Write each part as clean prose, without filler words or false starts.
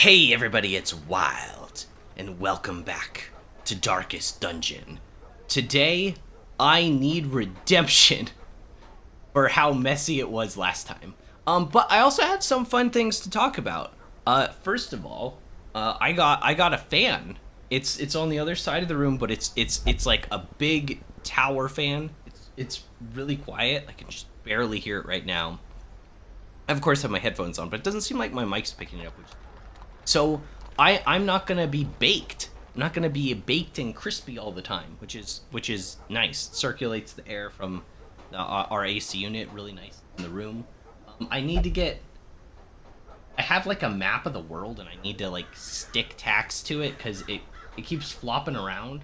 Hey everybody, it's Wild, and welcome back to Darkest Dungeon. Today, I need redemption for how messy it was last time. But I also have some fun things to talk about. First of all, I got a fan. It's on the other side of the room, but it's like a big tower fan. It's really quiet. I can just barely hear it right now. I of course have my headphones on, but it doesn't seem like my mic's picking it up, which so I'm not gonna be baked. I'm not gonna be baked and crispy all the time, which is nice. It circulates the air from our AC unit really nice in the room. I need to get. I have like a map of the world, and I need to like stick tacks to it because it keeps flopping around.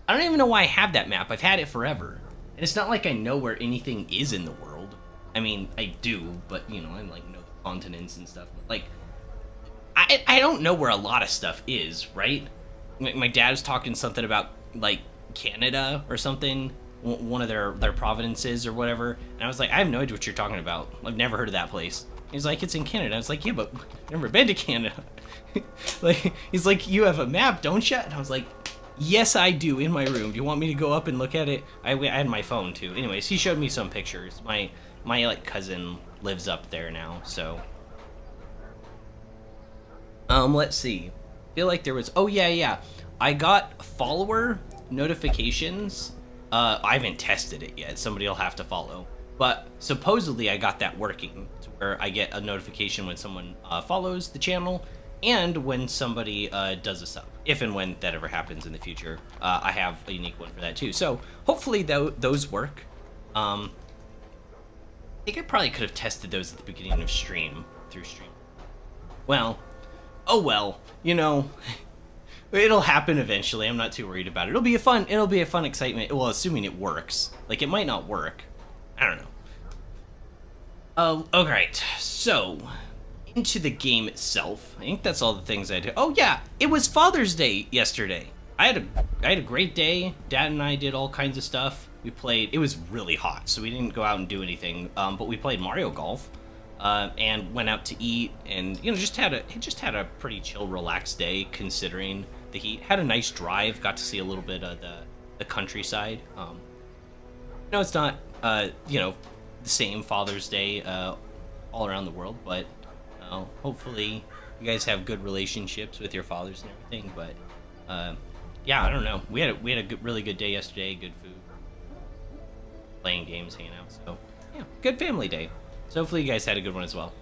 I don't even know why I have that map. I've had it forever, and it's not like I know where anything is in the world. I mean, I do, but I like know the continents and stuff. But like I don't know where a lot of stuff is, right? My dad was talking something about like Canada or something, one of their provinces or whatever, and I was like, I have no idea what you're talking about. I've never heard of that place. He's like, it's in Canada. I was like, yeah, but I've never been to Canada. Like, he's like, you have a map, don't you? And I was like, yes, I do, in my room. Do you want me to go up and look at it? I had my phone too. Anyways, he showed me some pictures. My like cousin lives up there now, so. Let's see. I feel like there was. Oh yeah. I got follower notifications. I haven't tested it yet. Somebody will have to follow. But supposedly I got that working, to where I get a notification when someone follows the channel, and when somebody does a sub. If and when that ever happens in the future, I have a unique one for that too. So hopefully those work. I think I probably could have tested those at the beginning of stream through stream. Well. Oh well, it'll happen eventually. I'm not too worried about it. It'll be a fun excitement. Well, assuming it works. Like, it might not work. I don't know. Alright, so, into the game itself. I think that's all the things I did. Oh yeah, it was Father's Day yesterday. I had a great day. Dad and I did all kinds of stuff. We played, it was really hot, so we didn't go out and do anything, but we played Mario Golf. And went out to eat, and just had a pretty chill, relaxed day considering the heat. Had a nice drive, got to see a little bit of the countryside. It's not the same Father's Day all around the world, but hopefully you guys have good relationships with your fathers and everything. But yeah, I don't know. We had a really good day yesterday. Good food, playing games, hanging out. So yeah, good family day. So hopefully you guys had a good one as well,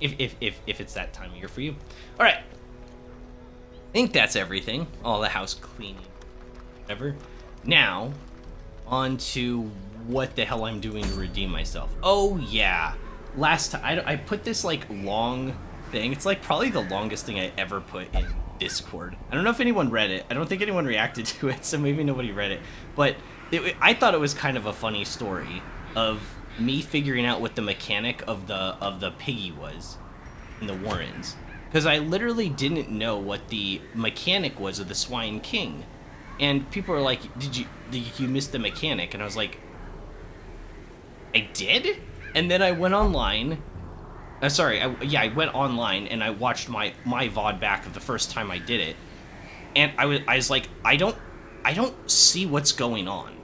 if it's that time of year for you. All right, I think that's everything. All the house cleaning, whatever. Now, on to what the hell I'm doing to redeem myself. Oh yeah, last time I put this like long thing. It's like probably the longest thing I ever put in Discord. I don't know if anyone read it. I don't think anyone reacted to it, so maybe nobody read it. But I thought it was kind of a funny story of me figuring out what the mechanic of the piggy was in the Warrens, because I literally didn't know what the mechanic was of the Swine King, and people are like, did you miss the mechanic? And I was like, I did. And then I went online. I went online and I watched my VOD back of the first time I did it, and I was like, I don't see what's going on.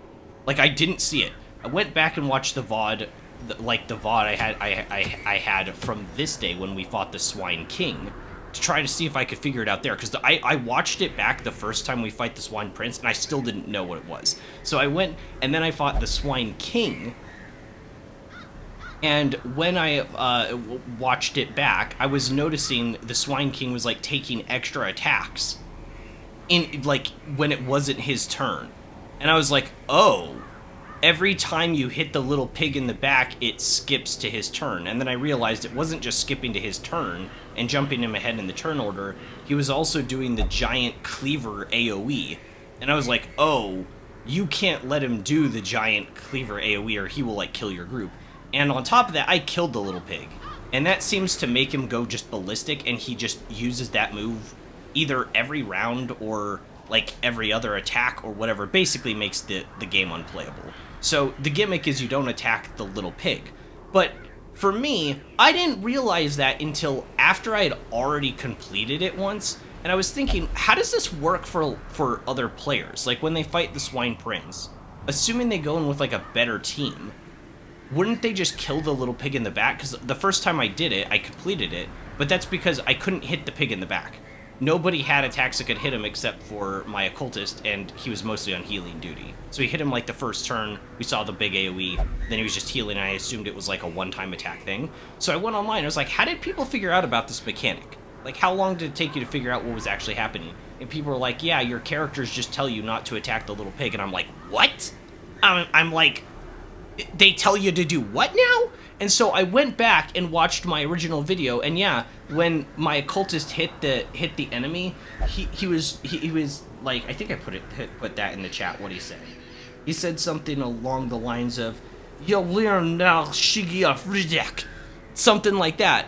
Like, I didn't see it. I went back and watched the VOD, the VOD I had from this day when we fought the Swine King, to try to see if I could figure it out there, because I watched it back the first time we fight the Swine Prince, and I still didn't know what it was. So I went, and then I fought the Swine King, and when I watched it back, I was noticing the Swine King was like taking extra attacks in like when it wasn't his turn, and I was like, oh. Every time you hit the little pig in the back, it skips to his turn. And then I realized it wasn't just skipping to his turn and jumping him ahead in the turn order. He was also doing the giant cleaver AoE. And I was like, oh, you can't let him do the giant cleaver AoE or he will, like, kill your group. And on top of that, I killed the little pig. And that seems to make him go just ballistic, and he just uses that move either every round or, like, every other attack or whatever. Basically makes the game unplayable. So the gimmick is you don't attack the little pig. But for me, I didn't realize that until after I had already completed it once, and I was thinking, how does this work for other players? Like when they fight the Swine Prince, assuming they go in with like a better team, wouldn't they just kill the little pig in the back? Because the first time I did it, I completed it, but that's because I couldn't hit the pig in the back. Nobody had attacks that could hit him except for my occultist, and he was mostly on healing duty. So he hit him like the first turn, we saw the big AoE, then he was just healing, and I assumed it was like a one-time attack thing. So I went online, I was like, how did people figure out about this mechanic? Like, how long did it take you to figure out what was actually happening? And people were like, yeah, your characters just tell you not to attack the little pig, and I'm like, what? I'm like, they tell you to do what now? And so I went back and watched my original video, and yeah, when my occultist hit the enemy, he was like, I think I put that in the chat. What he said? He said something along the lines of, "Yo, learn now, Shigia Fridek," something like that.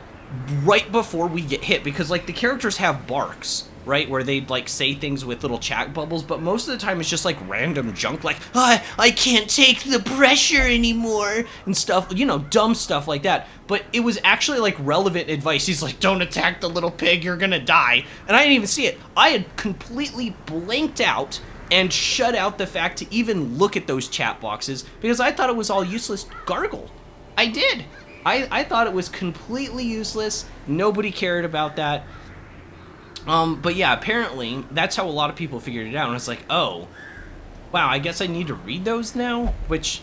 Right before we get hit, because like the characters have barks, right, where they like say things with little chat bubbles, but most of the time it's just like random junk, like I can't take the pressure anymore and stuff, you know, dumb stuff like that. But it was actually like relevant advice. He's like, don't attack the little pig, you're gonna die. And I didn't even see it. I had completely blanked out and shut out the fact to even look at those chat boxes because I thought it was all useless gargle. I did. I thought it was completely useless. Nobody cared about that. But yeah, apparently that's how a lot of people figured it out. And it's like, oh, wow, I guess I need to read those now? Which,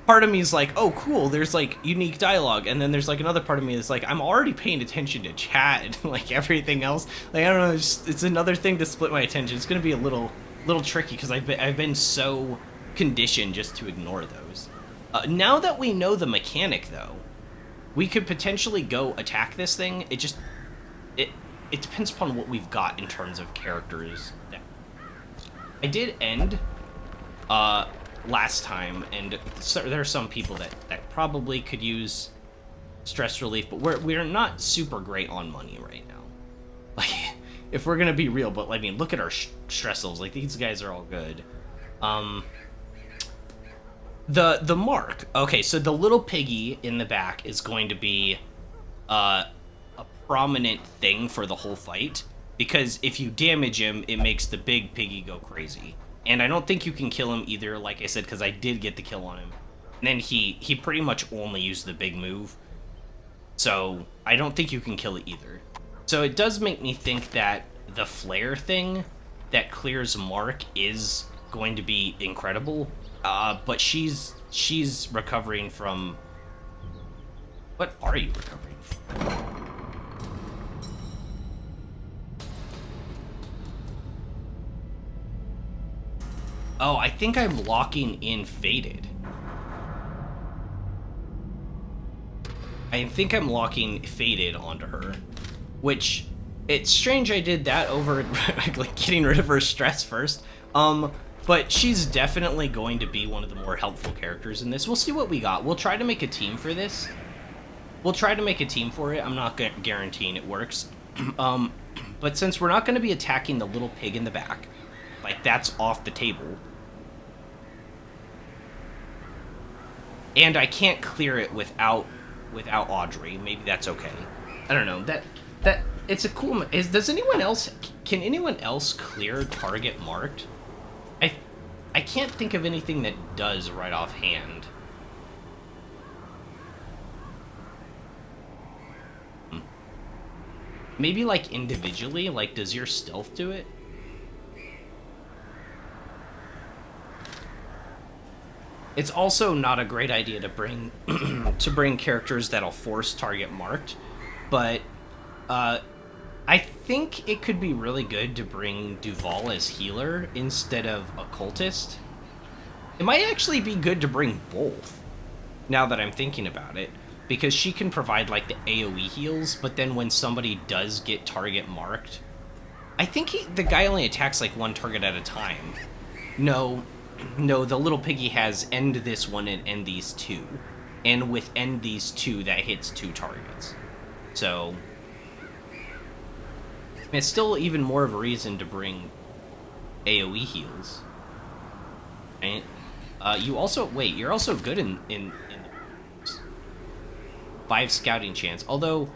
part of me is like, oh, cool, there's like unique dialogue. And then there's like another part of me that's like, I'm already paying attention to chat and like everything else. Like, I don't know, it's another thing to split my attention. It's going to be a little tricky because I've been so conditioned just to ignore those. Now that we know the mechanic, though, we could potentially go attack this thing. It depends upon what we've got in terms of characters. I did end last time, and there are some people that probably could use stress relief, but we're not super great on money right now. Like, if we're gonna be real, but I mean, look at our stress levels. Like, these guys are all good. The mark. Okay, so the little piggy in the back is going to be a prominent thing for the whole fight, because if you damage him, it makes the big piggy go crazy. And I don't think you can kill him either, like I said, because I did get the kill on him. And then he pretty much only used the big move. So I don't think you can kill it either. So it does make me think that the flare thing that clears Mark is going to be incredible. But she's recovering from... What are you recovering from? Oh, I think I'm locking in Faded. I think I'm locking Faded onto her, which, it's strange I did that over like getting rid of her stress first. But she's definitely going to be one of the more helpful characters in this. We'll see what we got. We'll try to make a team for this. We'll try to make a team for it. I'm not guaranteeing it works. But since we're not going to be attacking the little pig in the back, like, that's off the table. And I can't clear it without Audrey. Maybe that's okay. I don't know. That it's a cool... Does anyone else... Can anyone else clear target marked? I can't think of anything that does right offhand. Maybe like individually, like does your stealth do it? It's also not a great idea to bring characters that'll force target marked, but I think it could be really good to bring Duval as healer instead of occultist. It might actually be good to bring both, now that I'm thinking about it, because she can provide like the AoE heals, but then when somebody does get target marked, I think the guy only attacks like one target at a time. No, the little piggy has end this one and end these two, and with end these two, that hits 2 targets. So it's still even more of a reason to bring AoE heals, right? You also... Wait, you're also good in 5 scouting chance. Although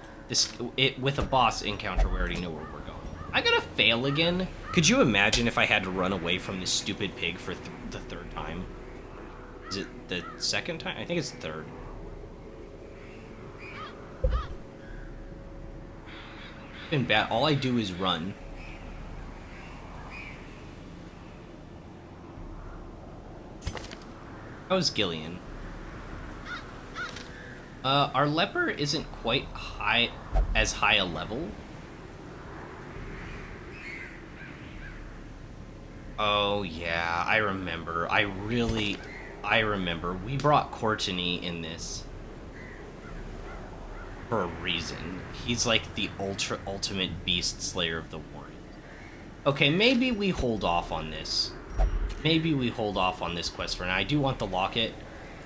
with a boss encounter, we already know where we're going. I gotta fail again. Could you imagine if I had to run away from this stupid pig for the third time? Is it the second time? I think it's the third. Been bad. All I do is run. That was Gillian. Our leper isn't quite as high a level. Oh yeah, I remember. I remember. We brought Courtney in this for a reason. He's like the ultimate beast slayer of the Warren. Okay, maybe we hold off on this. Maybe we hold off on this quest for now. I do want the locket,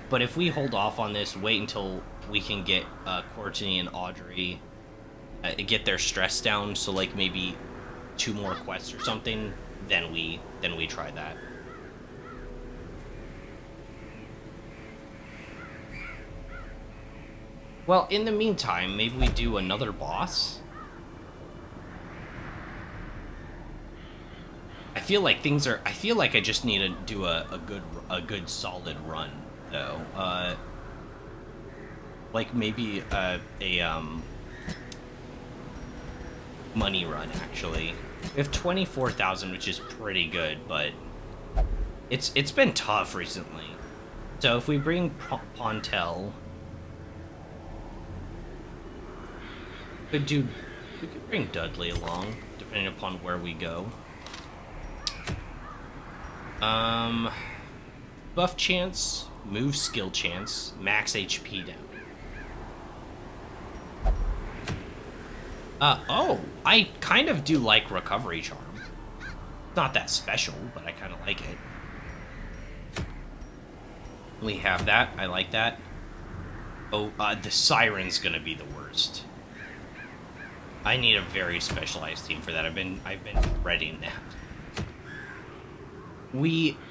but if we hold off on this, wait until we can get Courtney and Audrey get their stress down. So like maybe 2 more quests or something. Then we try that. Well, in the meantime, maybe we do another boss. I feel like I just need to do a good solid run though. Like maybe a money run actually. We have 24,000, which is pretty good, but it's been tough recently. So if we bring Pontel, we could bring Dudley along, depending upon where we go. Buff chance, move skill chance, max HP down. Oh, I kind of do like recovery charm. Not that special, but I kind of like it. We have that. I like that. Oh, the siren's gonna be the worst. I need a very specialized team for that. I've been dreading that.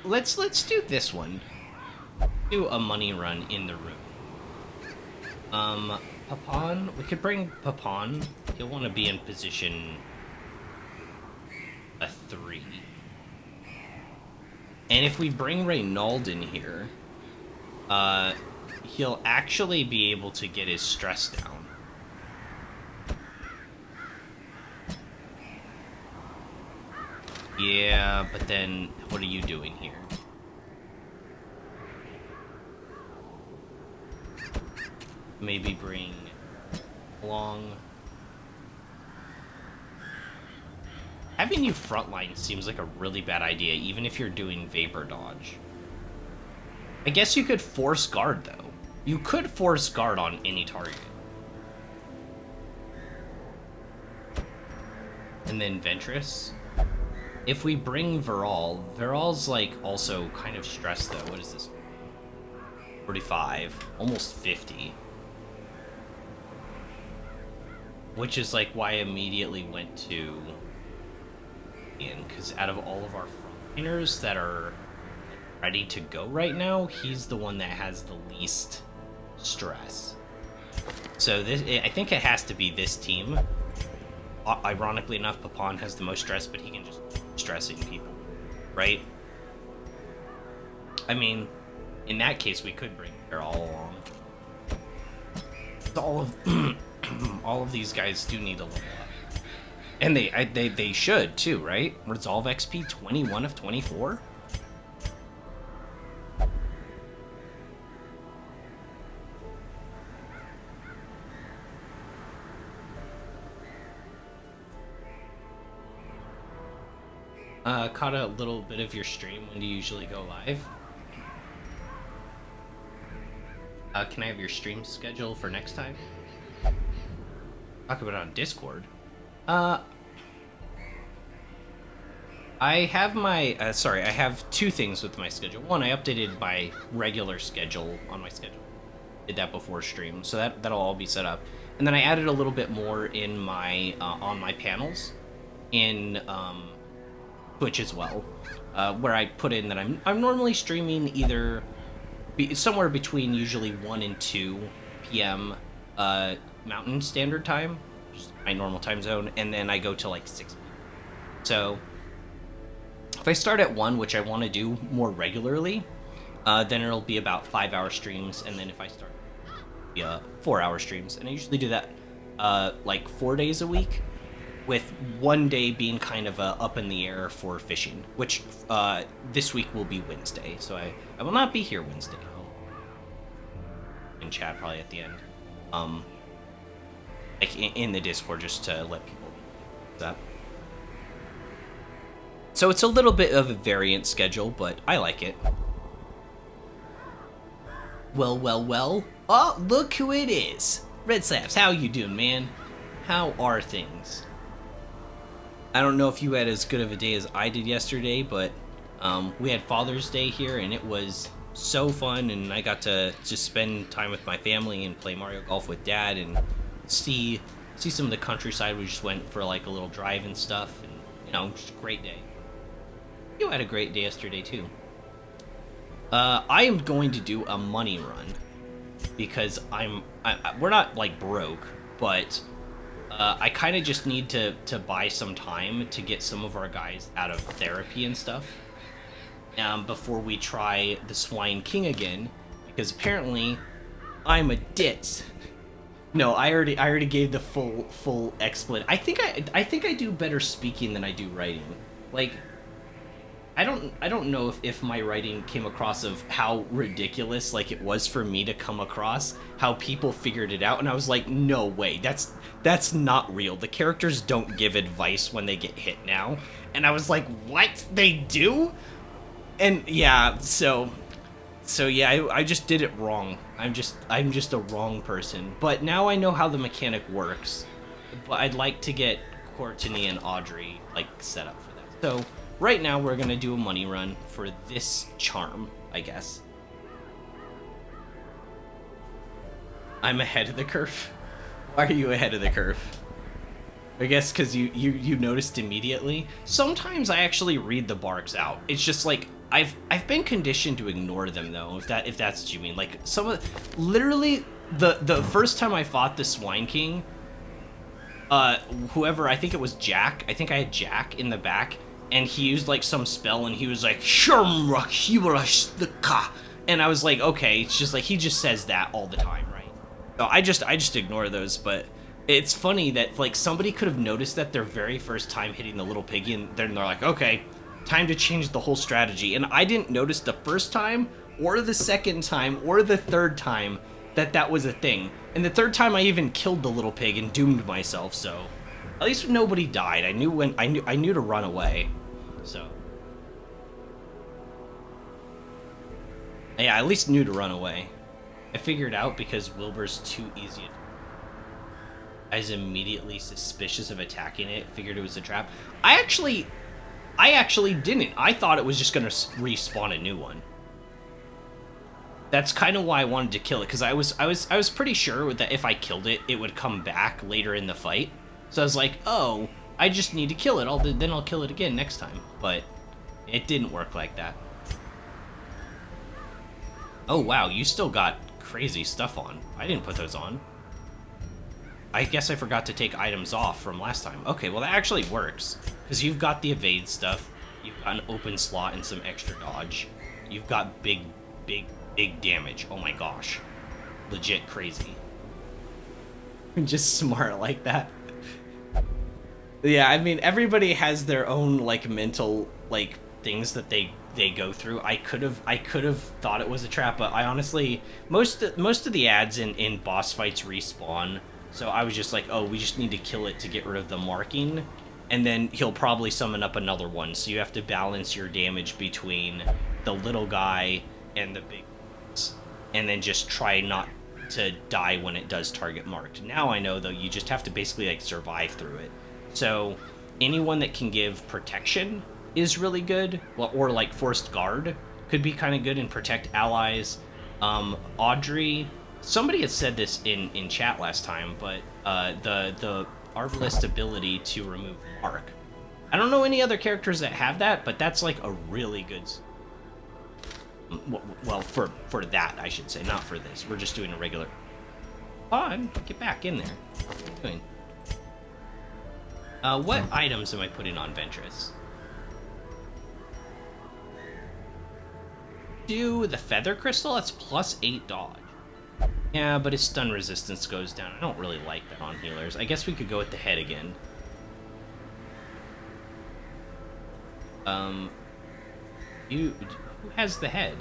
Let's do this one. Do a money run in the room. Papon, we could bring Papon. He'll want to be in position a 3. And if we bring Reynald in here, he'll actually be able to get his stress down. Yeah, but then what are you doing here? Maybe bring along. Having you frontline seems like a really bad idea, even if you're doing vapor dodge. I guess you could force guard, though. You could force guard on any target. And then Ventress. If we bring Viral, Viral's like also kind of stressed, though. What is this? 45, almost 50. Which is like why I immediately went to Ian, because out of all of our frontliners that are ready to go right now, he's the one that has the least stress. So this, I think it has to be this team. Ironically enough, Papon has the most stress, but he can just stressing people, right? I mean, in that case, we could bring her all along. All of these guys do need a level up, and they should too, right? Resolve XP 21 of 24. Caught a little bit of your stream. When do you usually go live? Can I have your stream schedule for next time? Talk about it on Discord. I have my, I have 2 things with my schedule. One, I updated my regular schedule on my schedule. Did that before stream, so that'll all be set up. And then I added a little bit more in my, on my panels in, Twitch as well, where I put in that I'm normally streaming either somewhere between usually 1 and 2 p.m. Mountain Standard Time, which is my normal time zone, and then I go to like 6 p.m. So if I start at 1, which I want to do more regularly, then it'll be about 5-hour streams, and then if I start, 4-hour streams, and I usually do that like 4 days a week, with one day being kind of up in the air for fishing, which this week will be Wednesday, so I will not be here Wednesday. In chat probably at the end, like in the Discord, just to let people know that. So it's a little bit of a variant schedule, but I like it. Well, well, well. Oh, look who it is. Red Slaps, how you doing, man? How are things? I don't know if you had as good of a day as I did yesterday, but we had Father's Day here, and it was so fun, and I got to just spend time with my family and play Mario Golf with Dad and see some of the countryside. We just went for like a little drive and stuff, and you know, just a great day. You had a great day yesterday too. I am going to do a money run because we're not like broke, but I kind of just need to buy some time to get some of our guys out of therapy and stuff before we try the Swine King again, because apparently I'm a ditz. No, I already gave the full explanation. I think I do better speaking than I do writing. Like, I don't know if my writing came across of how ridiculous like it was for me to come across, how people figured it out, and I was like, no way, that's not real. The characters don't give advice when they get hit now. And I was like, what? They do? And yeah, so yeah, I just did it wrong. I'm just a wrong person. But now I know how the mechanic works. But I'd like to get Courtney and Audrey like set up for that. So right now we're gonna do a money run for this charm, I guess. I'm ahead of the curve. Why are you ahead of the curve? I guess because you noticed immediately. Sometimes I actually read the barks out. It's just like I've been conditioned to ignore them though, if that's what you mean. Like literally the first time I fought the Swine King, whoever, I think it was Jack. I think I had Jack in the back, and he used like some spell, and he was like and I was like, okay, it's just like he just says that all the time, right? So I just ignore those, but it's funny that like somebody could have noticed that their very first time hitting the little piggy, and then they're like, okay, time to change the whole strategy. And I didn't notice the first time or the second time or the third time that was a thing. And the third time I even killed the little pig and doomed myself, so at least nobody died. I knew to run away. So yeah, I at least knew to run away. I figured out because Wilbur's too easy. I was immediately suspicious of attacking it, figured it was a trap. I actually didn't. I thought it was just gonna respawn a new one. That's kind of why I wanted to kill it, because I was pretty sure that if I killed it, it would come back later in the fight. So I was like, oh, I just need to kill it. Then I'll kill it again next time. But it didn't work like that. Oh wow, you still got crazy stuff on. I didn't put those on. I guess I forgot to take items off from last time. Okay, well that actually works, because you've got the evade stuff, you've got an open slot and some extra dodge, you've got big damage. Oh my gosh, legit crazy. Just smart like that. Yeah, I mean, everybody has their own like mental like things that they go through. I could have thought it was a trap, but I honestly, most of the ads in boss fights respawn. So I was just like, oh, we just need to kill it to get rid of the marking, and then he'll probably summon up another one. So you have to balance your damage between the little guy and the big ones, and then just try not to die when it does target marked. Now I know, though, you just have to basically like survive through it. So anyone that can give protection is really good, or like forced guard could be kind of good and protect allies. Audrey, somebody had said this in chat last time, but the Arbalest ability to remove mark. I don't know any other characters that have that, but that's like a really good. Well, for that I should say, not for this. We're just doing a regular. on, get back in there. What are you doing? What items am I putting on Ventress? Do the Feather Crystal, that's +8 dodge. Yeah, but his stun resistance goes down. I don't really like that on healers. I guess we could go with the head again. Who has the head?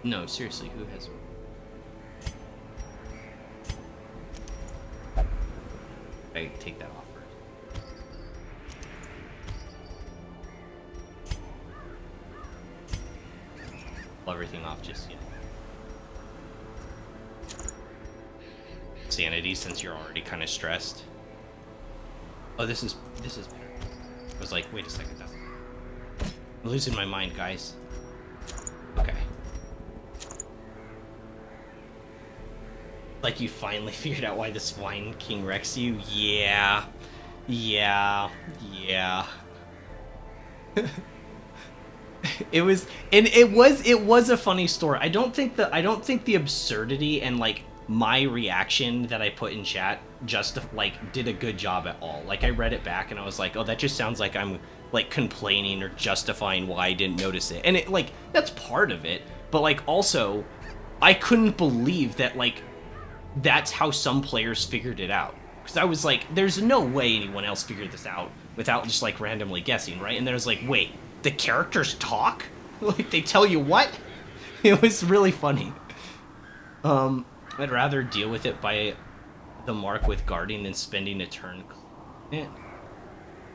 No, seriously, who has... I take that off first. Pull everything off just, sanity, since you're already kind of stressed. Oh, this is better. I was like, wait a second, that's... I'm losing my mind, guys. Okay. Like you finally figured out why the Swine King wrecks you? Yeah. Yeah. It was a funny story. I don't think the absurdity and like my reaction that I put in chat just like did a good job at all. Like I read it back and I was like, oh, that just sounds like I'm like complaining or justifying why I didn't notice it. And it like that's part of it, but like also I couldn't believe that like that's how some players figured it out. Because I was like, there's no way anyone else figured this out without just like randomly guessing, right? And then I was like, wait, the characters talk? Like they tell you what? It was really funny. I'd rather deal with it by the mark with guarding than spending a turn.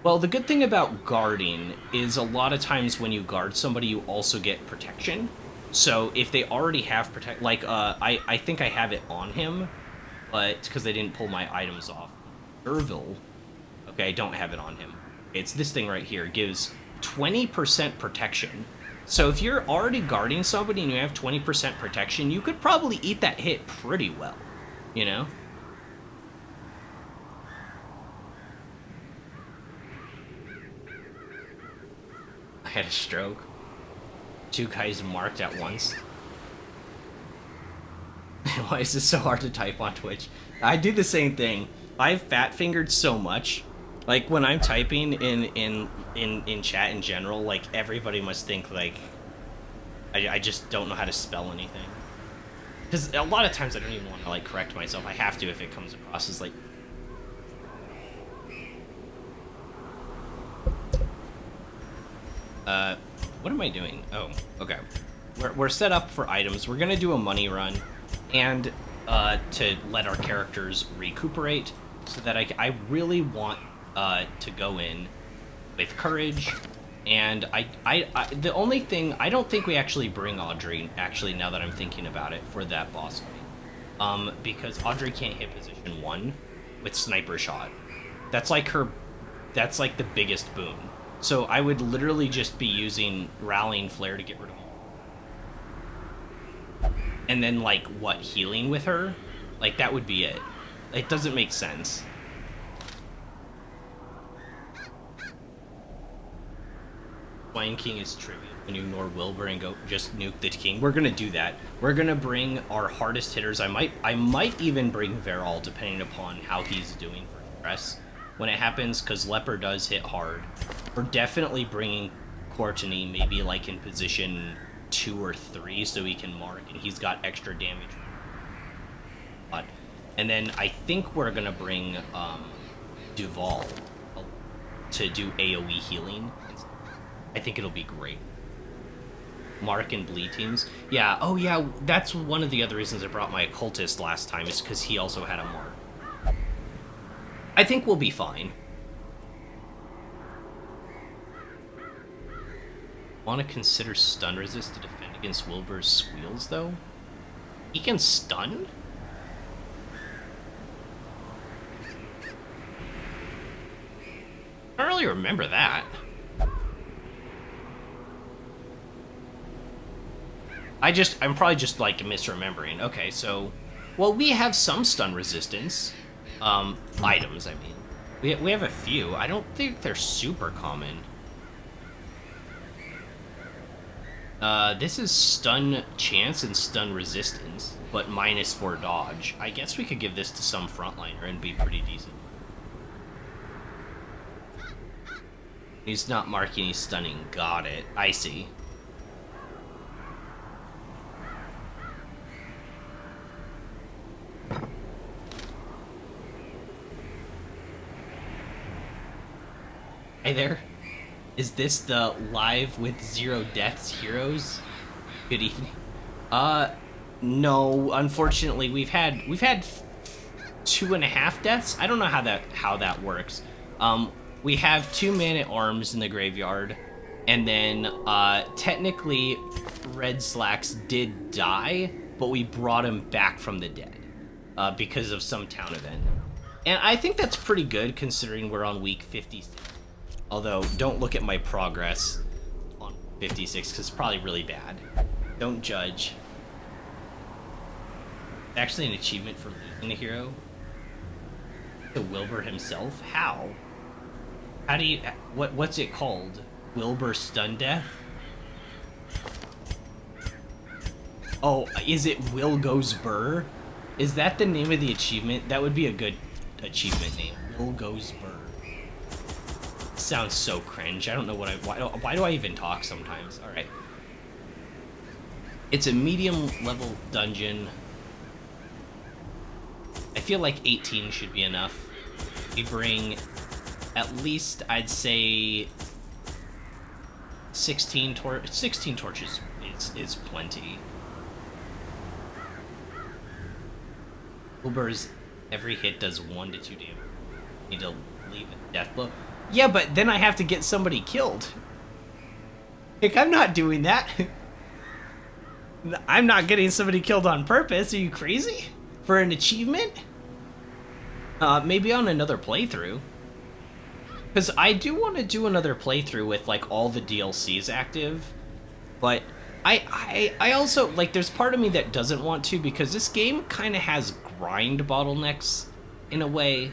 Well, the good thing about guarding is a lot of times when you guard somebody, you also get protection. So if they already have protect, like I think I have it on him, but because they didn't pull my items off. Irvil, okay, I don't have it on him. It's this thing right here. It gives 20% protection. So if you're already guarding somebody and you have 20% protection, you could probably eat that hit pretty well, you know? I had a stroke. 2 guys marked at once. Why is this so hard to type on Twitch? I do the same thing. I've fat fingered so much. Like when I'm typing in chat in general, like everybody must think like I just don't know how to spell anything. Because a lot of times I don't even want to like correct myself. I have to if it comes across as like. What am I doing? Oh, okay. We're set up for items. We're gonna do a money run, and to let our characters recuperate, so that I really want to go in with courage. And I the only thing, I don't think we actually bring Audrey, actually, now that I'm thinking about it, for that boss fight. Because Audrey can't hit position 1 with sniper shot. That's like that's like the biggest boon. So I would literally just be using Rallying Flare to get rid of them. And then like, what, healing with her? Like, that would be it. It doesn't make sense. Swine King is trivial when you ignore Wilbur and go just nuke the king. We're gonna do that. We're gonna bring our hardest hitters. I might even bring Verol, depending upon how he's doing for stress when it happens, because Leper does hit hard. We're definitely bringing Courtney, maybe like in position 2 or 3, so he can mark, and he's got extra damage. And then I think we're gonna bring Duval to do AoE healing. I think it'll be great. Mark and bleed teams. Yeah, oh yeah, that's one of the other reasons I brought my occultist last time, is because he also had a mark. I think we'll be fine. Want to consider stun resist to defend against Wilbur's squeals, though? He can stun? I don't really remember that. I'm probably just like misremembering. Okay, so, well, we have some stun resistance. Items, I mean. We have a few. I don't think they're super common. This is stun chance and stun resistance, but -4 dodge. I guess we could give this to some frontliner and be pretty decent. He's not marking, he's stunning. Got it. I see. Hey there. Is this the live with 0 deaths heroes? Good evening. No, unfortunately we've had 2.5 deaths. I don't know how that works. We have 2 man-at-arms in the graveyard, and then technically Red Slacks did die, but we brought him back from the dead because of some town event. And I think that's pretty good considering we're on week 56. Although, don't look at my progress on 56, because it's probably really bad. Don't judge. Actually an achievement for losing a hero? To Wilbur himself? How? How do you... What's it called? Wilbur Stun Death? Oh, is it Will Goes Burr? Is that the name of the achievement? That would be a good achievement name. Will Goes Burr. Sounds so cringe. I don't know why do I even talk sometimes? All right. It's a medium level dungeon. I feel like 18 should be enough. We bring at least, I'd say, 16 torches is plenty. Wilbur's every hit does 1 to 2 damage. Need to leave a death blow. Yeah, but then I have to get somebody killed. Like, I'm not doing that. I'm not getting somebody killed on purpose. Are you crazy? For an achievement? Maybe on another playthrough. Because I do want to do another playthrough with, like, all the DLCs active. But I also, like, there's part of me that doesn't want to, because this game kind of has grind bottlenecks in a way.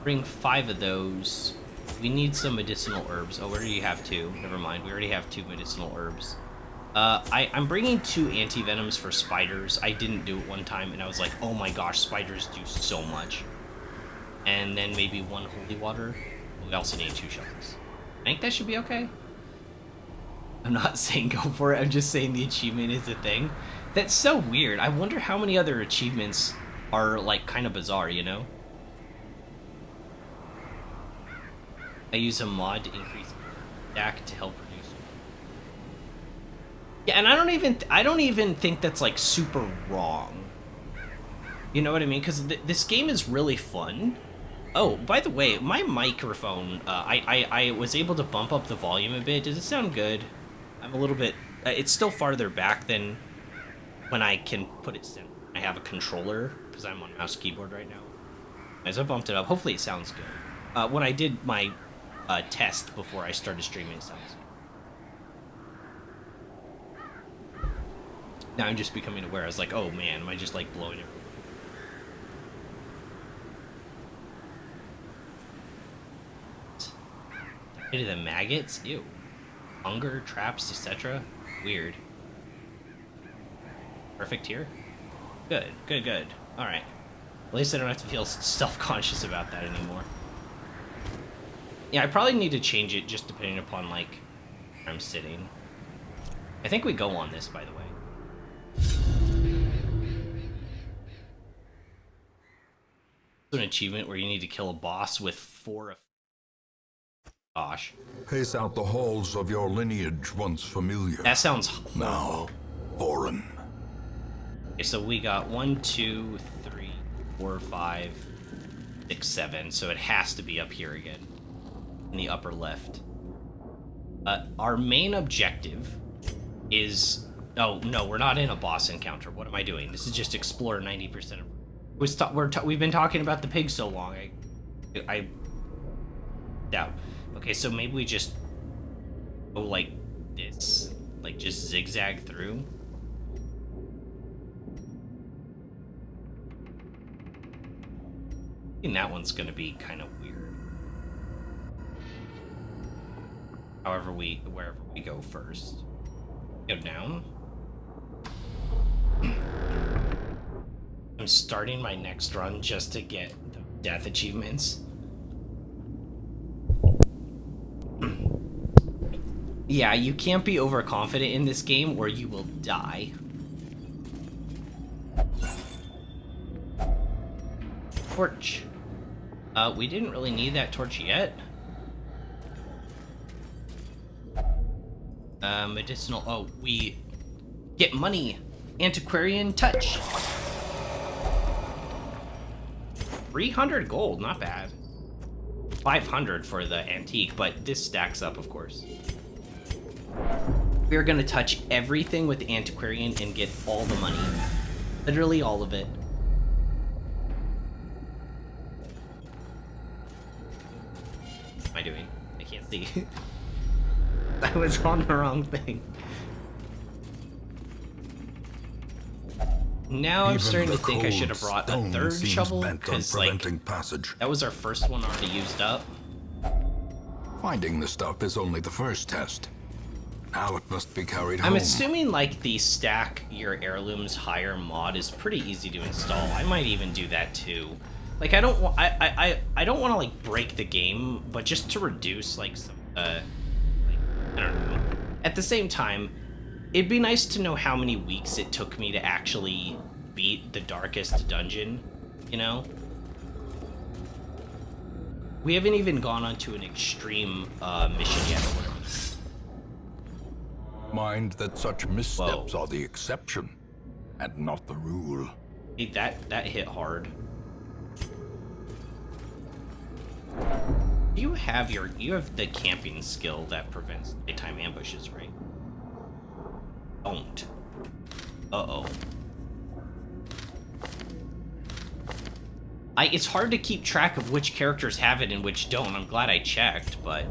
Bring 5 of those. We need some medicinal herbs. Oh, we already have 2. Never mind. We already have 2 medicinal herbs. I'm bringing 2 anti-venoms for spiders. I didn't do it one time, and I was like, oh my gosh, spiders do so much. And then maybe 1 holy water. We also need 2 shovels. I think that should be okay. I'm not saying go for it. I'm just saying the achievement is a thing. That's so weird. I wonder how many other achievements are, like, kind of bizarre, you know? I use a mod to increase stack to help reduce. Yeah, and I don't even think that's like super wrong. You know what I mean? Because this game is really fun. Oh, by the way, my microphone, I was able to bump up the volume a bit. Does it sound good? I'm a little bit. It's still farther back than when I can put it. I have a controller because I'm on mouse keyboard right now. As I bumped it up, hopefully it sounds good. When I did my test before I started streaming sounds. Now I'm just becoming aware. I was like, oh man, am I just like blowing it? Into the maggots? Ew. Hunger, traps, etc. Weird. Perfect here? Good, good, good. Alright. At least I don't have to feel self-conscious about that anymore. Yeah, I probably need to change it just depending upon, like, where I'm sitting. I think we go on this, by the way. It's an achievement where you need to kill a boss with 4 of... Gosh. Pace out the halls of your lineage once familiar. That sounds horrible. Now, foreign. Okay, so we got 1, 2, 3, 4, 5, 6, 7. So it has to be up here again. In the upper left. Our main objective is... Oh, no, we're not in a boss encounter. What am I doing? This is just explore 90% of... We've been talking about the pig so long. I doubt. Okay, so maybe we just go like this. Like, just zigzag through. I think that one's gonna be kind of weird. wherever we go first. Go down. I'm starting my next run just to get the death achievements. Yeah, you can't be overconfident in this game or you will die. Torch. We didn't really need that torch yet. Medicinal. Oh, we get money. Antiquarian touch. 300 gold, not bad. 500 for the antique, but this stacks up, of course. We're gonna touch everything with the antiquarian and get all the money. Literally all of it. What am I doing? I can't see. I was on the wrong thing. Now I'm starting to think I should have brought a third shovel, because like that was our first one already used up. Finding the stuff is only the first test. Now it must be carried home. I'm assuming like the stack your heirlooms higher mod is pretty easy to install. I might even do that too. Like I don't want I don't want to like break the game, but just to reduce like some like, I don't know. At the same time, it'd be nice to know how many weeks it took me to actually beat the darkest dungeon, you know? We haven't even gone on to an extreme mission yet or whatever. Mind that such missteps are the exception, and not the rule. Hey, that hit hard. You have the camping skill that prevents daytime ambushes, right? Don't. Uh-oh. It's hard to keep track of which characters have it and which don't. I'm glad I checked, but...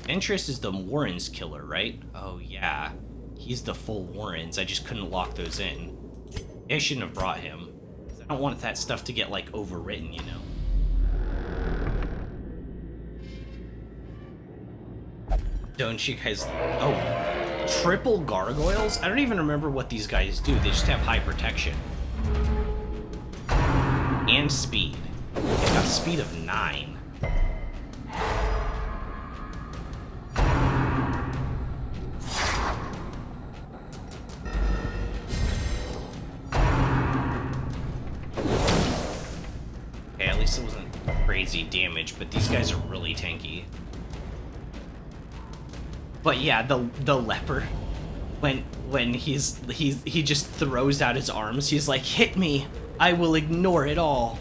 Ventress is the Warrens killer, right? Oh, yeah. He's the full Warrens. I just couldn't lock those in. I shouldn't have brought him. I don't want that stuff to get, like, overwritten, you know? Don't you guys... Oh. Triple gargoyles? I don't even remember what these guys do. They just have high protection. And speed. They got speed of 9. Okay, at least it wasn't crazy damage, but these guys are really tanky. But yeah, the leper, when he just throws out his arms, he's like, hit me, I will ignore it all.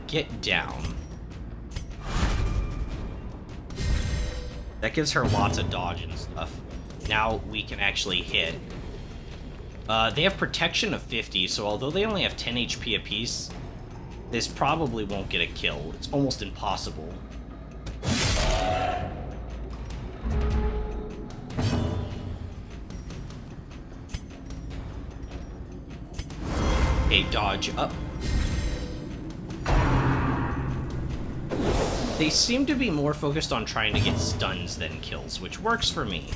Get down. That gives her lots of dodge and stuff. Now we can actually hit. They have protection of 50, so although they only have 10 HP apiece, this probably won't get a kill. It's almost impossible. Okay, dodge up. They seem to be more focused on trying to get stuns than kills, which works for me.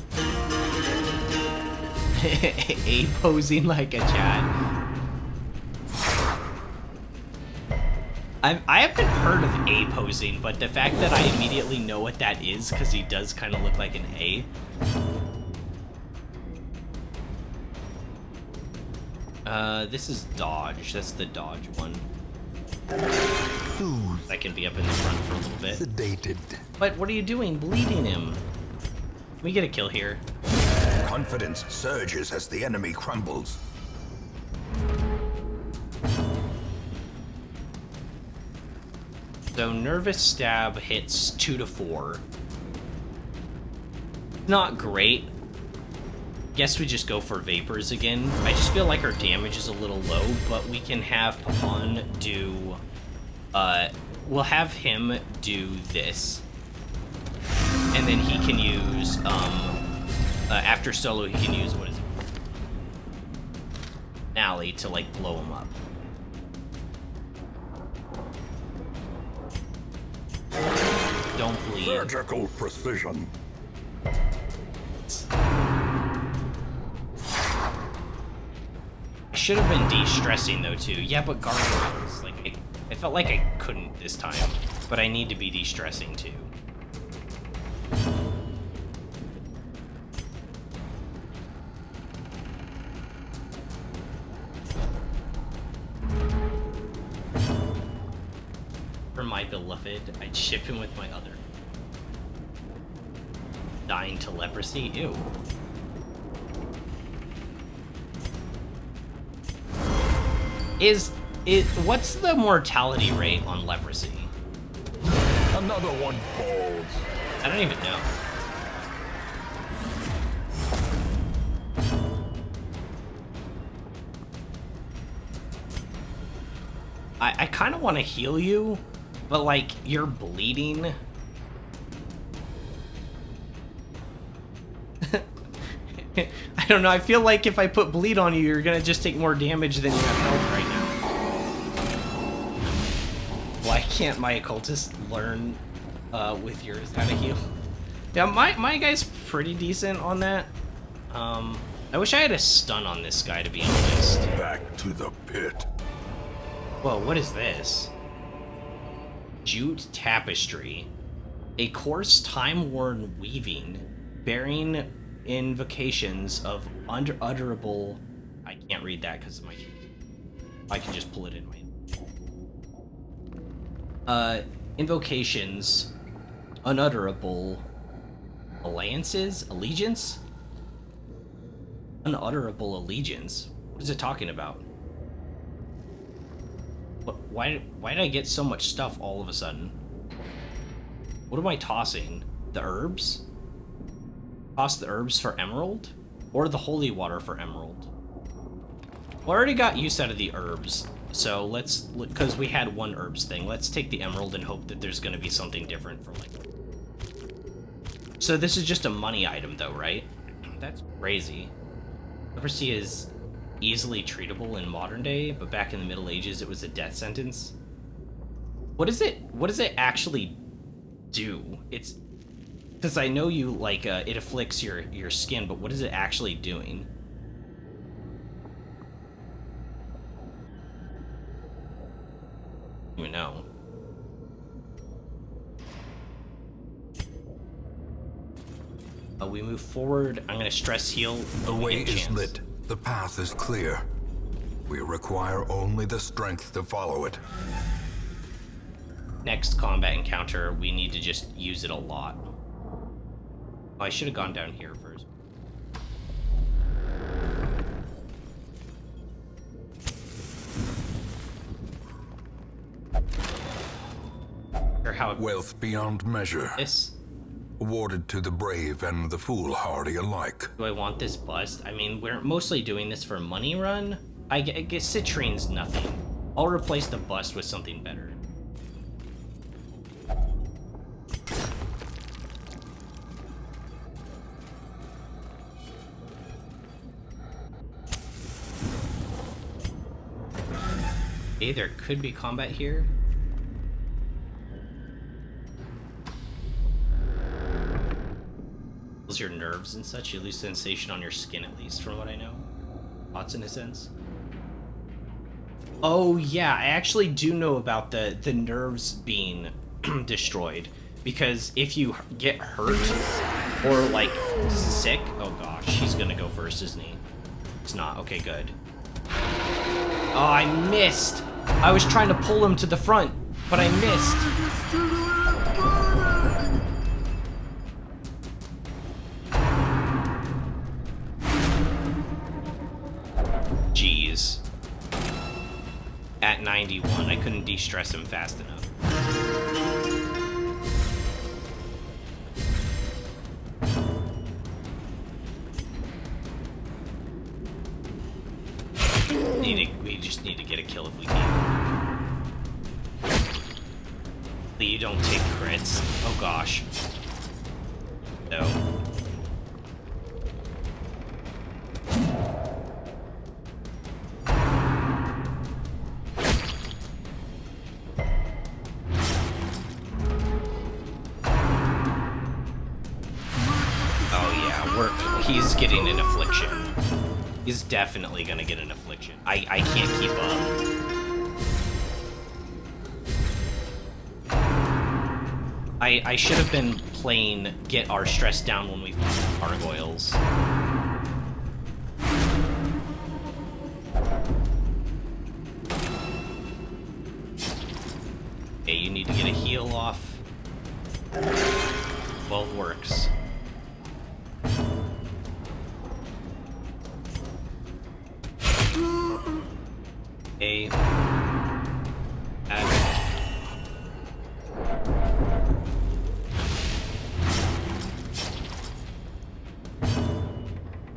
A-posing like a Chad. I haven't heard of A-posing, but the fact that I immediately know what that is, because he does kind of look like an A. This is dodge. That's the dodge one. I can be up in the front for a little bit. Sedated. But what are you doing? Bleeding him. Can we get a kill here? Confidence surges as the enemy crumbles. So nervous stab hits 2 to 4. Not great. Guess we just go for vapors again. I just feel like our damage is a little low, but we can have Papan do... we'll have him do this. And then he can use, after solo, he can use, what is it? Alley to, like, blow him up. Don't bleed. Surgical precision. I should have been de-stressing, though, too. Yeah, but gargoyles. Like, I felt like I couldn't this time. But I need to be de-stressing, too. For my beloved, I'd ship him with my other. Dying to leprosy? Ew. What's the mortality rate on leprosy? Another one falls. I don't even know. I kind of want to heal you, but like you're bleeding. I don't know. I feel like if I put bleed on you, you're gonna just take more damage than you have health right now. Why can't my occultist learn with yours how to heal? Yeah, my guy's pretty decent on that. I wish I had a stun on this guy, to be honest. Back to the pit. Whoa, what is this? Jute tapestry. A coarse, time-worn weaving, bearing invocations of unutterable... I can't read that because of my... I can just pull it in my... invocations, unutterable... Alliances? Allegiance? Unutterable allegiance? What is it talking about? Why did I get so much stuff all of a sudden? What am I tossing? The herbs? Toss the herbs for emerald? Or the holy water for emerald? Well, I already got use out of the herbs, so let's... Because we had one herbs thing, let's take the emerald and hope that there's going to be something different for, like... So this is just a money item, though, right? That's crazy. Leprosy is easily treatable in modern day, but back in the Middle Ages it was a death sentence. What does it actually do? It's because I know you like it afflicts your skin, but what is it actually doing? I don't even know. We move forward. I'm gonna stress heal. The way is lit. The path is clear. We require only the strength to follow it. Next combat encounter, we need to just use it a lot. Oh, I should have gone down here first. Or how Wealth beyond measure. this? Awarded to the brave and the foolhardy alike. Do I want this bust? I mean, we're mostly doing this for money run. I guess citrine's nothing. I'll replace the bust with something better. Okay, there could be combat here. Your nerves and such, you lose sensation on your skin, at least from what I know. Thoughts in a sense. Oh yeah, I actually do know about the nerves being destroyed, because if you get hurt or like sick, oh gosh, he's gonna go first, isn't he? It's not. Okay, good. Oh, I missed. I was trying to pull him to the front, but I missed. Jeez. At 91, I couldn't de-stress him fast enough. We just need to get a kill if we can. You don't take crits. Oh gosh. though. He's getting an affliction. He's definitely gonna get an affliction. I can't keep up. I should have been playing Get Our Stress Down when we fought gargoyles. Okay, you need to get a heal off. 12 works. A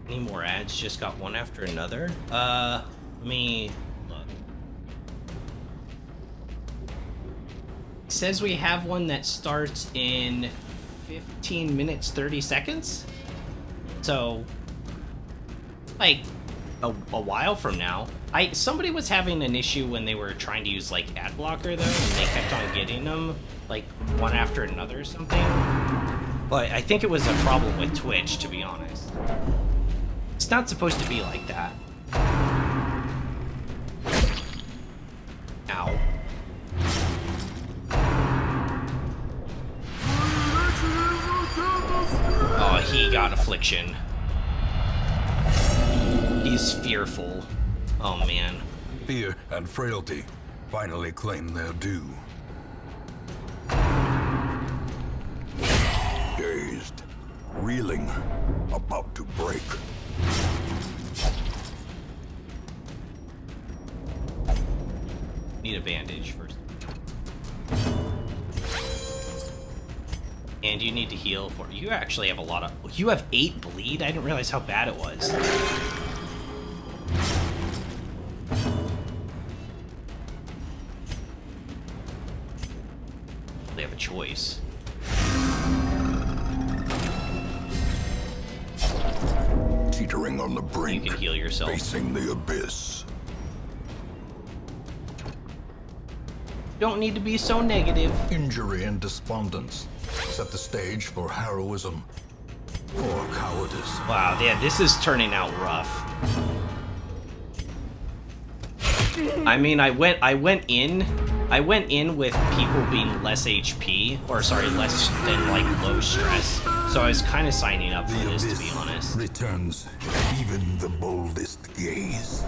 any more ads? Just got one after another. Let me look. It says we have one that starts in 15 minutes 30 seconds. So like a while from now. Somebody was having an issue when they were trying to use like ad blocker though, and they kept on getting them like one after another or something. But I think it was a problem with Twitch, to be honest. It's not supposed to be like that. Ow. Oh, he got affliction. He's fearful. Oh, man. Fear and frailty finally claim their due. Dazed, reeling, about to break. Need a bandage first. And you need to heal for... You actually have a lot of... You have 8 bleed? I didn't realize how bad it was. They have a choice. Teetering on the brink. You can heal yourself. Facing the abyss. Don't need to be so negative. Injury and despondence set the stage for heroism or cowardice. Wow, yeah, this is turning out rough. I mean, I went in with people being less HP, or sorry, less than like low stress. So I was kind of signing up for this, to be honest. Returns even the boldest gaze.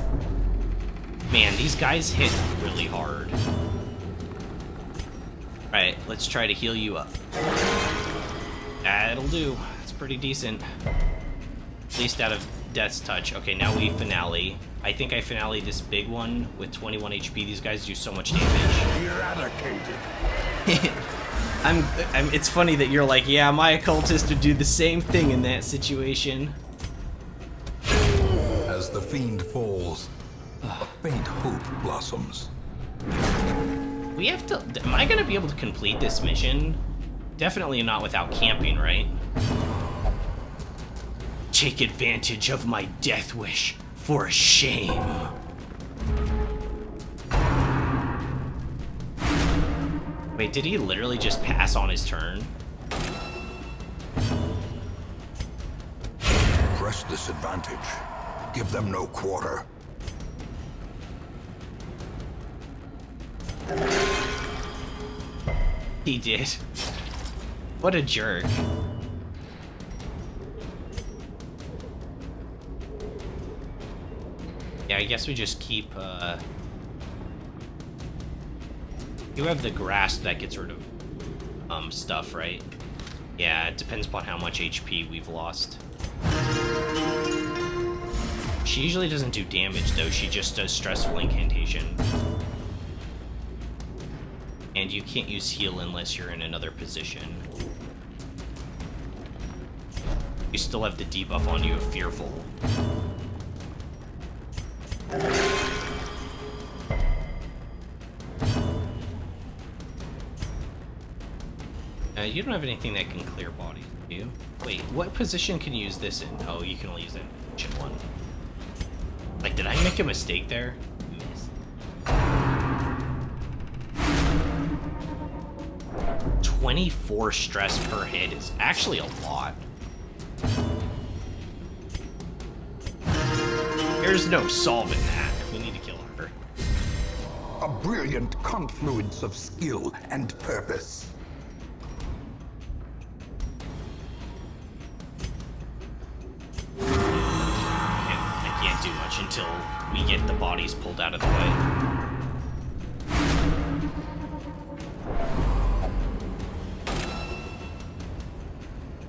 Man, these guys hit really hard. Alright, let's try to heal you up. That'll do. It's pretty decent. At least out of Death's Touch. Okay, now we finale. I think I finale this big one with 21 HP. These guys do so much damage. Eradicated. It's funny that you're like, yeah, my occultist would do the same thing in that situation. As the fiend falls, a faint hope blossoms. We have to... Am I going to be able to complete this mission? Definitely not without camping, right? Take advantage of my death wish for shame. Wait, did he literally just pass on his turn? Press this advantage. Give them no quarter. He did. What a jerk. Yeah, I guess we just keep, You have the grasp that gets rid of, stuff, right? Yeah, it depends upon how much HP we've lost. She usually doesn't do damage, though. She just does stressful incantation. And you can't use heal unless you're in another position. You still have the debuff on you of Fearful. You don't have anything that can clear bodies, do you? Wait, what position can you use this in? Oh, you can only use it in position 1. Like, did I make a mistake there? Miss. 24 stress per hit is actually a lot. There's no solving that. We need to kill her. A brilliant confluence of skill and purpose. I can't do much until we get the bodies pulled out of the way.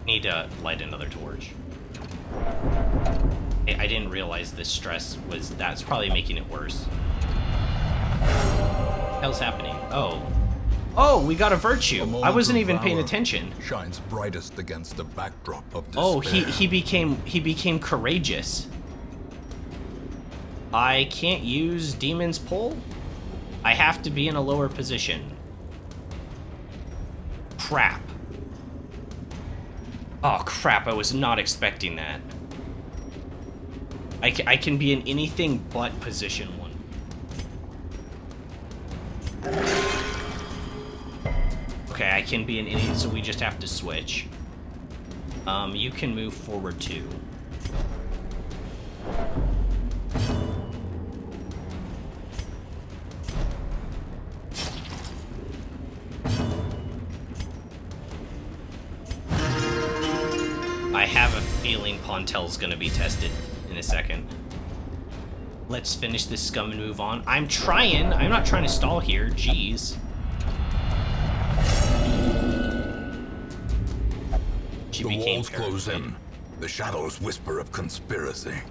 Need to light another torch. I didn't realize this stress was... That's probably making it worse. What the hell's happening? Oh. Oh, we got a virtue. I wasn't even paying attention. Shines brightest against the backdrop of despair. Oh, he became courageous. I can't use Demon's Pull? I have to be in a lower position. Crap. Oh, crap, I was not expecting that. I can be in anything but position 1. Okay, I can be in any, so we just have to switch. You can move forward too. I have a feeling Pontel's gonna be tested in a second. Let's finish this scum and move on. I'm trying. I'm not trying to stall here. Jeez. The walls close in. The shadows whisper of conspiracy.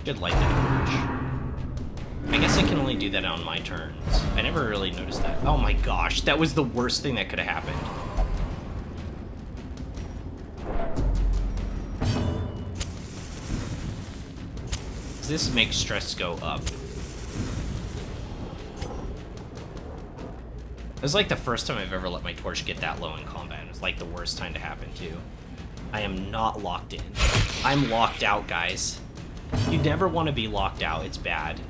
Should light the torch. I guess I can only do that on my turns. I never really noticed that. Oh my gosh, that was the worst thing that could have happened. This makes stress go up. It was like the first time I've ever let my torch get that low in combat. It was like the worst time to happen too. I am not locked in. I'm locked out, guys. You never want to be locked out. It's bad.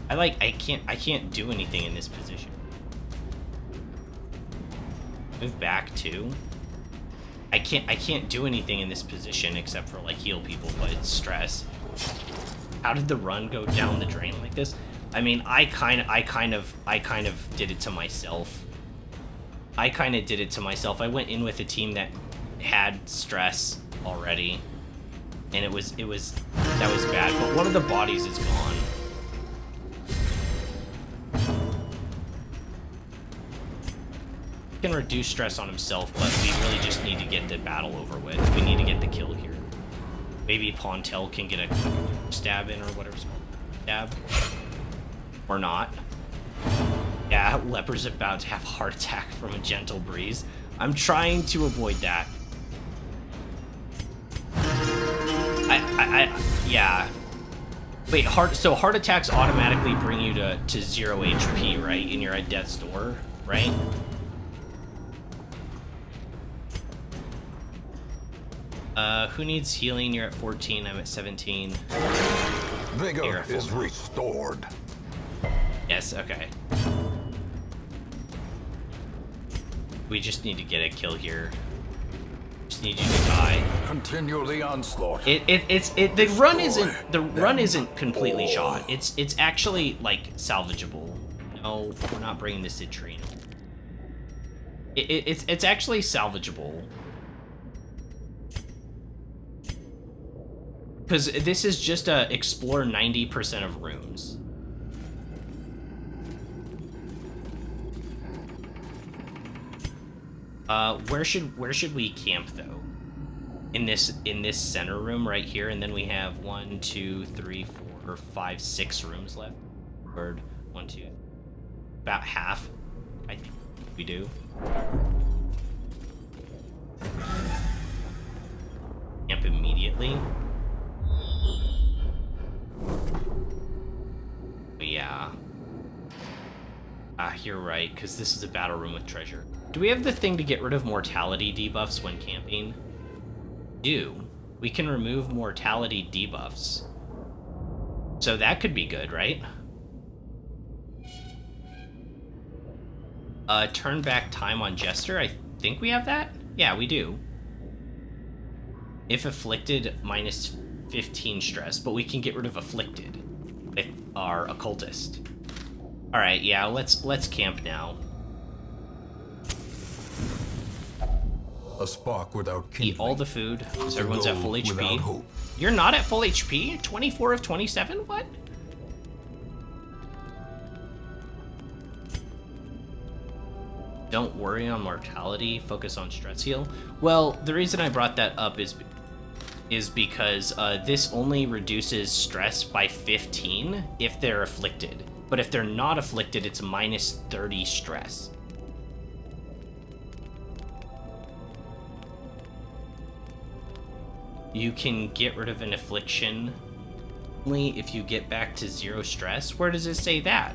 I can't do anything in this position. Move back too. I can't do anything in this position except for like heal people, but it's stress. How did the run go down the drain like this? I mean, I kind of did it to myself. I went in with a team that had stress already, and that was bad. But one of the bodies is gone. He can reduce stress on himself, but we really just need to get the battle over with. We need to get the kill here. Maybe Pontel can get a quick stab in, or whatever it's called. Stab. Or not. Yeah, Leper's about to have a heart attack from a gentle breeze. I'm trying to avoid that. Yeah. Wait, so heart attacks automatically bring you to 0 HP, right? And you're at death's door, right? Who needs healing? You're at 14, I'm at 17. Vigor is restored. Yes, okay. We just need to get a kill here. Just need you to die. Continue the onslaught. The run isn't completely shot. It's actually like salvageable. No, we're not bringing the Citrine. It's actually salvageable. Because this is just a explore 90% of rooms. Where should we camp though? In this center room right here, and then we have 1, 2, 3, 4, 5, 6 rooms left. Or 1, 2, about half. I think we do. Camp immediately. Yeah. Ah, you're right, because this is a battle room with treasure. Do we have the thing to get rid of mortality debuffs when camping? We can remove mortality debuffs. So that could be good, right? Turn back time on Jester. I think we have that? Yeah, we do. If afflicted, minus 15 stress, but we can get rid of afflicted with our occultist. All right, yeah, let's camp now. A spark without kindling. Eat all the food, so everyone's at full Without HP. hope. You're not at full HP? 24 of 27? What? Don't worry on mortality, focus on stress heal. Well, the reason I brought that up is because this only reduces stress by 15 if they're afflicted. But if they're not afflicted, it's minus 30 stress. You can get rid of an affliction only if you get back to 0 stress. Where does it say that?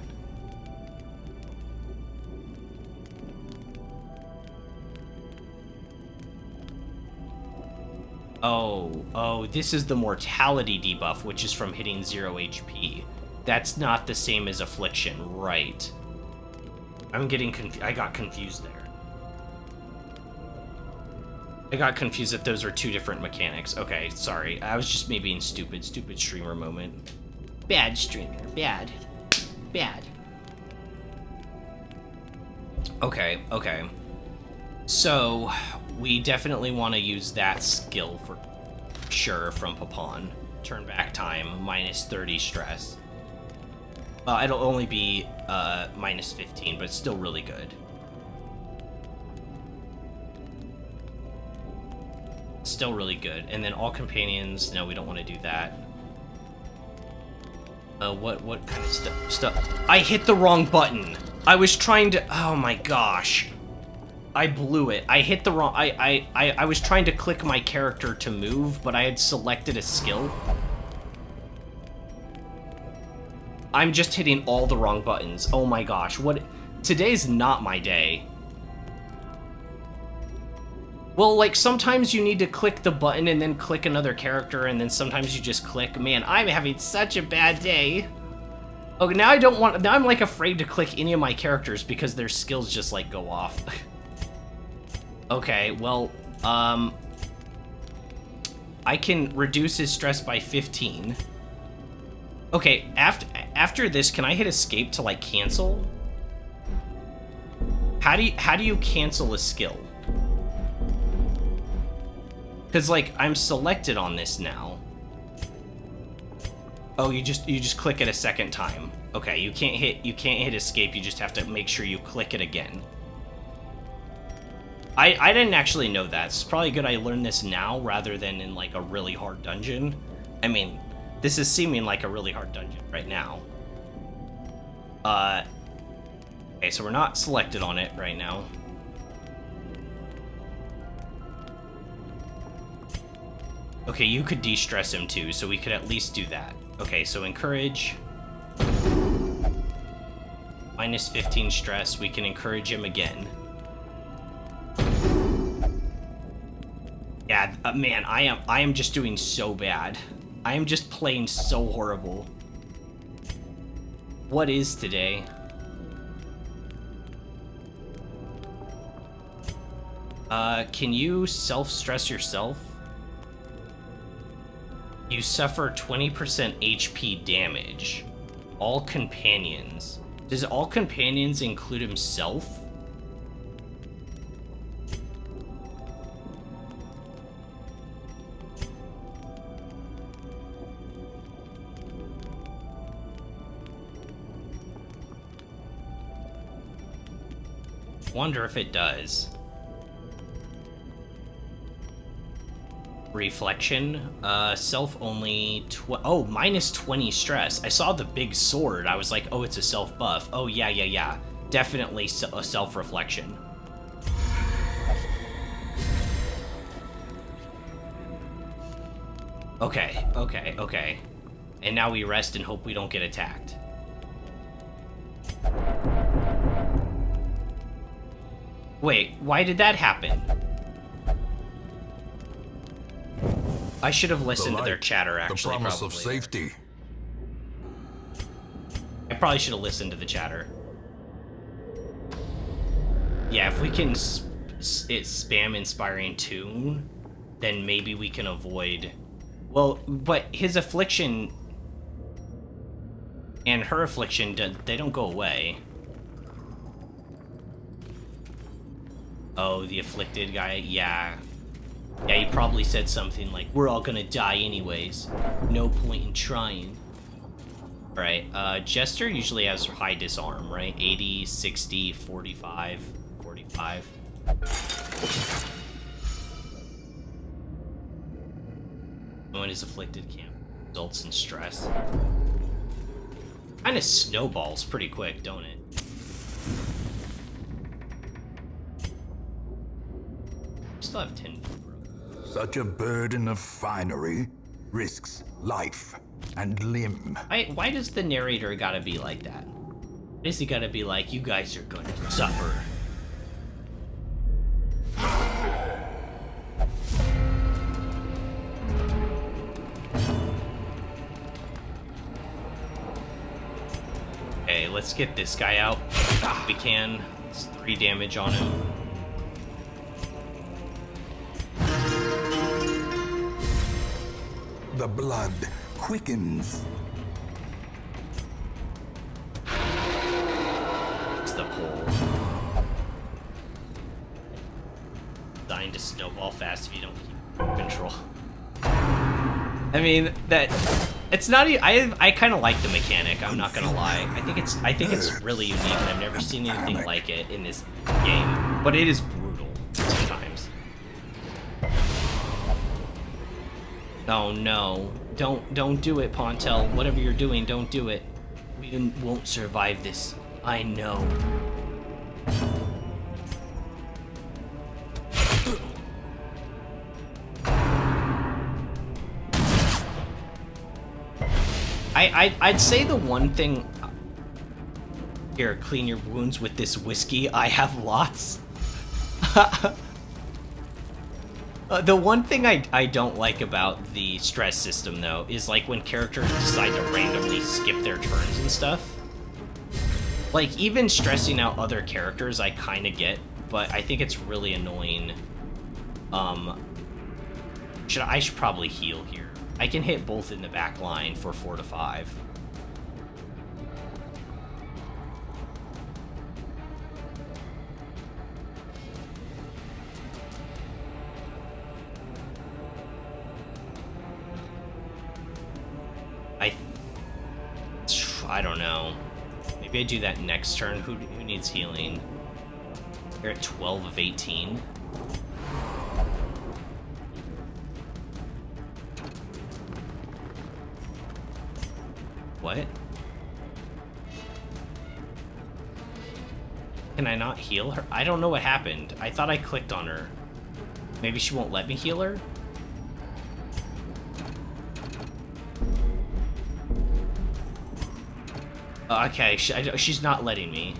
Oh, this is the mortality debuff, which is from hitting 0 HP. That's not the same as affliction, right? I'm getting I got confused there. I got confused that those are two different mechanics. Okay, sorry. I was just me being stupid. Stupid streamer moment. Bad streamer. Bad. Bad. Okay. So, we definitely want to use that skill for sure from Papon. Turn back time, minus 30 stress. It'll only be minus 15, but it's still really good. Still really good. And then all companions, no, we don't want to do that. What kind of stuff? I hit the wrong button. I was trying to, oh my gosh. I blew it. I hit the wrong, I was trying to click my character to move, but I had selected a skill. I'm just hitting all the wrong buttons. Oh my gosh, today's not my day. Well, like, sometimes you need to click the button and then click another character, and then sometimes you just click. Man, I'm having such a bad day. Okay, now now I'm, like, afraid to click any of my characters because their skills just, like, go off. Okay, well, I can reduce his stress by 15. Okay, after this, can I hit escape to, like, cancel? How do you cancel a skill? Because, like, I'm selected on this now. Oh, you just click it a second time. Okay, you can't hit escape, you just have to make sure you click it again. I didn't actually know that. It's probably good I learned this now rather than in, like, a really hard dungeon. I mean, this is seeming like a really hard dungeon right now. Okay, so we're not selected on it right now. Okay, you could de-stress him too, so we could at least do that. Okay, so encourage. Minus 15 stress, we can encourage him again. Yeah, man, I am just doing so bad. I am just playing so horrible. What is today? Can you self-stress yourself? You suffer 20% HP damage. All companions. Does all companions include himself? Wonder if it does. Reflection, self only, oh, minus 20 stress. I saw the big sword. I was like, oh, it's a self buff. Oh, yeah. Definitely a self-reflection. Okay. And now we rest and hope we don't get attacked. Wait, why did that happen? I should have listened to their chatter, actually, the promise probably. of safety. I probably should have listened to the chatter. Yeah, if we can spam Inspiring Tune, then maybe we can avoid... Well, but his affliction and her affliction, they don't go away. Oh, the afflicted guy? Yeah. Yeah, he probably said something like, we're all gonna die anyways. No point in trying. Alright, Jester usually has high disarm, right? 80, 60, 45, 45. When is afflicted camp results in stress. Kinda snowballs pretty quick, don't it? Still have 10. Such a burden of finery risks life and limb. Why does the narrator gotta be like that? Why does he gotta be like, you guys are going to suffer? Okay, let's get this guy out if we can. It's 3 damage on him. The blood quickens. It's the pole. Dying to snowball fast if you don't keep control. I mean, it's not even, I kind of like the mechanic, I'm not gonna lie. I think it's really unique and I've never seen anything like it in this game. But it is brutal sometimes. Oh no. Don't do it, Pontel. Whatever you're doing, don't do it. We won't survive this. I know. I'd say the one thing... Here, clean your wounds with this whiskey. I have lots. The one thing I don't like about the stress system, though, is like when characters decide to randomly skip their turns and stuff. Like, even stressing out other characters I kind of get, but I think it's really annoying. I should probably heal here. I can hit both in the back line for 4 to 5. I don't know. Maybe I do that next turn. Who needs healing? You're at 12 of 18. What? Can I not heal her? I don't know what happened. I thought I clicked on her. Maybe she won't let me heal her? Okay, she's not letting me.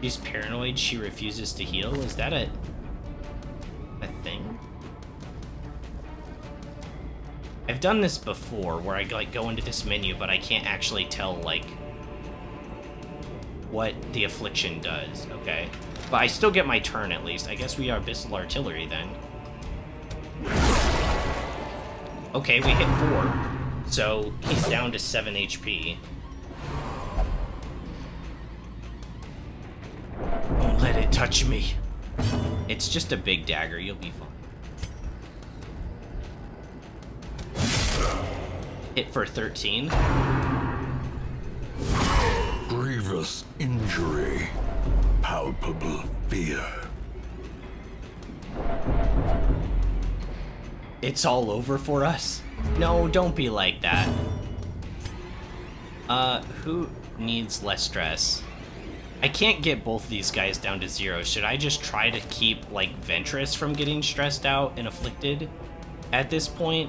She's paranoid. She refuses to heal. Is that a thing? I've done this before, where I like go into this menu, but I can't actually tell like what the affliction does. Okay, but I still get my turn at least. I guess we are Abyssal Artillery then. Okay, we hit 4, so he's down to 7 HP. Don't let it touch me. It's just a big dagger. You'll be fine. Hit for 13. Grievous injury. Palpable fear. It's all over for us? No, don't be like that. Who needs less stress? I can't get both these guys down to 0. Should I just try to keep, like, Ventress from getting stressed out and afflicted at this point?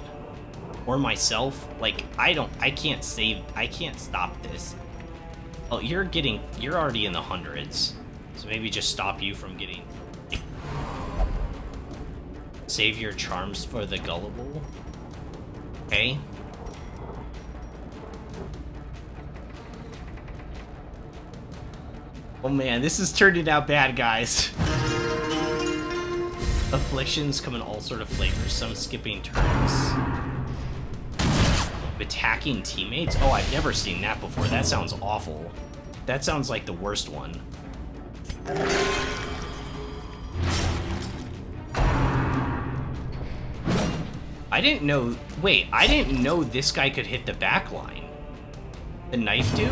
Or myself? Like, I can't stop this. Oh, you're already in the hundreds. So maybe just stop you from getting Save your charms for the gullible. Okay. Oh man, this is turning out bad, guys. Afflictions come in all sort of flavors, some skipping turns. Attacking teammates? Oh, I've never seen that before. That sounds awful. That sounds like the worst one. I didn't know... Wait, I didn't know this guy could hit the back line. The knife dude?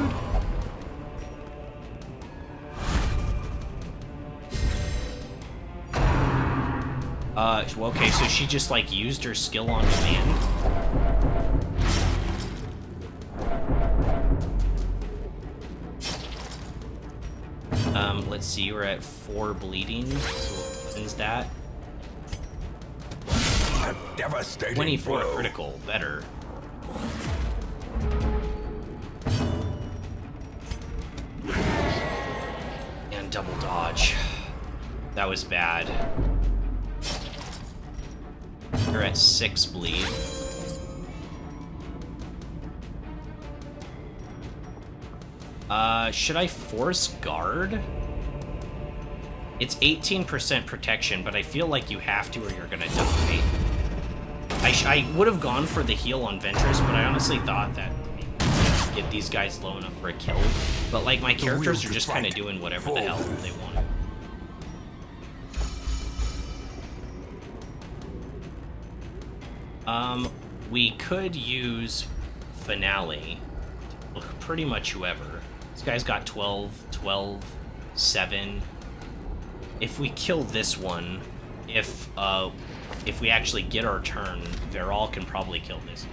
Well, okay, so she just, like, used her skill on command? Let's see, we're at 4 bleeding, so what cleanse that? A devastating 24 blow. critical, better. And double dodge. That was bad. You're at 6 bleed. Should I force guard? It's 18% protection, but I feel like you have to or you're gonna die. I would have gone for the heal on Ventress, but I honestly thought that get these guys low enough for a kill. But like my characters are just kind of doing whatever the hell they want. We could use Finale. Pretty much whoever. This guy's got 12, 12, 7. If we kill this one, if we actually get our turn, Veral can probably kill this.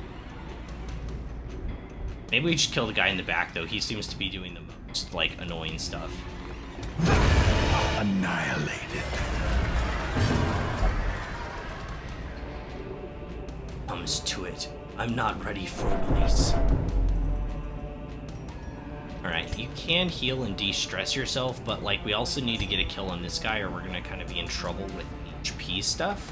Maybe we should kill the guy in the back, though. He seems to be doing the most, like, annoying stuff. Annihilated. Comes to it. I'm not ready for release. Alright, you can heal and de-stress yourself, but like we also need to get a kill on this guy or we're gonna kind of be in trouble with HP stuff.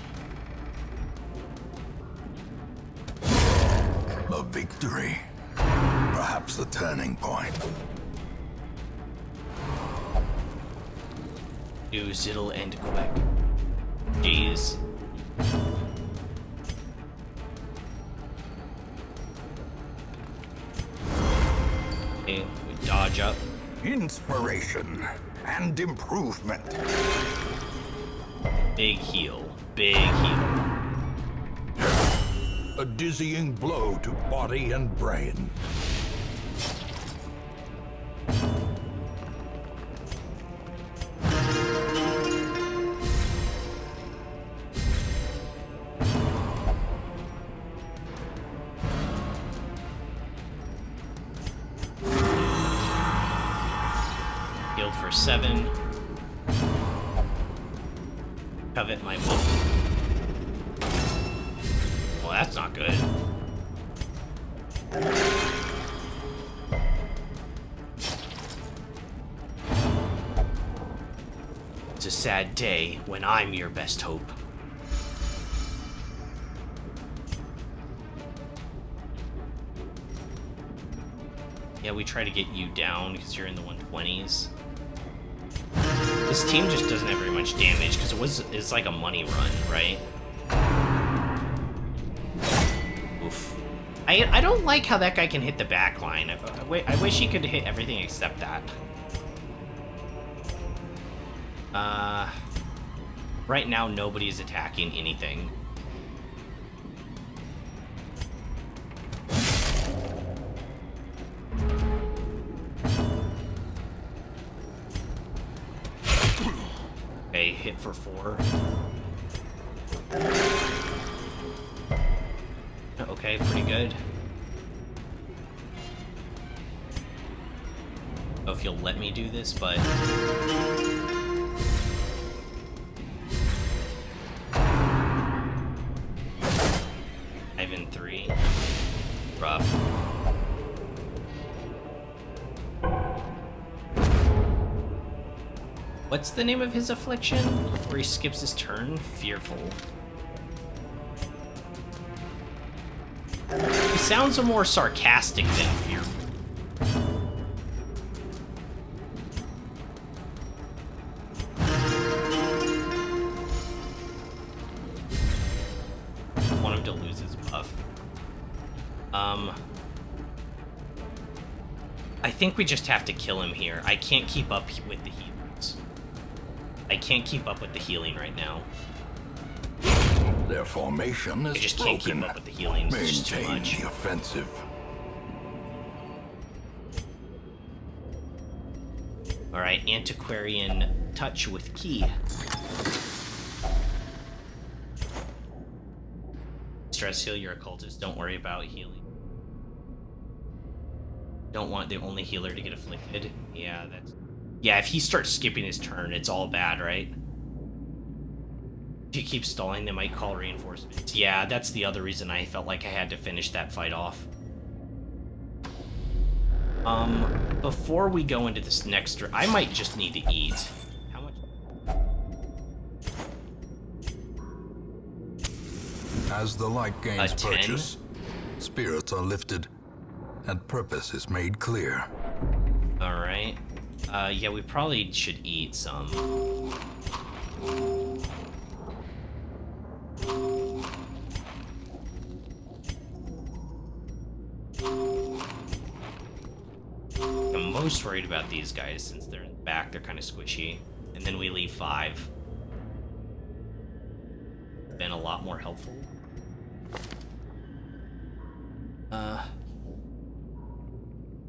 A victory. Perhaps the turning point. News, it'll end quick. Jeez. Okay, we dodge up. Inspiration and improvement. Big heal. Big heal. A dizzying blow to body and brain. Healed for 7. Covet my book. Well, that's not good. It's a sad day when I'm your best hope. Yeah, we try to get you down because you're in the 120s. This team just doesn't have very much damage because it's like a money run, right? Oof. I don't like how that guy can hit the back line. I wish he could hit everything except that. Right now, nobody is attacking anything. Okay, hit for 4. Okay, pretty good. I don't know if you'll let me do this, but... Ivan 3. Rough. What's the name of his affliction? Where he skips his turn? Fearful. sounds more sarcastic than fearful. I want him to lose his buff. I think we just have to kill him here. I can't keep up with the healers. I can't keep up with the healing right now. Their formation is I just broken. can't keep up with the healing. It's just too Maintain much. the offensive. Alright, Antiquarian Touch with Key. Stress heal your occultist. Don't worry about healing. Don't want the only healer to get afflicted. Yeah, that's... Yeah, if he starts skipping his turn, it's all bad, right? If you keep stalling, they might call reinforcements. Yeah, that's the other reason I felt like I had to finish that fight off. Before we go into this next... I might just need to eat. How much? As the light gains 10? purchase, spirits are lifted, and purpose is made clear. Alright. Yeah, we probably should eat some. I'm most worried about these guys since they're in the back. They're kind of squishy. And then we leave 5. Been a lot more helpful.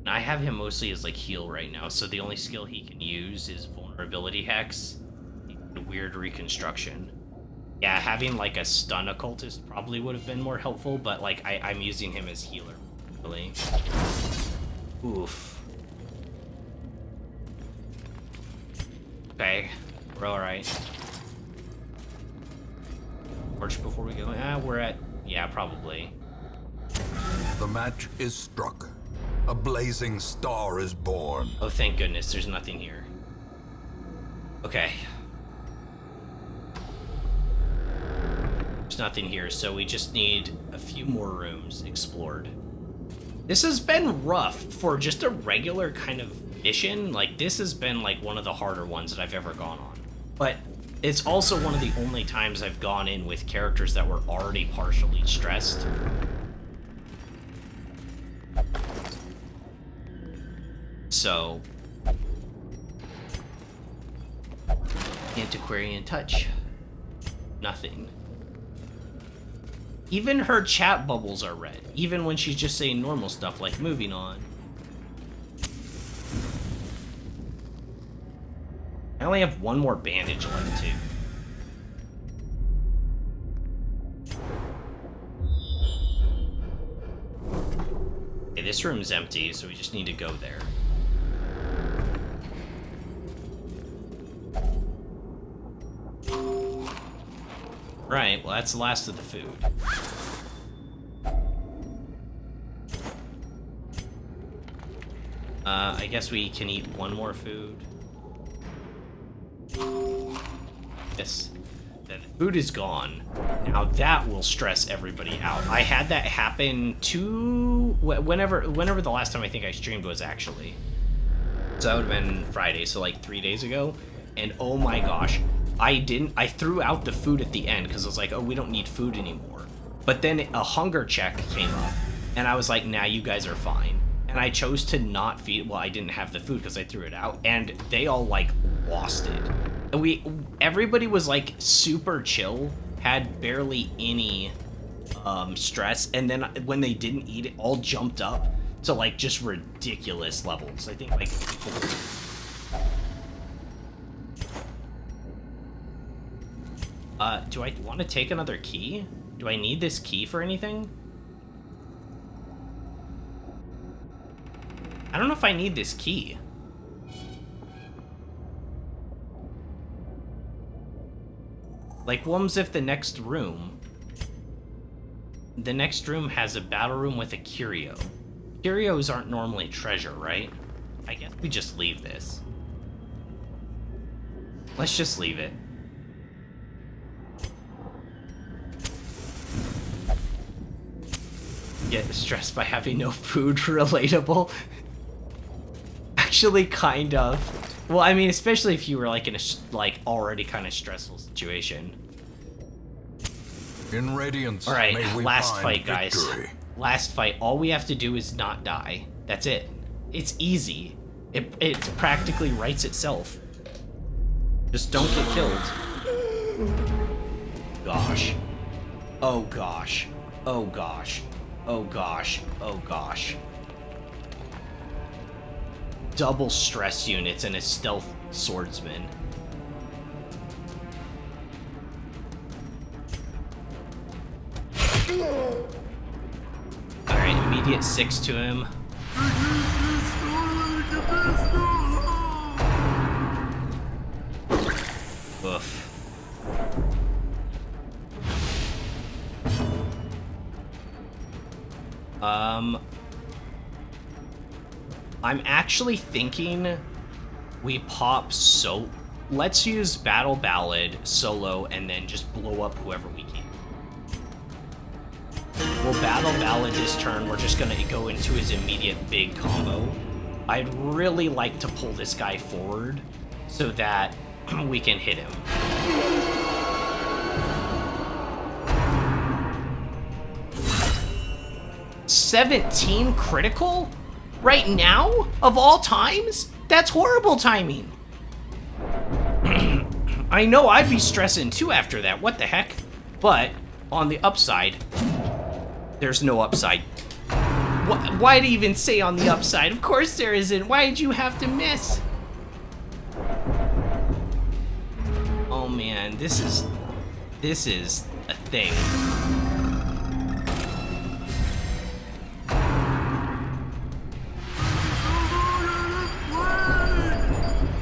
I have him mostly as like heal right now, so the only skill he can use is Vulnerability Hex. Weird Reconstruction. Yeah, having like a stun occultist probably would have been more helpful, but like I'm using him as healer, really. Oof. Okay, we're alright. Torch before we go. We're at... Yeah, probably. The match is struck. A blazing star is born. Oh, thank goodness, there's nothing here. Okay. There's nothing here, so we just need a few more rooms explored. This has been rough for just a regular kind of mission. Like, this has been like one of the harder ones that I've ever gone on. But it's also one of the only times I've gone in with characters that were already partially stressed. So, Antiquarian Touch. Nothing. Even her chat bubbles are red, even when she's just saying normal stuff like moving on. I only have one more bandage left too. Okay, this room's empty, so we just need to go there. Right, well that's the last of the food. I guess we can eat one more food. Yes. The food is gone. Now that will stress everybody out. I had that happen whenever the last time I think I streamed was actually. So that would have been Friday, so like 3 days ago. And oh my gosh, I threw out the food at the end because I was like, oh, we don't need food anymore. But then a hunger check came up, and I was like, nah, you guys are fine. And I chose to not feed, well, I didn't have the food because I threw it out, and they all like lost it. And everybody was like super chill, had barely any stress, and then when they didn't eat it, all jumped up to like just ridiculous levels. I think like 4. Do I want to take another key? Do I need this key for anything? I don't know if I need this key. Like, what if the next room has a battle room with a curio? Curios aren't normally treasure, right? I guess we just leave this. Let's just leave it. Get stressed by having no food. Relatable. Actually, kind of. Well, I mean, especially if you were like in a already kind of stressful situation. In Radiance, All right, may we last find fight, guys. victory. Last fight. All we have to do is not die. That's it. It's easy. It practically writes itself. Just don't get killed. Gosh. Oh gosh. Oh gosh. Oh gosh. Oh gosh. Double stress units and a stealth swordsman. Alright, immediate 6 to him. Oof. I'm actually thinking we pop let's use Battle Ballad solo and then just blow up whoever we can. We'll Battle Ballad this turn, we're just gonna go into his immediate big combo. I'd really like to pull this guy forward so that we can hit him. $17 critical? Right now? Of all times? That's horrible timing. I know I'd be stressing too after that, what the heck? But, on the upside, there's no upside. Why'd he even say on the upside? Of course there isn't. Why did you have to miss? Oh man, this is a thing.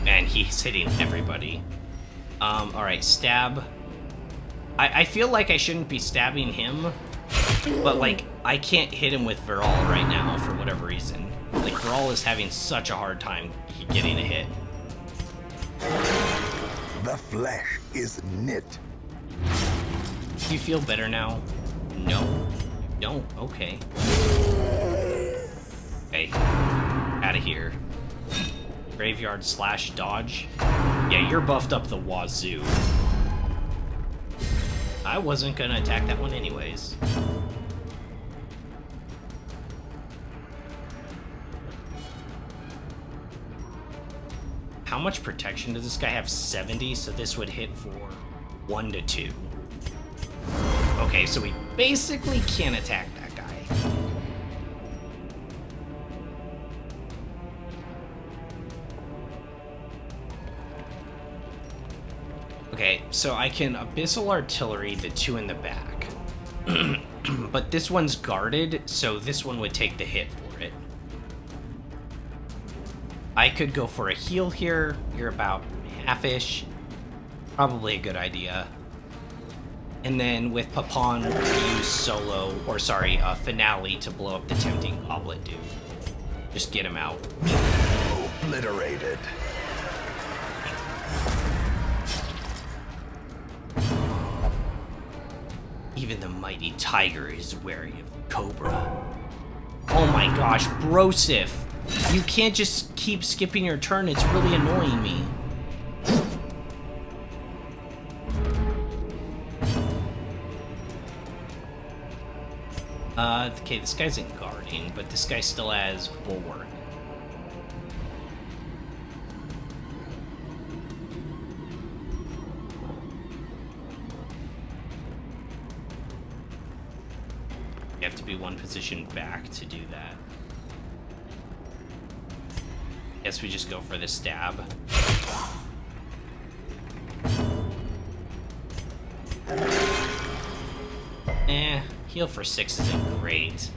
And he's hitting everybody. Alright, stab. I feel like I shouldn't be stabbing him, but like, I can't hit him with Viral right now for whatever reason. Like, Viral is having such a hard time getting a hit. The flesh is knit. Do you feel better now? No? You don't? Okay. Okay. Out of here. Graveyard / dodge. Yeah, you're buffed up the wazoo. I wasn't gonna attack that one anyways. How much protection does this guy have? 70, so this would hit for 1 to 2. Okay, so we basically can't attack that guy. Okay, so I can Abyssal Artillery the 2 in the back. But this one's guarded, so this one would take the hit for it. I could go for a heal here. You're about half-ish. Probably a good idea. And then with Papon, we'll use solo, or sorry, Finale to blow up the Tempting Goblet dude. Just get him out. Obliterated. Even the mighty tiger is wary of Cobra. Oh my gosh, Brosif! You can't just keep skipping your turn, it's really annoying me. Okay, this guy's in guarding, but this guy still has Bulwark. You have to be one position back to do that. Guess we just go for the stab. Heal for 6 isn't great.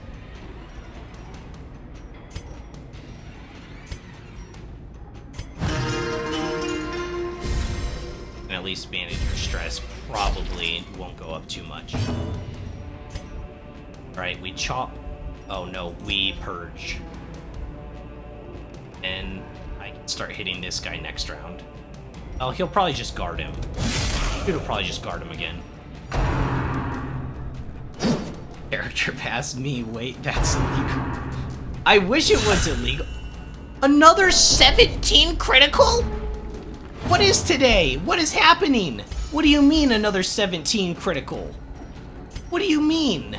And at least manage your stress. Probably won't go up too much. Alright, we chop. Oh no, we purge. And I can start hitting this guy next round. Oh, he'll probably just guard him. He'll probably just guard him again. There. character past me. Wait, that's illegal. I wish it was illegal. Another 17 critical? What is today? What is happening? What do you mean another 17 critical? What do you mean?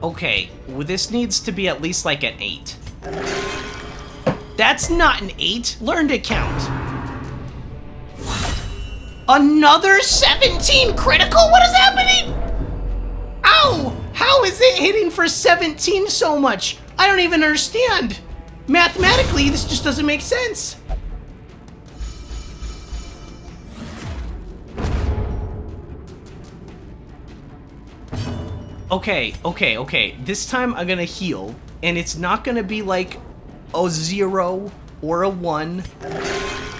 Okay, well, this needs to be at least like an 8. That's not an 8. Learn to count. Another 17 critical? What is happening? Ow! How is it hitting for 17 so much? I don't even understand. Mathematically, this just doesn't make sense. Okay. This time I'm gonna heal, and it's not gonna be like a 0 or a 1.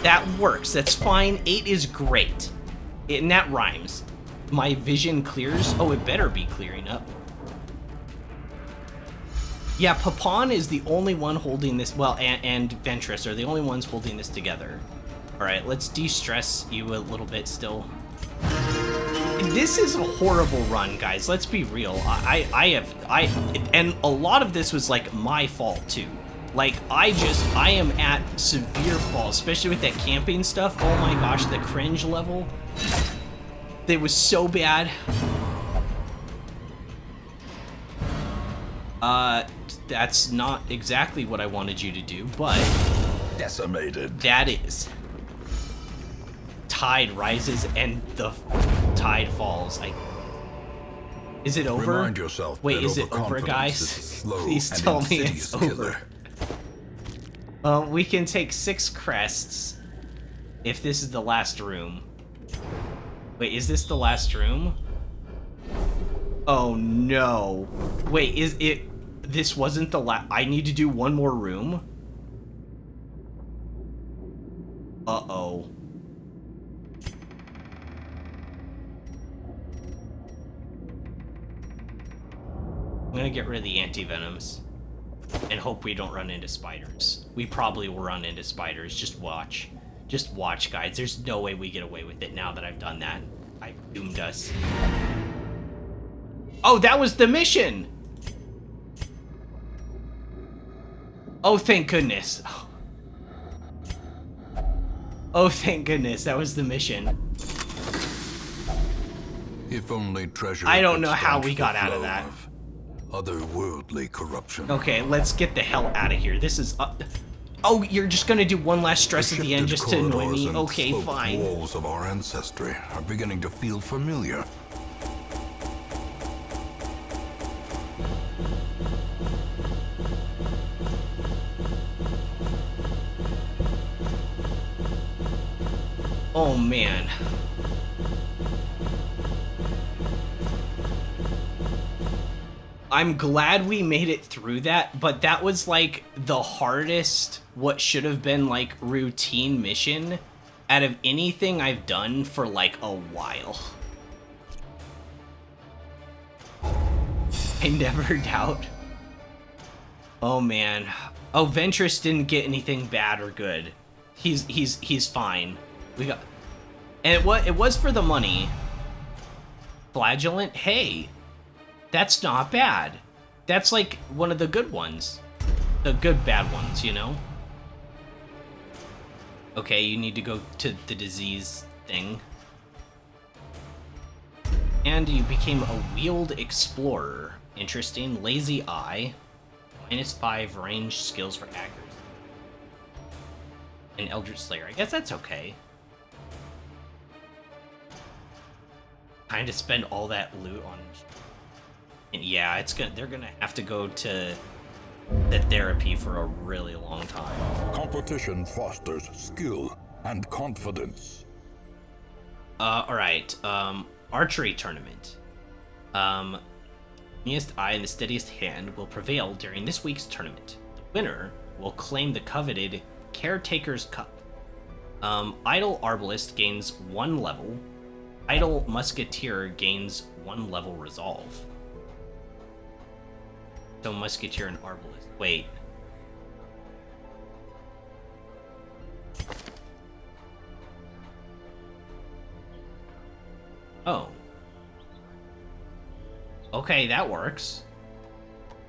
That works. That's fine. 8 is great. And that rhymes. My vision clears. Oh, it better be clearing up. Yeah, Papon is the only one holding this. Well, and Ventress are the only ones holding this together. All right, let's de-stress you a little bit still. This is a horrible run, guys. Let's be real. And a lot of this was like my fault too. Like I am at severe fault, especially with that camping stuff. Oh my gosh, the cringe level. It was so bad. That's not exactly what I wanted you to do, but Decimated. that is. Tide rises and the tide falls. Is it over? Remind yourself. Wait, that is it over, overconfidence guys? is a slow Please and tell me it's insidious over. killer. We can take 6 crests if this is the last room. Wait, is this the last room? Oh no. Wait, is it... This wasn't the last... I need to do one more room? Uh-oh. I'm gonna get rid of the anti-venoms and hope we don't run into spiders. We probably will run into spiders. Just watch. Just watch, guys. There's no way we get away with it now that I've done that. I've doomed us. Oh, that was the mission! Oh, thank goodness. Oh, thank goodness. That was the mission. If only treasure. I don't could know how stanch we the got out of flow that. Otherworldly corruption. Okay, let's get the hell out of here. This is... Oh, you're just gonna do one last stress at the end just to annoy corridors me? and Okay, sloped fine. walls of our ancestry are beginning to feel familiar. Oh, man. I'm glad we made it through that, but that was like the hardest, what should have been like routine mission out of anything I've done for like a while. I never doubt. Oh man. Oh, Ventress didn't get anything bad or good. He's fine. We got, and it was for the money. Flagellant, hey. That's not bad. That's like one of the good ones. The good bad ones, you know? Okay, you need to go to the disease thing. And you became a wheeled explorer. Interesting. Lazy Eye. -5 range skills for accuracy. And Eldritch Slayer. I guess that's okay. Kind of spend all that loot on... And yeah, they're gonna have to go to the therapy for a really long time. Competition fosters skill and confidence. Alright, archery tournament. Nearest eye and the steadiest hand will prevail during this week's tournament. The winner will claim the coveted Caretaker's Cup. Idle Arbalist gains 1 level. Idle Musketeer gains 1 level resolve. So Musketeer and Arbalist. Wait. Oh. Okay, that works.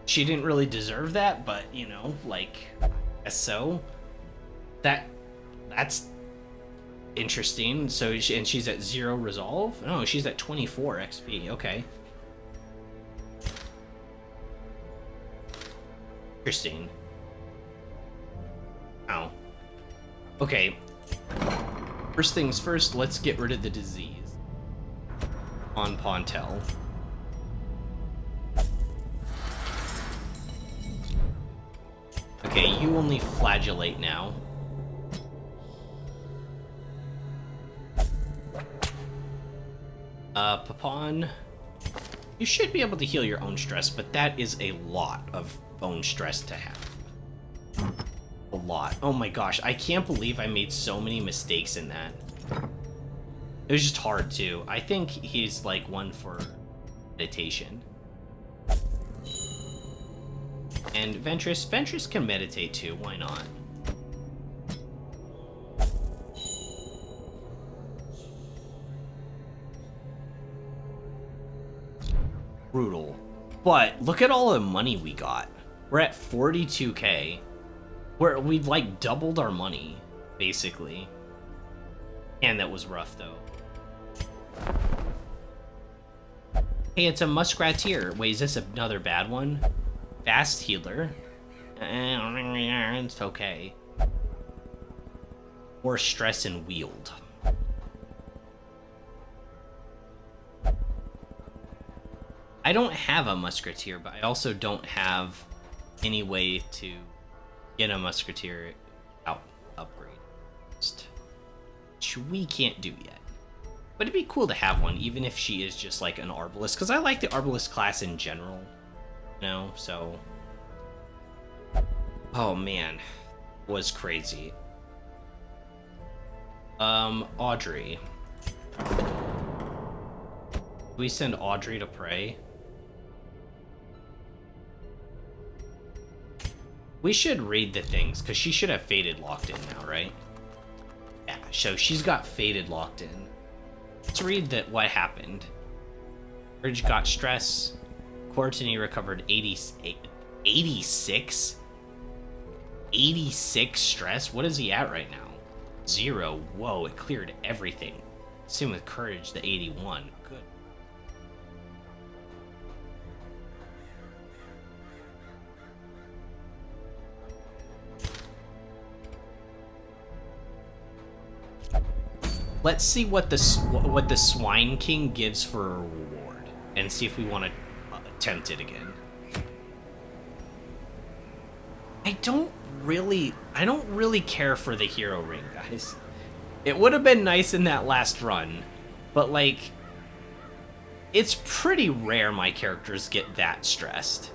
She didn't really deserve that, but, you know, like, guess so. That's interesting. So, and she's at 0 resolve? No, she's at 24 XP. Okay. Interesting. Oh. Okay. First things first, let's get rid of the disease on Pontel. Okay, you only flagellate now. Papon, you should be able to heal your own stress, but that is a lot of own stress to have. A lot. Oh my gosh, I can't believe I made so many mistakes in that. It was just hard too. I think he's like one for meditation. And Ventress can meditate too, why not? Brutal. But look at all the money we got. We're at 42k. We've like doubled our money, basically. And that was rough though. Hey, it's a Muscrateer. Wait, is this another bad one? Fast healer. It's okay. More stress and wield. I don't have a Musketeer, but I also don't have any way to get a Musketeer upgrade. Which we can't do yet. But it'd be cool to have one, even if she is just like an Arbalest, because I like the Arbalest class in general. You know, so... Oh man, was crazy. Audrey. We send Audrey to pray. We should read the things, because she should have Fated locked in now, right? Yeah, so she's got Fated locked in. Let's read what happened. Bridge got stress. Courtney recovered 86? 86 stress? What is he at right now? 0. Whoa, it cleared everything. Same with Courage, the 81. Good. Let's see what the Swine King gives for a reward, and see if we want to attempt it again. I don't really care for the hero ring, guys. It would have been nice in that last run, but like, it's pretty rare my characters get that stressed.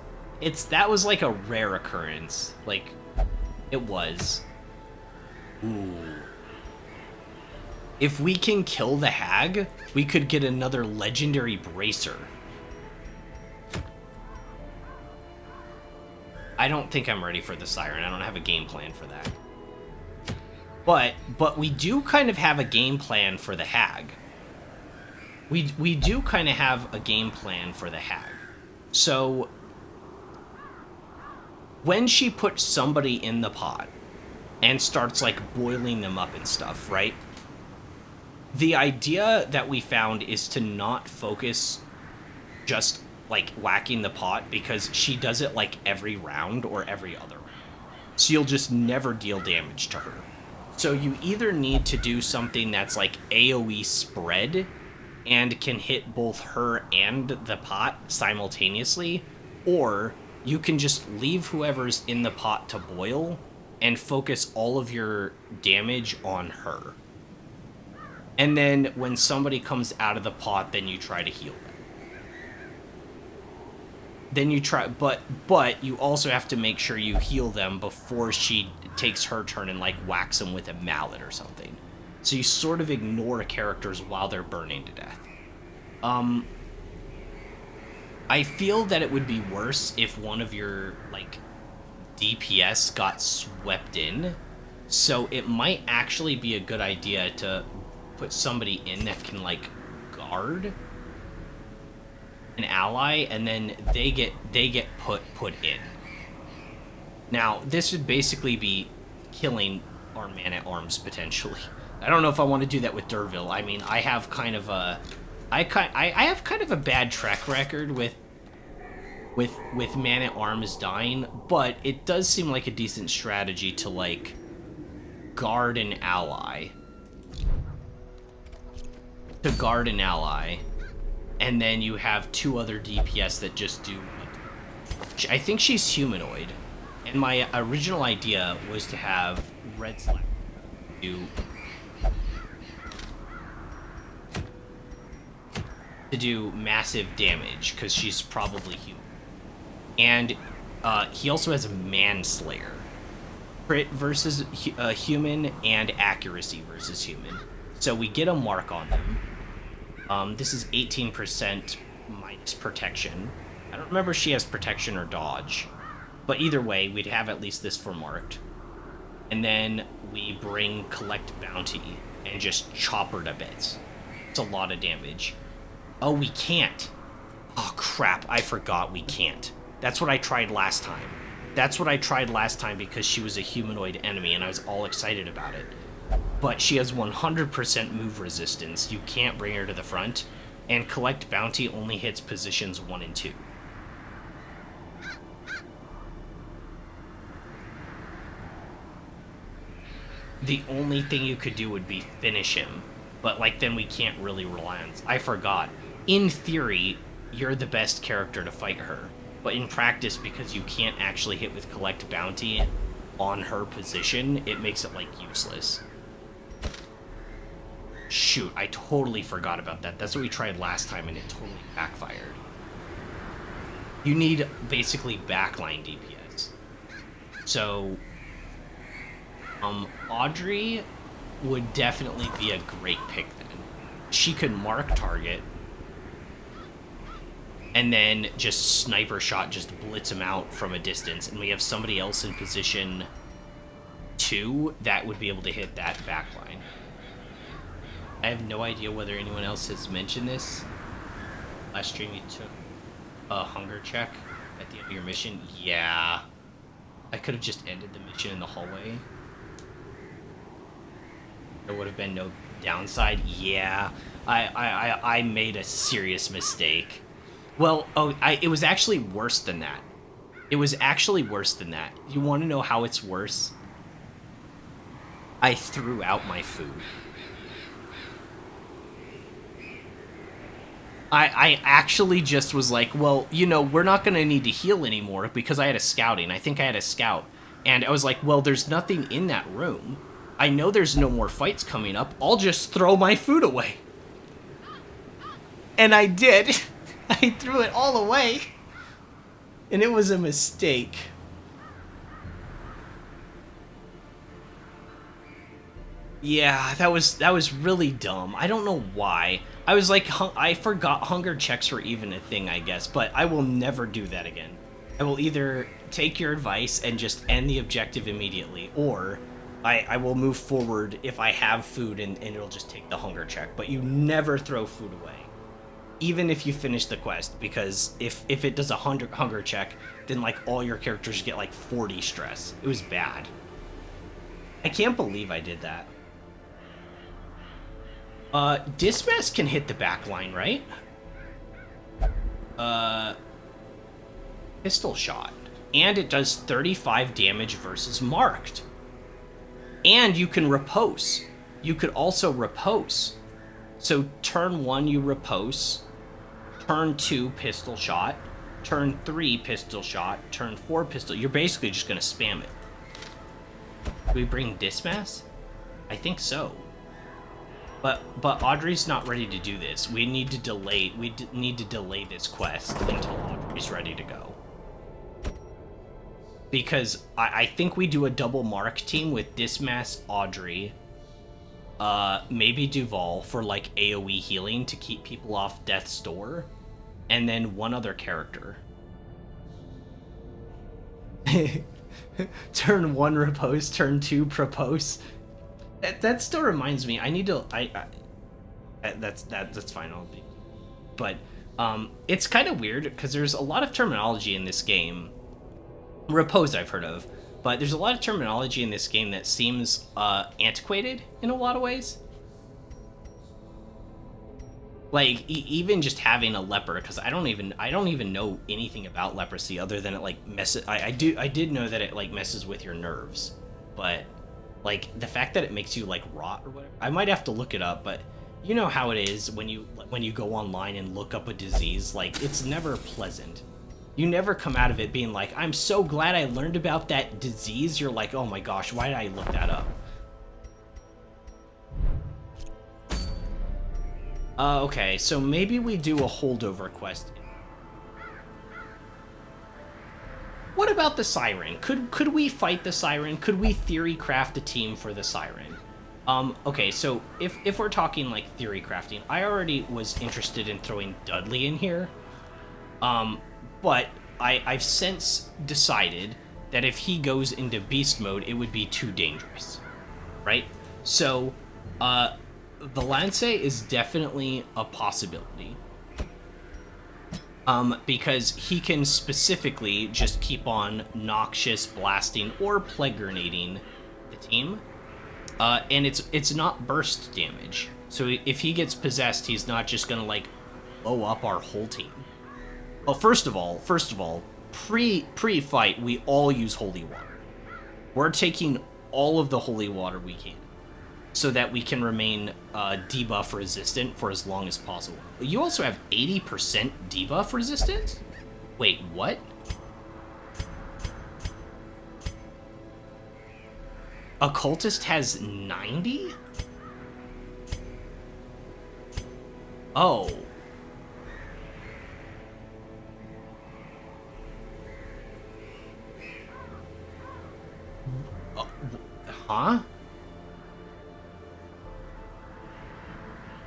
That was like a rare occurrence. Like, it was. Ooh. If we can kill the hag, we could get another legendary bracer. I don't think I'm ready for the Siren. I don't have a game plan for that. But we do kind of have a game plan for the hag. We do kind of have a game plan for the hag. So when she puts somebody in the pot and starts like boiling them up and stuff, right? The idea that we found is to not focus just like whacking the pot, because she does it like every round or every other round. So you'll just never deal damage to her. So you either need to do something that's like AoE spread and can hit both her and the pot simultaneously, or you can just leave whoever's in the pot to boil and focus all of your damage on her. And then when somebody comes out of the pot, then you try to heal them. Then you try, but you also have to make sure you heal them before she takes her turn and like whacks them with a mallet or something. So you sort of ignore characters while they're burning to death. I feel that it would be worse if one of your like DPS got swept in. So it might actually be a good idea to put somebody in that can like guard an ally, and then they get put in. Now, this would basically be killing our man-at-arms potentially. I don't know if I want to do that with Derville. I mean, I have kind of a bad track record with man-at-arms dying, but it does seem like a decent strategy to like guard an ally. And then you have 2 other DPS that just do... I think she's humanoid. And my original idea was to have Red Slack do massive damage, because she's probably human. And he also has a Manslayer. Crit versus human, and accuracy versus human. So we get a mark on them. This is 18% minus protection. I don't remember if she has protection or dodge. But either way, we'd have at least this for marked. And then we bring Collect Bounty and just chop her to bits. It's a lot of damage. Oh, we can't. Oh, crap. I forgot we can't. That's what I tried last time. Because she was a humanoid enemy and I was all excited about it. But she has 100% move resistance. You can't bring her to the front. And Collect Bounty only hits positions 1 and 2. The only thing you could do would be finish him. But, like, then we can't really rely on... I forgot. In theory, you're the best character to fight her. But in practice, because you can't actually hit with Collect Bounty on her position, it makes it, like, useless. Shoot, I totally forgot about that. That's what we tried last time, and it totally backfired. You need, basically, backline DPS. So... Audrey would definitely be a great pick then. She could mark target and then just sniper shot, just blitz him out from a distance, and we have somebody else in position 2 that would be able to hit that backline. I have no idea whether anyone else has mentioned this. Last stream you took a hunger check at the end of your mission. Yeah. I could have just ended the mission in the hallway. There would have been no downside. Yeah, I made a serious mistake. Well, it was actually worse than that. You want to know how it's worse? I threw out my food. I actually just was like, well, you know, we're not going to need to heal anymore because I had a scouting. I think I had a scout. And I was like, well, there's nothing in that room. I know there's no more fights coming up. I'll just throw my food away. And I did. I threw it all away. And it was a mistake. Yeah, that was really dumb. I don't know why. I was like, I forgot hunger checks were even a thing, I guess. But I will never do that again. I will either take your advice and just end the objective immediately, or... I will move forward if I have food and it'll just take the hunger check. But you never throw food away. Even if you finish the quest. Because if it does a hunger check, then like all your characters get like 40 stress. It was bad. I can't believe I did that. Dismas can hit the back line, right? Pistol shot. And it does 35 damage versus marked. And you can repose. You could also repose. So turn 1 you repose. Turn 2 pistol shot. Turn 3 pistol shot. Turn 4 pistol. You're basically just going to spam it. Do we bring Dismas? I think so. But Audrey's not ready to do this. We need to delay. We need to delay this quest until Audrey's ready to go. Because I think we do a double mark team with Dismas, Audrey, maybe Duval for like AoE healing to keep people off death's door, and then one other character. Turn 1 repose, turn 2 propose. That still reminds me. I need to. That's fine. I'll be. but it's kind of weird because there's a lot of terminology in this game. Repose I've heard of, but there's a lot of terminology in this game that seems antiquated in a lot of ways. Like even just having a leper, because I don't even know anything about leprosy other than it like messes. I did know that it like messes with your nerves, but like the fact that it makes you like rot or whatever. I might have to look it up, but you know how it is when you go online and look up a disease, like it's never pleasant. You never come out of it being like, I'm so glad I learned about that disease. You're like, oh my gosh, why did I look that up? Okay, so maybe we do a holdover quest. What about the Siren? Could we fight the Siren? Could we theory craft a team for the Siren? Okay, so if we're talking like theory crafting, I already was interested in throwing Dudley in here. But I've since decided that if he goes into beast mode, it would be too dangerous, right? So, Vallancey is definitely a possibility. Because he can specifically just keep on noxious blasting or plague grenading the team. And it's not burst damage. So if he gets possessed, he's not just gonna like blow up our whole team. Well, first of all, pre-fight, we all use holy water. We're taking all of the holy water we can, so that we can remain debuff resistant for as long as possible. You also have 80% debuff resistance? Wait, what? Occultist has 90? Oh. Huh?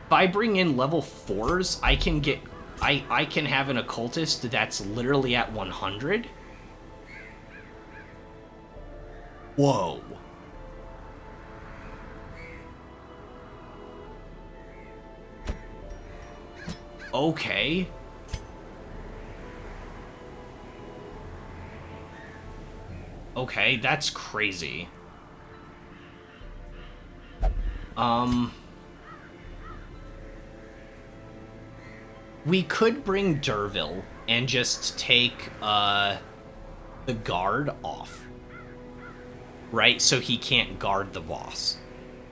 If I bring in level 4s, I can get... I can have an occultist that's literally at 100? Whoa. Okay. Okay, that's crazy. We could bring Dervil and just take the guard off, right? So he can't guard the boss.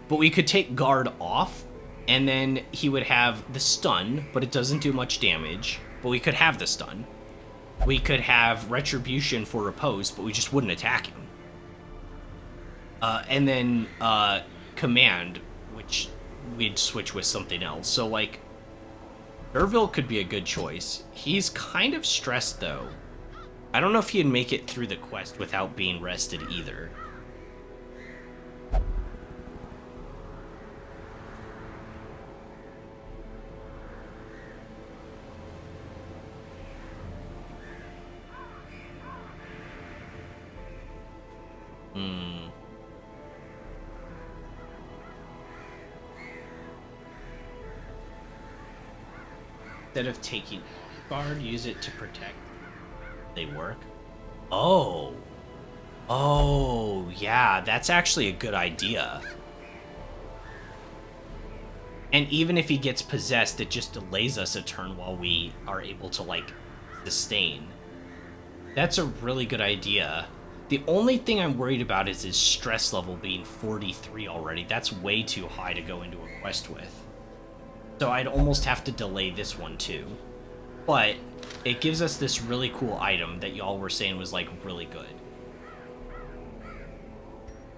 But we could take guard off, and then he would have the stun, but it doesn't do much damage. But we could have the stun. We could have retribution for repose, but we just wouldn't attack him. And then command, which we'd switch with something else. So like, Dervil could be a good choice. He's kind of stressed though. I don't know if he'd make it through the quest without being rested either. Instead of taking guard, use it to protect. They work. Oh, yeah, that's actually a good idea. And even if he gets possessed, it just delays us a turn while we are able to like sustain. That's a really good idea. The only thing I'm worried about is his stress level being 43 already. That's way too high to go into a quest with. So I'd almost have to delay this one too. But it gives us this really cool item that y'all were saying was like really good.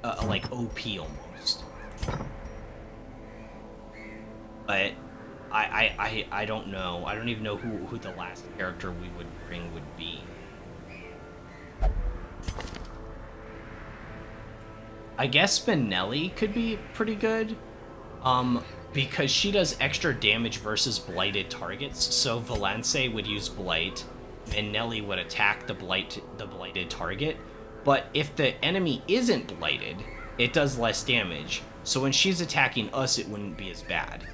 Like OP almost. But I don't know. I don't even know who the last character we would bring would be. I guess Manelli could be pretty good. Because she does extra damage versus blighted targets, so Vallancey would use Blight, and Nelly would attack the blighted target. But if the enemy isn't blighted, it does less damage, so when she's attacking us, it wouldn't be as bad.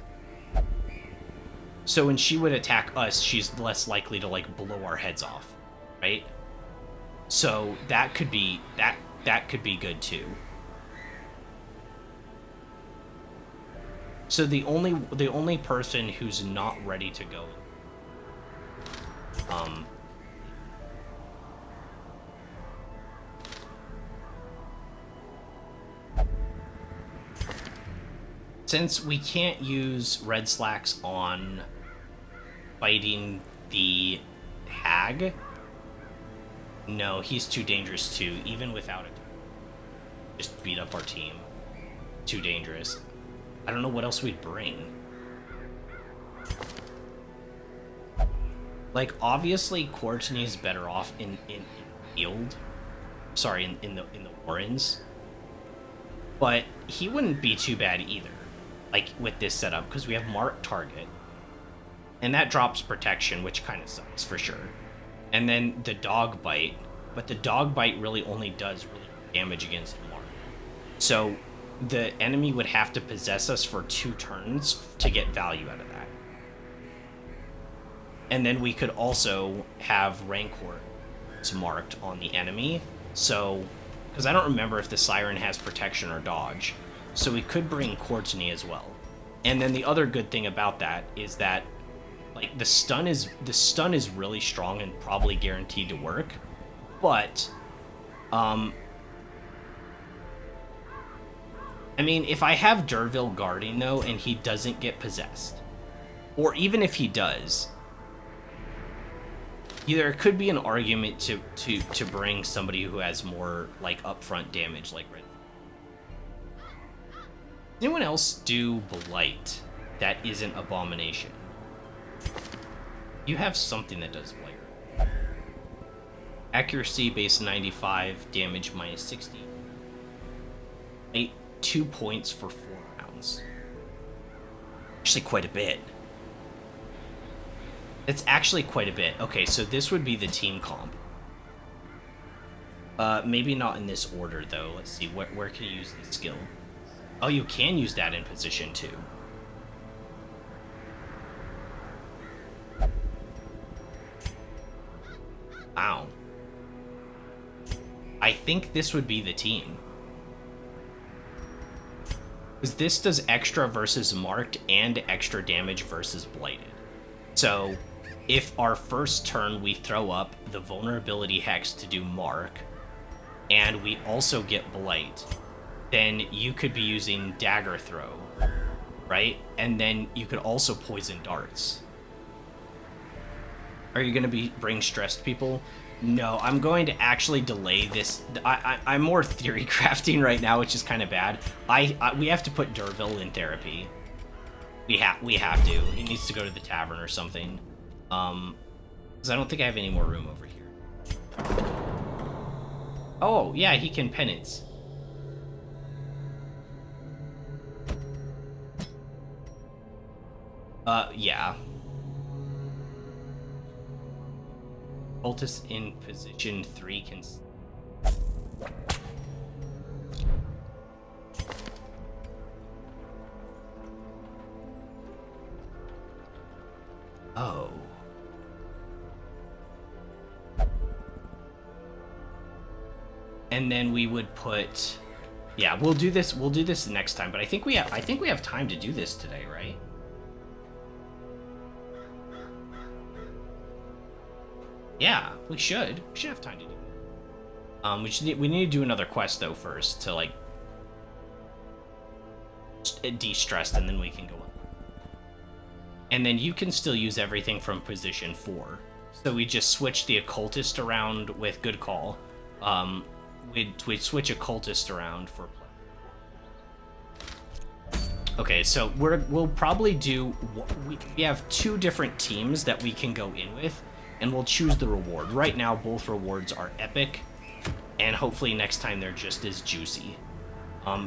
So when she would attack us, she's less likely to like blow our heads off, right? So that could be that could be good too. So the only person who's not ready to go, since we can't use red slacks on fighting the hag, no, he's too dangerous too, even without it. Just beat up our team. Too dangerous. I don't know what else we'd bring. Like, obviously, Courtney's better off in field. Sorry, in the Warrens. But he wouldn't be too bad either. Like, with this setup, because we have marked target. And that drops protection, which kind of sucks, for sure. And then the dog bite. But the dog bite really only does really damage against Mark. So the enemy would have to possess us for 2 turns to get value out of that. And then we could also have Rancor marked on the enemy. So, because I don't remember if the Siren has protection or dodge. So we could bring Courtney as well. And then the other good thing about that is that, like, the stun is really strong and probably guaranteed to work. But, I mean, if I have Derville guarding, though, and he doesn't get possessed, or even if he does, there could be an argument to bring somebody who has more, like, upfront damage, like Red. Does anyone else do Blight that isn't Abomination? You have something that does Blight. Accuracy base 95, damage minus 60. 2 points for 4 rounds. Actually, quite a bit. It's actually quite a bit. Okay, so this would be the team comp. Maybe not in this order, though. Let's see, where can you use the skill? Oh, you can use that in position, too. Wow. I think this would be the team. Because this does extra versus marked and extra damage versus blighted. So, if our first turn we throw up the vulnerability hex to do mark, and we also get blight, then you could be using dagger throw, right? And then you could also poison darts. Are you going to bring stressed people? No, I'm going to actually delay this. I'm more theory crafting right now, which is kind of bad. We have to put Derville in therapy. We have to. He needs to go to the tavern or something. Because I don't think I have any more room over here. Oh, yeah, he can penance. Yeah. Cultist in position 3 can... Oh. And then we would put... Yeah, we'll do this next time, but I think we have time to do this today, right? Yeah, we should. We should have time to do it. We need to do another quest though first to like de-stress, and then we can go up. And then you can still use everything from position 4. So we just switch the occultist around with good call. We'd switch occultist around for play. Okay, so we'll probably do. We have 2 different teams that we can go in with. And we'll choose the reward. Right now, both rewards are epic, and hopefully next time they're just as juicy.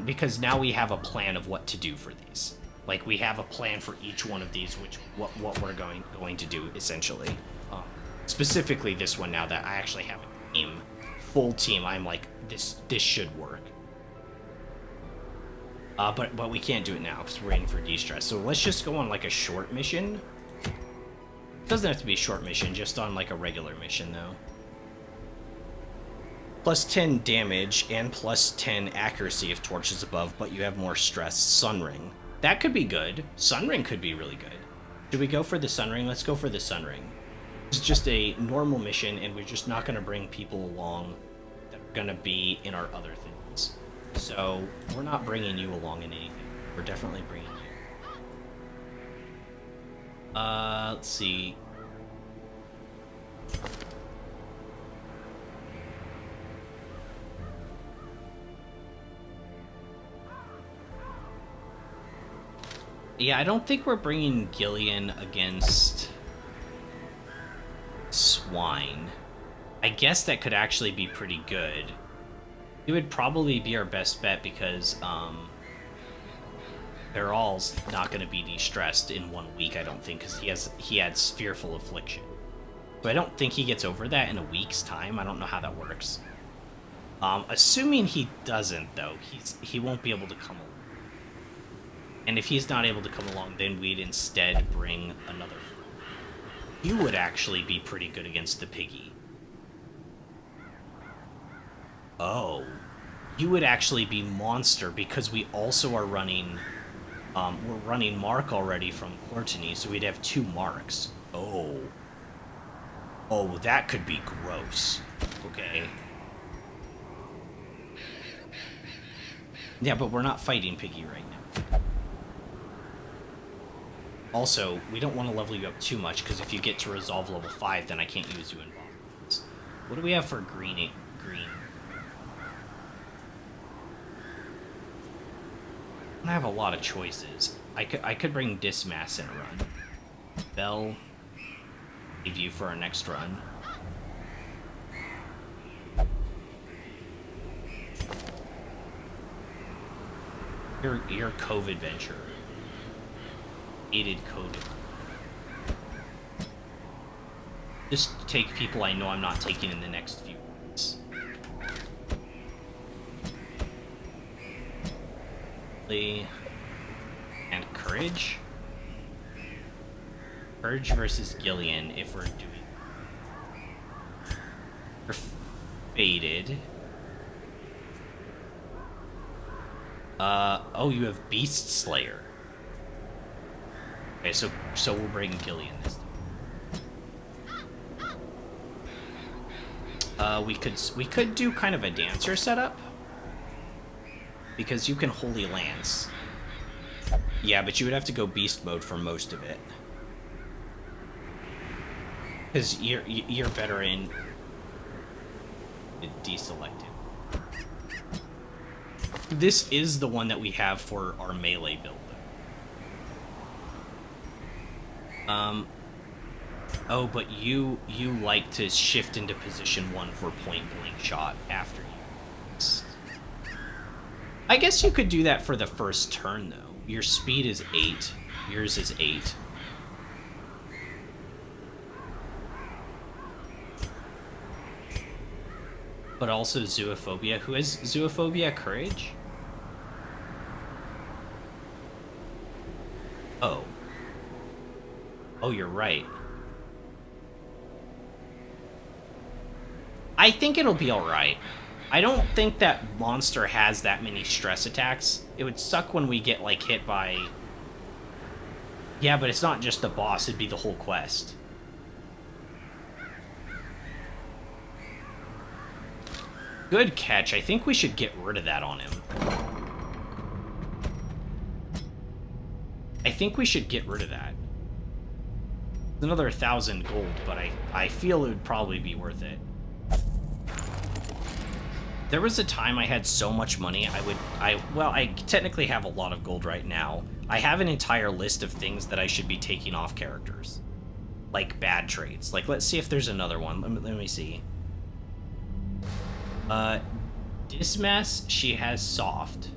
Because now we have a plan of what to do for these. Like, we have a plan for each one of these, what we're going to do, essentially. Specifically this one, now that I actually have a team, full team, I'm like, this should work. But we can't do it now, because we're waiting for de-stress. So let's just go on, like, a short mission. Doesn't have to be a short mission, just on like a regular mission though. Plus 10 damage and plus 10 accuracy if torch is above, but you have more stress. Sunring. That could be good. Sunring could be really good. Should we go for the Sunring? Let's go for the Sunring. It's just a normal mission, and we're just not going to bring people along that are going to be in our other things. So, we're not bringing you along in anything. We're definitely bringing you. Let's see. Yeah, I don't think we're bringing Gillian against Swine. I guess that could actually be pretty good. It would probably be our best bet because, Baral's not going to be de-stressed in 1 week, I don't think, because he had Fearful Affliction. So I don't think he gets over that in a week's time. I don't know how that works. Assuming he doesn't, though, he won't be able to come along. And if he's not able to come along, then we'd instead bring another. You would actually be pretty good against the piggy. Oh. You would actually be monster because we also are running... we're running Mark already from Courtney, so we'd have 2 Marks. Oh. Oh, that could be gross. Okay. Yeah, but we're not fighting Piggy right now. Also, we don't want to level you up too much, because if you get to resolve level 5, then I can't use you in bosses. What do we have for green? I have a lot of choices. I could bring Dismass in a run. Bell, leave you for our next run. Your COVID venture. Aided COVID. Just take people I know I'm not taking in the next few months. And Courage? Courage versus Gillian if we're doing... We're Faded. Oh, you have Beast Slayer. Okay, so we'll bring Gillian this time. We could do kind of a dancer setup. Because you can Holy Lance. Yeah, but you would have to go beast mode for most of it. Because you're better in deselected. This is the one that we have for our melee build. Oh, but you like to shift into position 1 for point blank shot after you. I guess you could do that for the first turn, though. Your speed is 8. Yours is 8. But also Zoophobia. Who has Zoophobia? Courage? Oh. Oh, you're right. I think it'll be alright. I don't think that monster has that many stress attacks. It would suck when we get, like, hit by... Yeah, but it's not just the boss, it'd be the whole quest. Good catch. I think we should get rid of that on him. I think we should get rid of that. It's another 1,000 gold, but I feel it would probably be worth it. There was a time I had so much money, well, I technically have a lot of gold right now. I have an entire list of things that I should be taking off characters. Like bad traits. Like, let's see if there's another one. Let me see. Dismas, she has soft.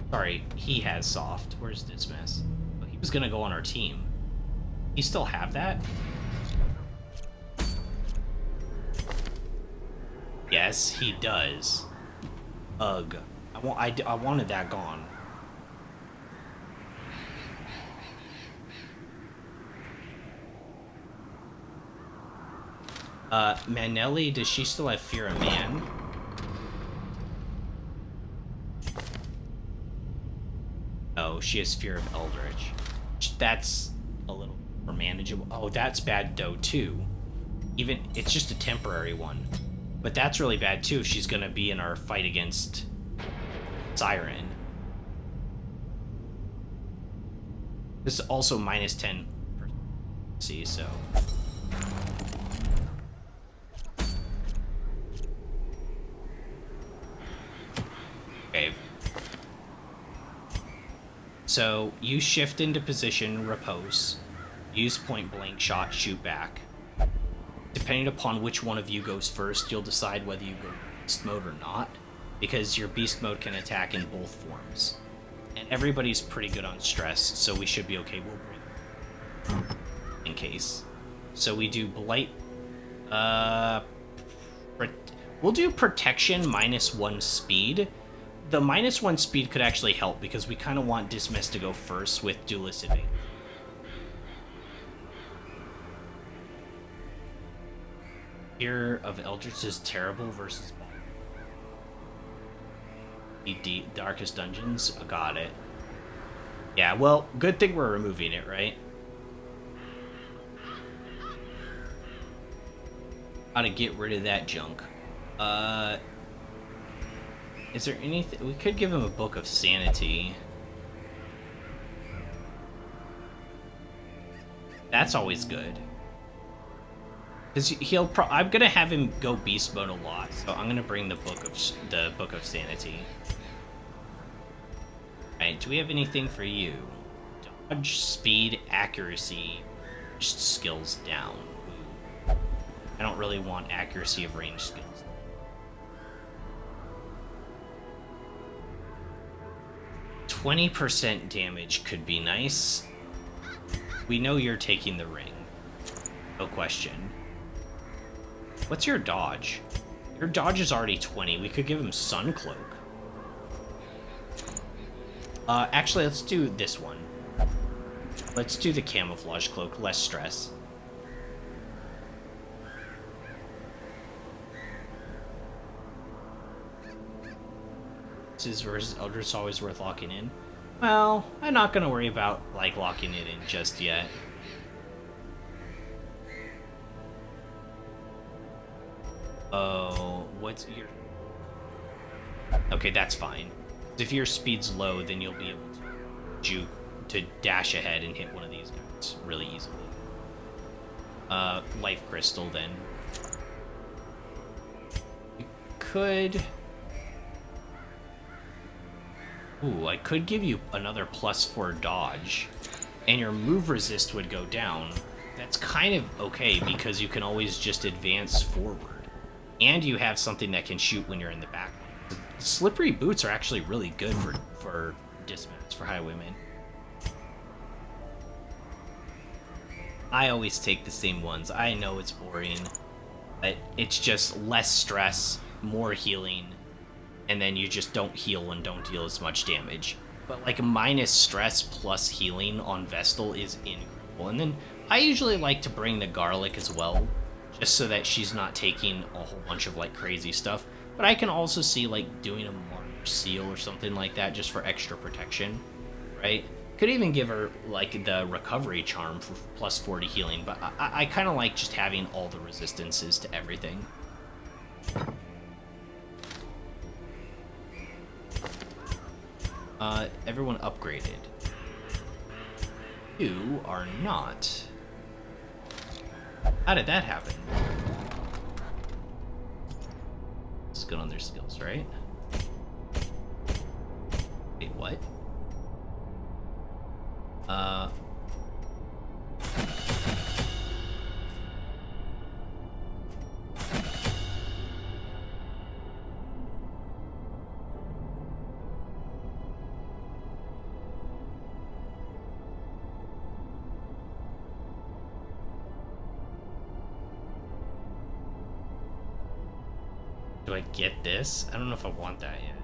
Sorry, he has soft. Where's Dismas? Oh, he was gonna go on our team. You still have that? Yes, he does. Ugh. I wanted that gone. Manelli, does she still have Fear of Man? Oh, she has Fear of Eldritch. That's a little more manageable. Oh, that's bad though too. Even it's just a temporary one, but that's really bad too if she's gonna be in our fight against Siren. This is also minus 10. See, so. Okay. So you shift into position, repose, use point blank shot, shoot back. Depending upon which one of you goes first, you'll decide whether you go beast mode or not, because your beast mode can attack in both forms. And everybody's pretty good on stress, so we should be okay. We'll bring in case. So we do blight. We'll do protection -1 speed. The -1 speed could actually help because we kind of want Dismiss to go first with duelist advantage. Fear of Eldritch is terrible versus the Darkest Dungeons. Got it. Yeah, well, good thing we're removing it, right? Gotta get rid of that junk. Is there anything... We could give him a Book of Sanity. That's always good. Because he'll I'm gonna have him go beast mode a lot, so I'm gonna bring the Book of Sanity. Alright, do we have anything for you? Dodge, speed, accuracy, just skills down. Ooh. I don't really want accuracy of range skills. 20% damage could be nice. We know you're taking the ring. No question. What's your dodge? Your dodge is already 20. We could give him Sun Cloak. Actually, let's do this one. Let's do the Camouflage Cloak. Less stress. This is versus Eldritch always worth locking in. Well, I'm not gonna worry about, like, locking it in just yet. Oh, what's your... Okay, that's fine. If your speed's low, then you'll be able to dash ahead and hit one of these guys really easily. Life Crystal, then. You could... Ooh, I could give you another +4 dodge, and your move resist would go down. That's kind of okay, because you can always just advance forward. And you have something that can shoot when you're in the back. The slippery boots are actually really good for dismounts, for highwaymen. I always take the same ones. I know it's boring, but it's just less stress, more healing, and then you just don't heal and don't deal as much damage. But like minus stress plus healing on Vestal is incredible. And then I usually like to bring the Garlic as well, just so that she's not taking a whole bunch of like crazy stuff. But I can also see like doing a Martyr Seal or something like that just for extra protection, right? Could even give her like the Recovery Charm for +40 healing, but I kind of like just having all the resistances to everything. Everyone upgraded. You are not. How did that happen? It's good on their skills, right? Wait, what? Do I get this? I don't know if I want that yet.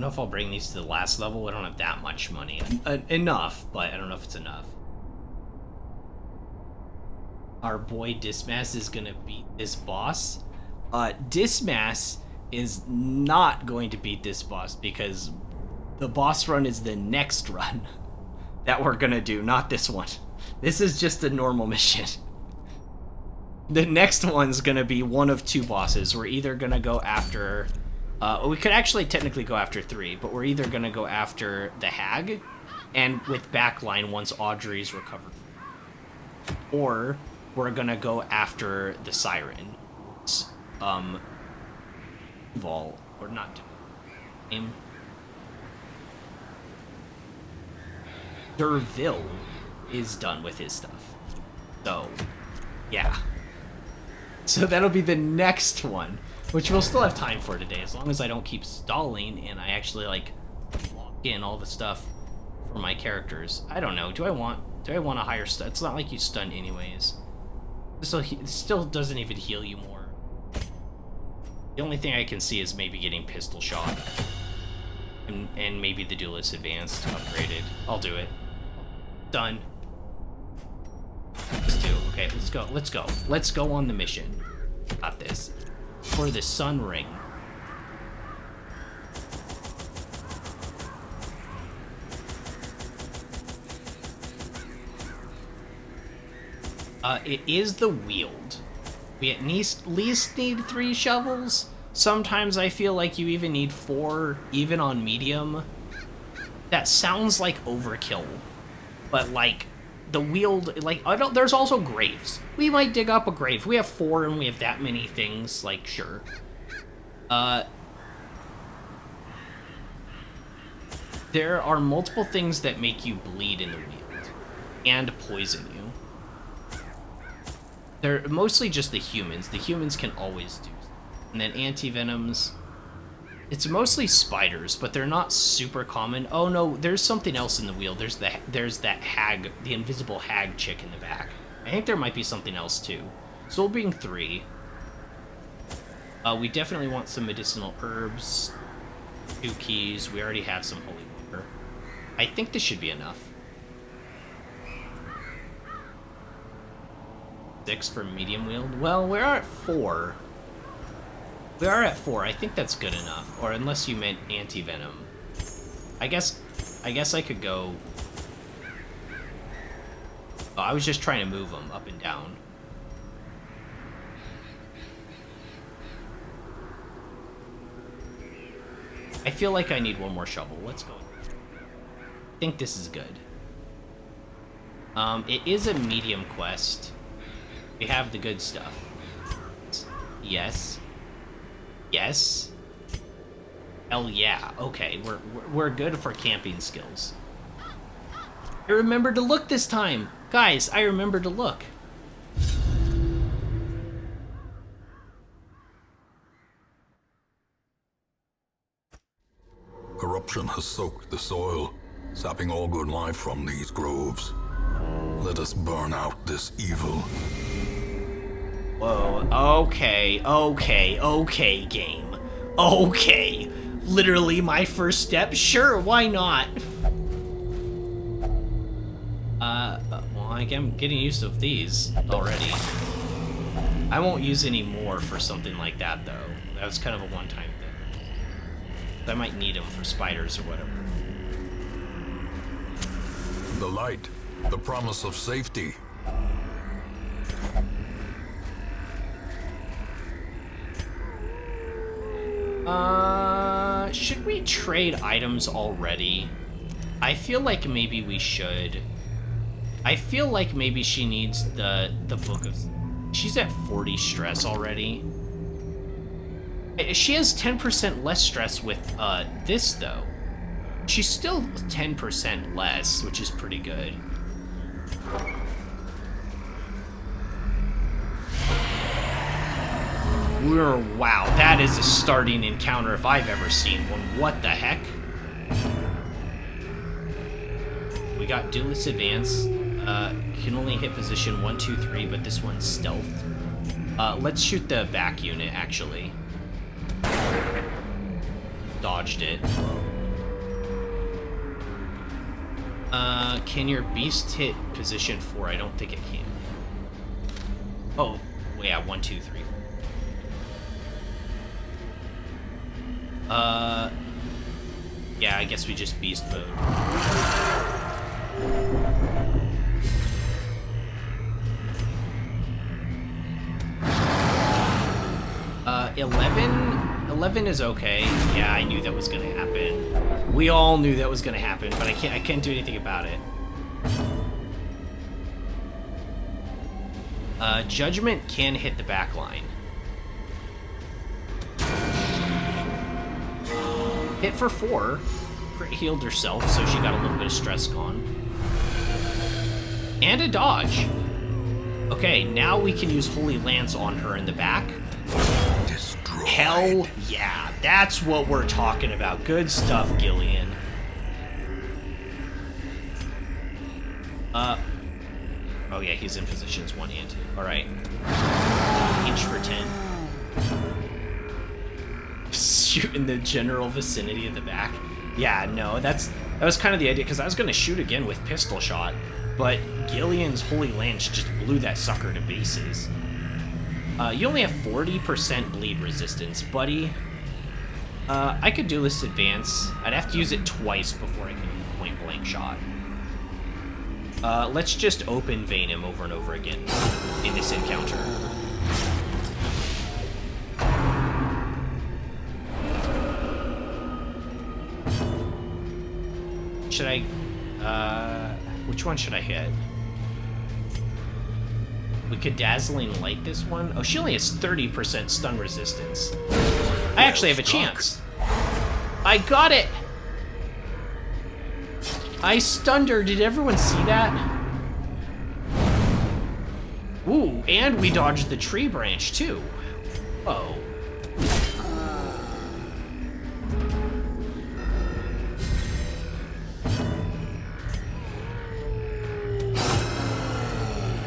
know if I'll bring these to the last level. I don't have that much money. Enough, but I don't know if it's enough. Our boy Dismas is gonna beat this boss. Dismas is not going to beat this boss because the boss run is the next run that we're gonna do, not this one. This is just a normal mission. The next one's gonna be one of two bosses. We're either gonna go after... we could actually technically go after 3, but we're either gonna go after the Hag, and with backline once Audrey's recovered. Or we're gonna go after the Siren. Duval, or not Duval. Derville is done with his stuff. So, yeah. So that'll be the next one, which we'll still have time for today, as long as I don't keep stalling and I actually, like, lock in all the stuff for my characters. I don't know, do I want a higher stun? It's not like you stun anyways. It still doesn't even heal you more. The only thing I can see is maybe getting pistol shot. And maybe the Duelist Advanced upgraded. I'll do it. Done. Let's do. Okay, let's go. Let's go. Let's go on the mission. Got this. For the Sun Ring. It is the Wield. We at least need 3 shovels. Sometimes I feel like you even need 4, even on medium. That sounds like overkill. But, like, the Wield, like, there's also graves. We might dig up a grave. We have 4 and we have that many things, like, sure. There are multiple things that make you bleed in the Wield. And poison you. They're mostly just the humans. The humans can always do. And then anti-venoms. It's mostly spiders, but they're not super common. Oh no, there's something else in the Wield. There's that hag, the invisible hag chick in the back. I think there might be something else too. So we'll bring 3. We definitely want some medicinal herbs. 2 keys. We already have some holy water. I think this should be enough. 6 for medium wield. Well, we are at 4. We are at 4. I think that's good enough. Or unless you meant anti-venom. I guess I could go... Oh, I was just trying to move them up and down. I feel like I need one more shovel. Let's go. I think this is good. It is a medium quest. We have the good stuff. Yes. Yes. Hell yeah. Okay, we're good for camping skills. I remembered to look this time. Guys, I remembered to look. Corruption has soaked the soil, sapping all good life from these groves. Let us burn out this evil. Whoa, okay, game. Okay. Literally my first step? Sure, why not? Well, I'm getting used to these already. I won't use any more for something like that, though. That was kind of a one-time thing. I might need them for spiders or whatever. The light, the promise of safety. Should we trade items already? I feel like maybe we should. I feel like maybe she needs the book of... She's at 40 stress already. She has 10% less stress with this, though. She's still 10% less, which is pretty good. Wow, that is a starting encounter if I've ever seen one. What the heck? We got Duelist Advance. Can only hit position 1, 2, 3, but this one's stealth. Let's shoot the back unit, actually. Dodged it. Can your beast hit position 4? I don't think it can. Oh, yeah, 1, 2, 3, 4. Yeah, I guess we just beast mode. 11 is okay. Yeah, I knew that was gonna happen. We all knew that was gonna happen, but I can't do anything about it. Judgment can hit the back line. Hit for 4. Crit healed herself, so she got a little bit of stress gone. And a dodge. Okay, now we can use Holy Lance on her in the back. Destroyed. Hell yeah, that's what we're talking about. Good stuff, Gillian. Oh yeah, he's in positions 1 and 2. Alright. Inch for 10. Shoot in the general vicinity of the back. Yeah, no, that was kind of the idea, because I was going to shoot again with pistol shot, but Gillian's Holy Lance just blew that sucker to pieces. You only have 40% bleed resistance, buddy. I could do this advance. I'd have to use it twice before I can point blank shot. Let's just open vein him over and over again in this encounter. Should I, which one should I hit? We could Dazzling Light this one. Oh, she only has 30% stun resistance. I actually have a chance. I got it! I stunned her. Did everyone see that? Ooh, and we dodged the tree branch, too. Oh.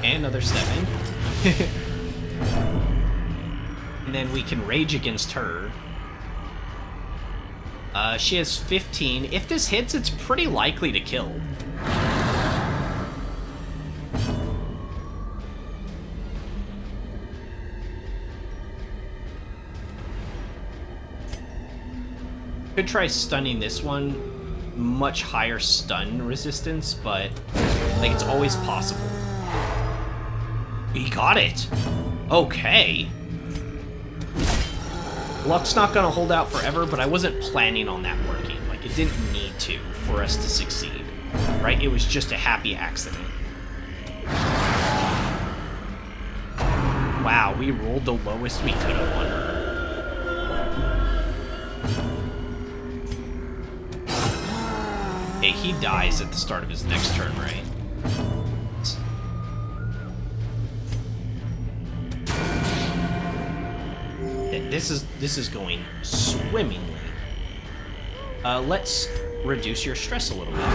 And another 7. And then we can rage against her. She has 15. If this hits, it's pretty likely to kill. Could try stunning this one. Much higher stun resistance, but like it's always possible. We got it. Okay. Luck's not gonna hold out forever, but I wasn't planning on that working. Like, it didn't need to for us to succeed, right? It was just a happy accident. Wow, we rolled the lowest we could have on her. Okay, he dies at the start of his next turn, right? This is going swimmingly. Let's reduce your stress a little bit.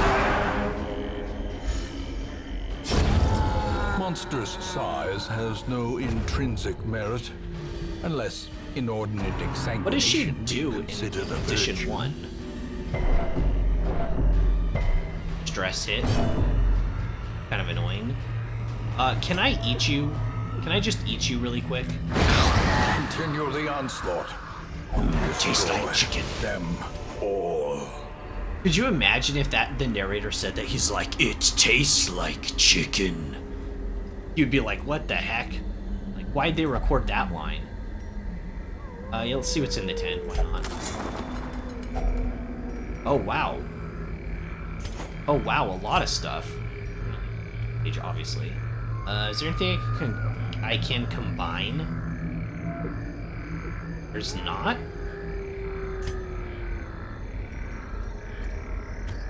Monstrous size has no intrinsic merit, unless inordinate exsanguination. What does she do in considered a edition virtue. 1? Stress hit. Kind of annoying. Can I eat you? Can I just eat you really quick? Continue the onslaught. Tastes like Destroy chicken. them all. Could you imagine if the narrator said that? He's like, it tastes like chicken. You'd be like, what the heck? Like, why'd they record that line? Yeah, let's see what's in the tent. Why not? Oh, wow. Oh, wow, a lot of stuff. Page, obviously. Is there anything I can combine? There's not?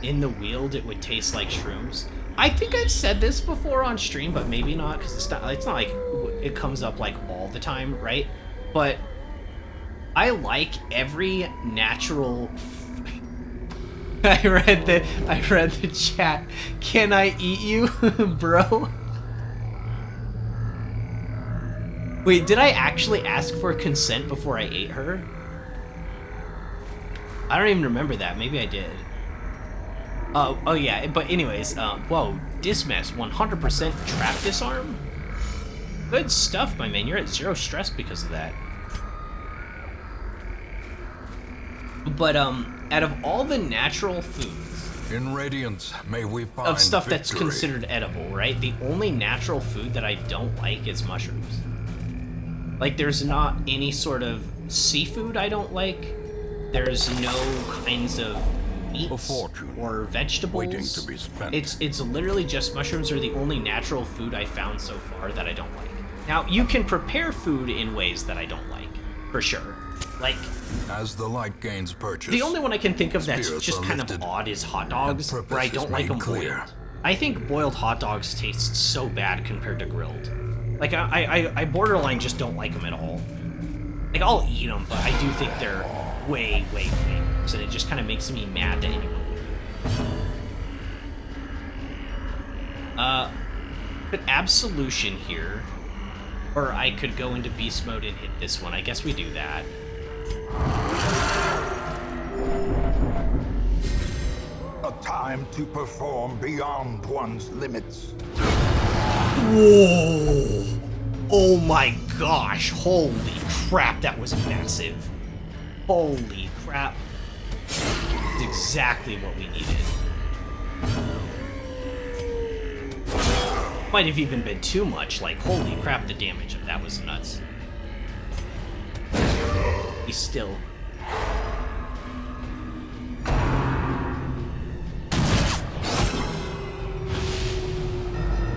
In the Wield, it would taste like shrooms. I think I've said this before on stream, but maybe not, because it's not like it comes up like all the time, right? But I like every natural... I read the chat. Can I eat you, bro? Wait, did I actually ask for consent before I ate her? I don't even remember that. Maybe I did. Oh yeah, but anyways, whoa, Dismess, 100% trap disarm? Good stuff, my man. You're at 0 stress because of that. But, out of all the natural foods... In Radiance, may we find of stuff that's victory. considered edible, right? The only natural food that I don't like is mushrooms. Like, there's not any sort of seafood I don't like. There's no kinds of meats A fortune or vegetables. waiting to be spent. It's literally just mushrooms are the only natural food I found so far that I don't like. Now, you can prepare food in ways that I don't like, for sure. Like, As the light gains purchase, the only one I can think of that's spirits just are kind of lifted, odd is hot dogs, and where I purpose is don't like made them clear. boiled. I think boiled hot dogs taste so bad compared to grilled. Like, I borderline just don't like them at all. Like, I'll eat them, but I do think they're way gross, and it just kind of makes me mad that anyone put Absolution here, or I could go into Beast Mode and hit this one. I guess we do that. A time to perform beyond one's limits. Whoa! Oh my gosh! Holy crap, that was massive. Holy crap. It's exactly what we needed. Might have even been too much, like, holy crap, the damage of that was nuts. He's still...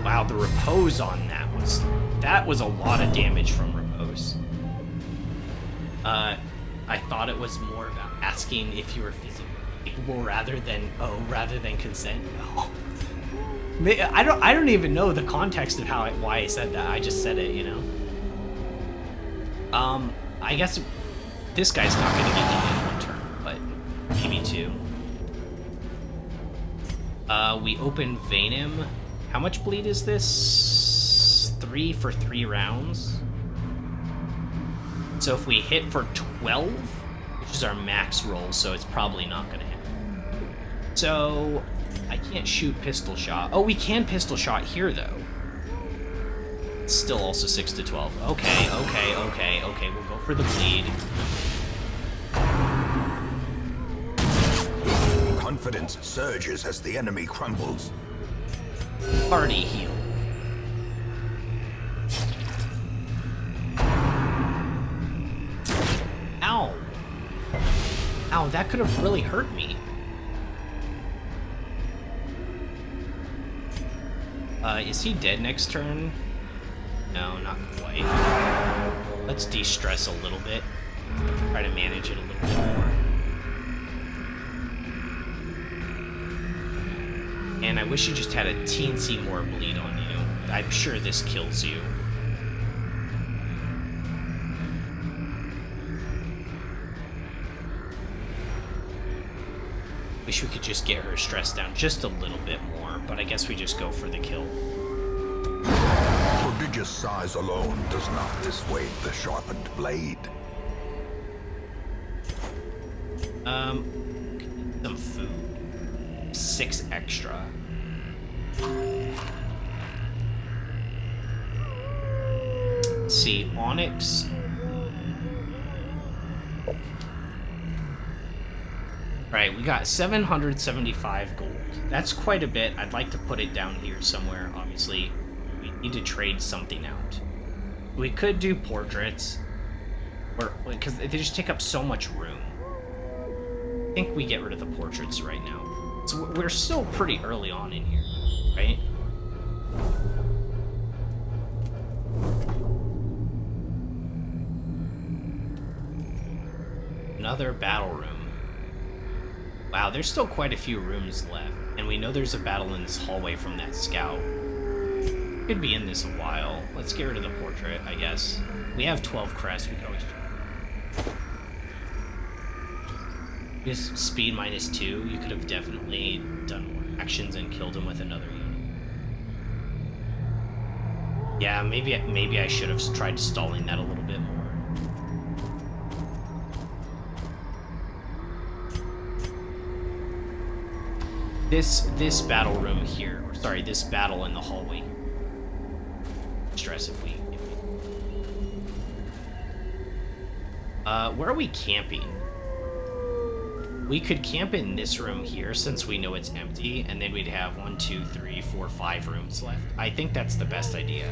Wow, the repose on that was a lot of damage from repose. I thought it was more about asking if you were physically capable rather than consent. No. I don't even know the context of why I said that. I just said it, you know. I guess this guy's not gonna get me in one turn, but maybe two. We open Venom. How much bleed is this? 3 for 3 rounds. So if we hit for 12, which is our max roll, so it's probably not gonna hit. So I can't shoot pistol shot. Oh, we can pistol shot here though. It's still also 6 to 12. Okay, we'll go for the bleed. Confidence surges as the enemy crumbles. Party heal. Ow. Ow, that could have really hurt me. Is he dead next turn? No, not quite. Let's de-stress a little bit. Try to manage it a little bit more. And I wish you just had a teensy more bleed on you. I'm sure this kills you. Wish we could just get her stress down just a little bit more, but I guess we just go for the kill. Prodigious size alone does not dissuade the sharpened blade. Some food. 6 extra. Let's see, Onyx. Right, we got 775 gold. That's quite a bit. I'd like to put it down here somewhere. Obviously, we need to trade something out. We could do portraits, or because they just take up so much room. I think we get rid of the portraits right now. So we're still pretty early on in here, right? Another battle room. Wow, there's still quite a few rooms left, and we know there's a battle in this hallway from that scout. Could be in this a while. Let's get rid of the portrait, I guess. We have 12 crests, we can always... Just speed -2, you could have definitely done more actions and killed him with another unit. Yeah, maybe I should have tried stalling that a little bit more. this battle room here, or sorry, this battle in the hallway. Stress if we where are we camping? We could camp in this room here since we know it's empty, and then we'd have 1, 2, 3, 4, 5 rooms left. I think that's the best idea.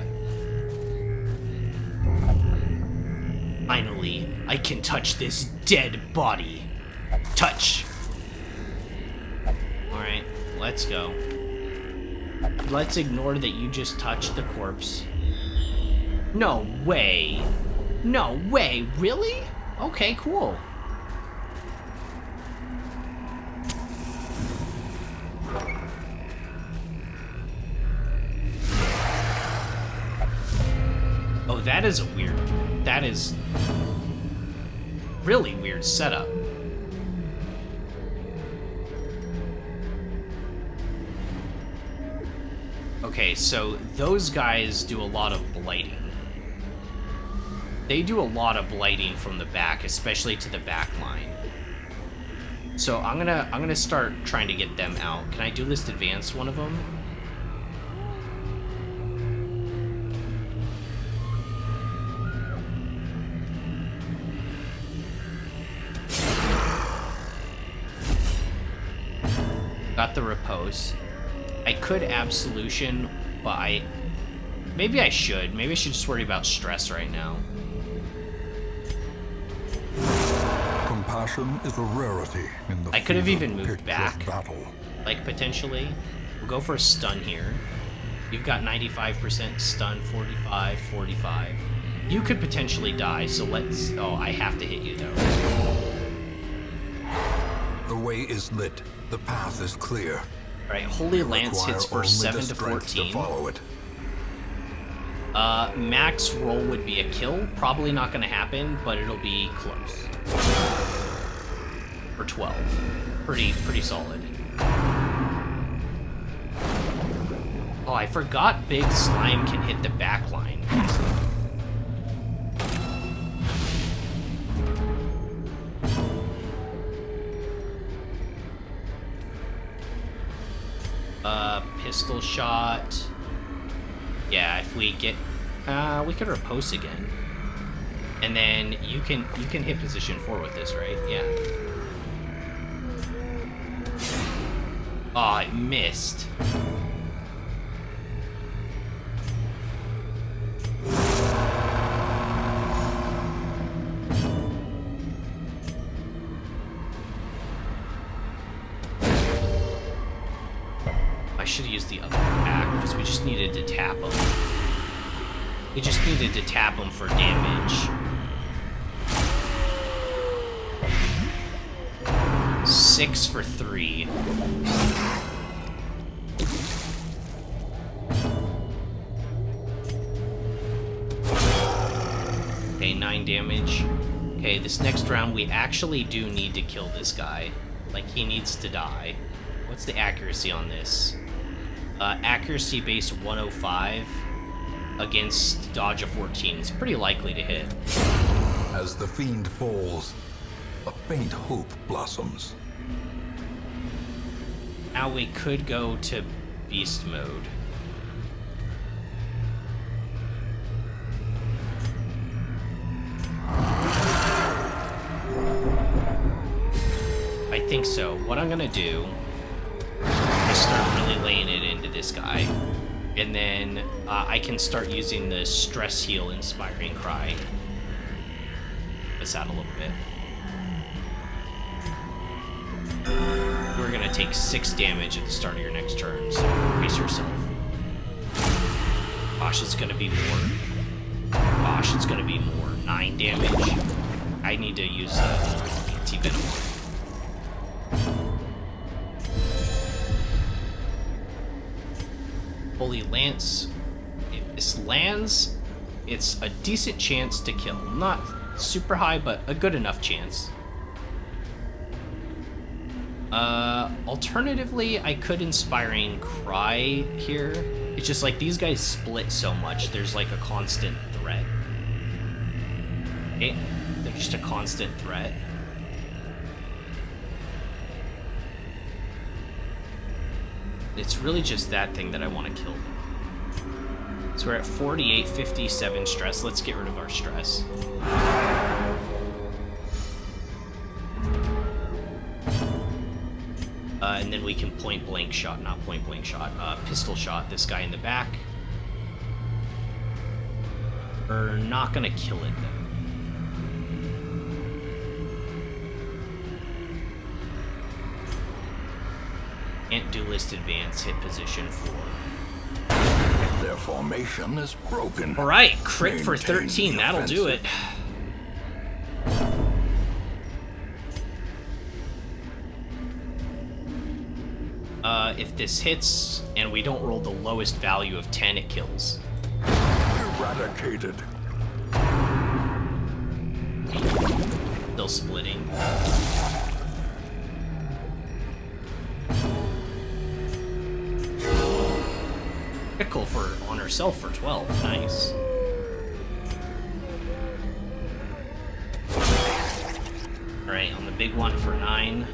Finally, I can touch this dead body. Touch! Alright, let's go. Let's ignore that you just touched the corpse. No way! No way, really? Okay, cool. Oh, that is a weird... That is... really weird setup. Okay, so those guys do a lot of blighting. They do a lot of blighting from the back, especially to the back line. So I'm gonna start trying to get them out. Can I do list advance one of them? Got the repose. I could absolution, but maybe I should. Maybe I should just worry about stress right now. Compassion is a rarity in the I could have fevered even moved pitch of back. battle. Like, potentially. We'll go for a stun here. You've got 95% stun, 45, 45. You could potentially die, so let's... Oh, I have to hit you, though. The way is lit. The path is clear. Alright, Holy Lance Require hits for only 7 the to strength 14. follow it. Max roll would be a kill. Probably not going to happen, but it'll be close. For 12. Pretty solid. Oh, I forgot Big Slime can hit the back line. Pistol shot. Yeah, if we get... we could repulse again. And then you can hit position 4 with this, right? Yeah. Oh, I missed. I should have used the other attack because we just needed to tap him. We just needed to tap him for damage. 6 for 3. Okay, 9 damage. Okay, this next round we actually do need to kill this guy. Like, he needs to die. What's the accuracy on this? Accuracy base 105 against dodge of 14. It's pretty likely to hit. As the fiend falls, a faint hope blossoms. Now we could go to beast mode. I think so. What I'm gonna do is start really laying it into this guy. And then I can start using the stress heal inspiring cry. This out a little bit. You're gonna take 6 damage at the start of your next turn, so brace yourself. Gosh, it's gonna be more. Gosh, it's gonna be more. 9 damage. I need to use anti-venom. Holy Lance. If this lands, it's a decent chance to kill. Not super high, but a good enough chance. Alternatively, I could Inspiring Cry here. It's just like these guys split so much, there's like a constant threat. Okay, they're just a constant threat. It's really just that thing that I want to kill. So we're at 48, 57 stress. Let's get rid of our stress. And then we can point blank shot, not point blank shot, pistol shot this guy in the back. We're not gonna kill it though. Can't duelist advance, hit position 4. Their formation is broken. Alright, crit for Maintain 13, the that'll do it. If this hits and we don't roll the lowest value of 10, it kills. Eradicated. Still splitting. Critical for on herself for 12. Nice. Alright, on the big one for 9.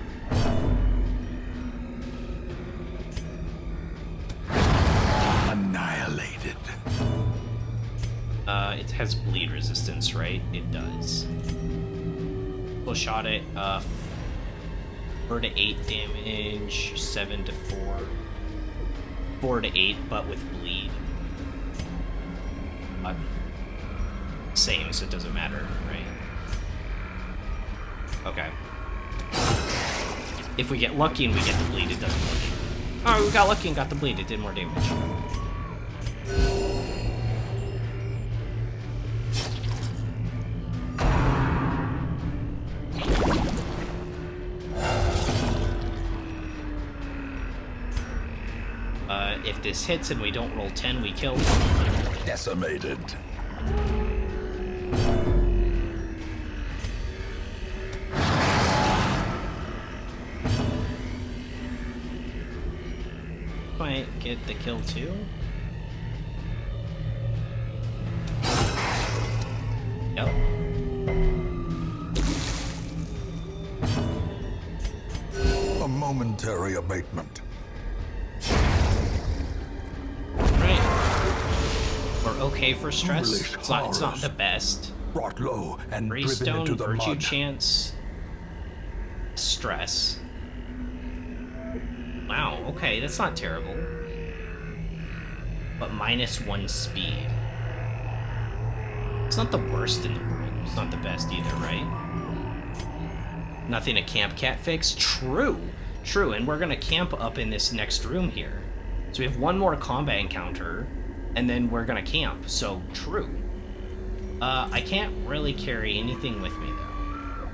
Annihilated. It has bleed resistance, right? It does. We'll shot it. 4 to 8 damage, 7 to 4. 4 to 8, but with bleed. Same, so it doesn't matter, right? Okay. If we get lucky and we get the bleed, it does more damage. Oh, we got lucky and got the bleed, it did more damage. If this hits and we don't roll 10, we kill. Decimated. Might get the kill too. Yep. A momentary abatement. Okay for stress. Foolish It's not the horrors. best. Brought low and driven Freestone, into the Virtue mud. Chance, Stress. Wow, okay, that's not terrible. But -1 speed. It's not the worst in the world. It's not the best either, right? Nothing a camp cat fix? True. True, and we're gonna camp up in this next room here. So we have one more combat encounter, and then we're gonna camp, so true. I can't really carry anything with me, though.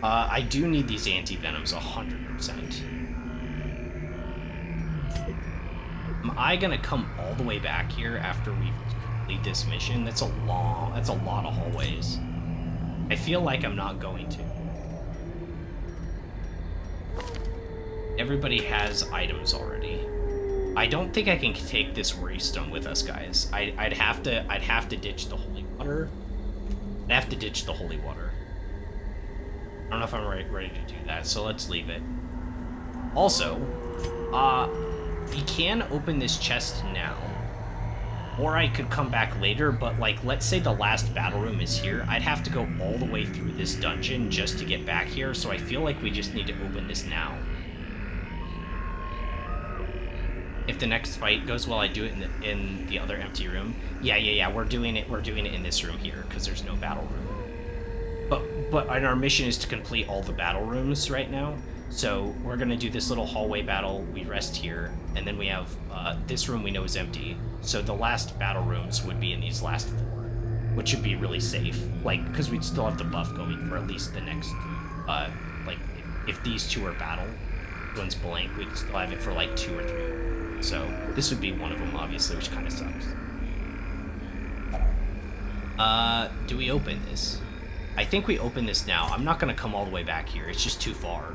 I do need these anti-venoms 100%. Am I gonna come all the way back here after we complete this mission? That's a lot of hallways. I feel like I'm not going to. Everybody has items already. I don't think I can take this worry stone with us, guys. I'd have to ditch the holy water. I'd have to ditch the holy water. I don't know if I'm ready to do that, so let's leave it. Also, we can open this chest now, or I could come back later. But like, let's say the last battle room is here. I'd have to go all the way through this dungeon just to get back here. So I feel like we just need to open this now. If the next fight goes well, I do it in the other empty room. Yeah. We're doing it in this room here because there's no battle room. But our mission is to complete all the battle rooms right now. So we're gonna do this little hallway battle. We rest here, and then we have this room we know is empty. So the last battle rooms would be in these last 4, which should be really safe. Like, because we'd still have the buff going for at least the next. Like, if these 2 are battle, one's blank, we'd still have it for like 2 or 3. So this would be one of them, obviously, which kind of sucks. Do we open this? I think we open this now. I'm not gonna come all the way back here. It's just too far.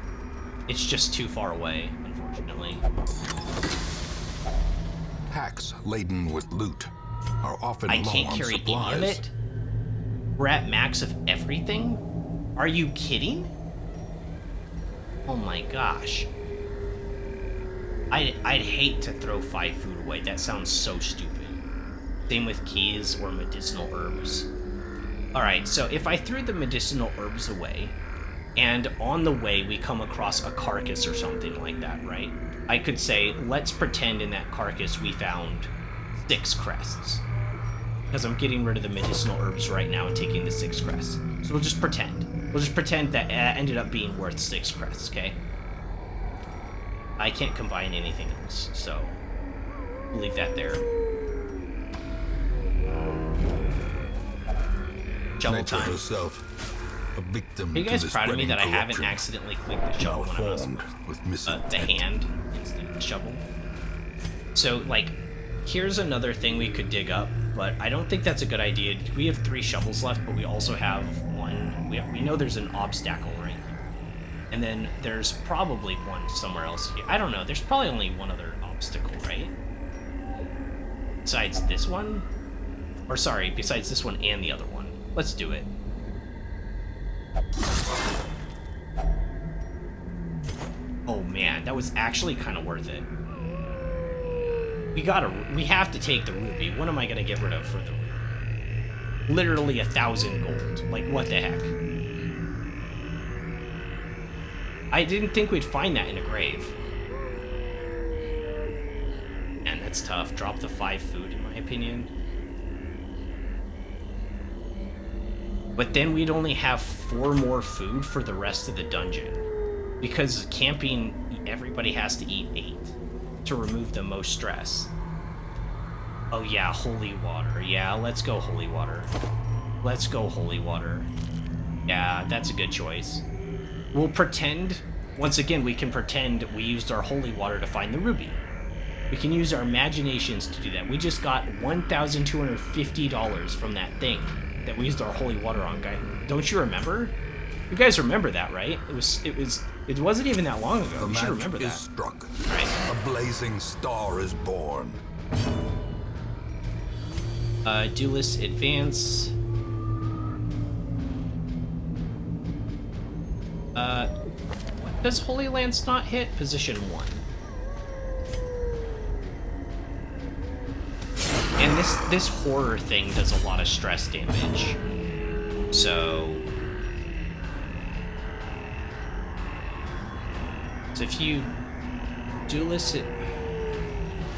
It's just too far away, unfortunately. Packs laden with loot are often I low can't on carry supplies. any of it. We're at max of everything? Are you kidding? Oh my gosh. I'd hate to throw 5 food away. That sounds so stupid. Same with keys or medicinal herbs. Alright, so if I threw the medicinal herbs away, and on the way we come across a carcass or something like that, right? I could say, let's pretend in that carcass we found 6 crests. Because I'm getting rid of the medicinal herbs right now and taking the 6 crests. So we'll just pretend. We'll just pretend that ended up being worth 6 crests, okay? I can't combine anything else, so we'll leave that there. Shovel Nature time. herself, a victim Are you guys to this proud of me spreading that I haven't corruption, accidentally clicked the shovel when I was malformed with the misintent. hand instead of the shovel? So, like, here's another thing we could dig up, but I don't think that's a good idea. We have 3 shovels left, but we also have 1. We know there's an obstacle right here. And then there's probably one somewhere else here. I don't know. There's probably only one other obstacle, right? Besides this one? Or sorry, besides this one and the other one. Let's do it. Oh man, that was actually kind of worth it. We have to take the ruby. What am I gonna get rid of for the ruby? Literally 1,000 gold. Like, what the heck? I didn't think we'd find that in a grave. Man, that's tough. Drop the 5 food, in my opinion. But then we'd only have 4 more food for the rest of the dungeon. Because camping, everybody has to eat 8 to remove the most stress. Oh yeah, holy water. Yeah, let's go holy water. Let's go holy water. Yeah, that's a good choice. We'll pretend, once again, we can pretend we used our holy water to find the ruby. We can use our imaginations to do that. We just got $1,250 from that thing that we used our holy water on, guy. Don't you remember? You guys remember that, right? It wasn't even that long ago. The You should match remember is that. struck. Right. A blazing star is born. Duelist advance. What does Holy Lance not hit? Position 1. And this horror thing does a lot of stress damage. So if you duelist it,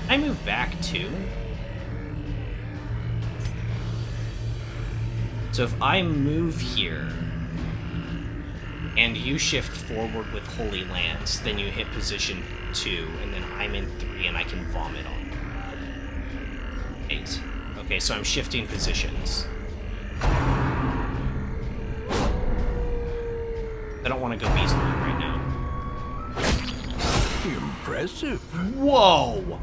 I move back too. So if I move here and you shift forward with Holy Lance, then you hit position 2, and then I'm in 3 and I can vomit on 8. Okay, so I'm shifting positions. I don't want to go beast mode right now. Impressive. Whoa!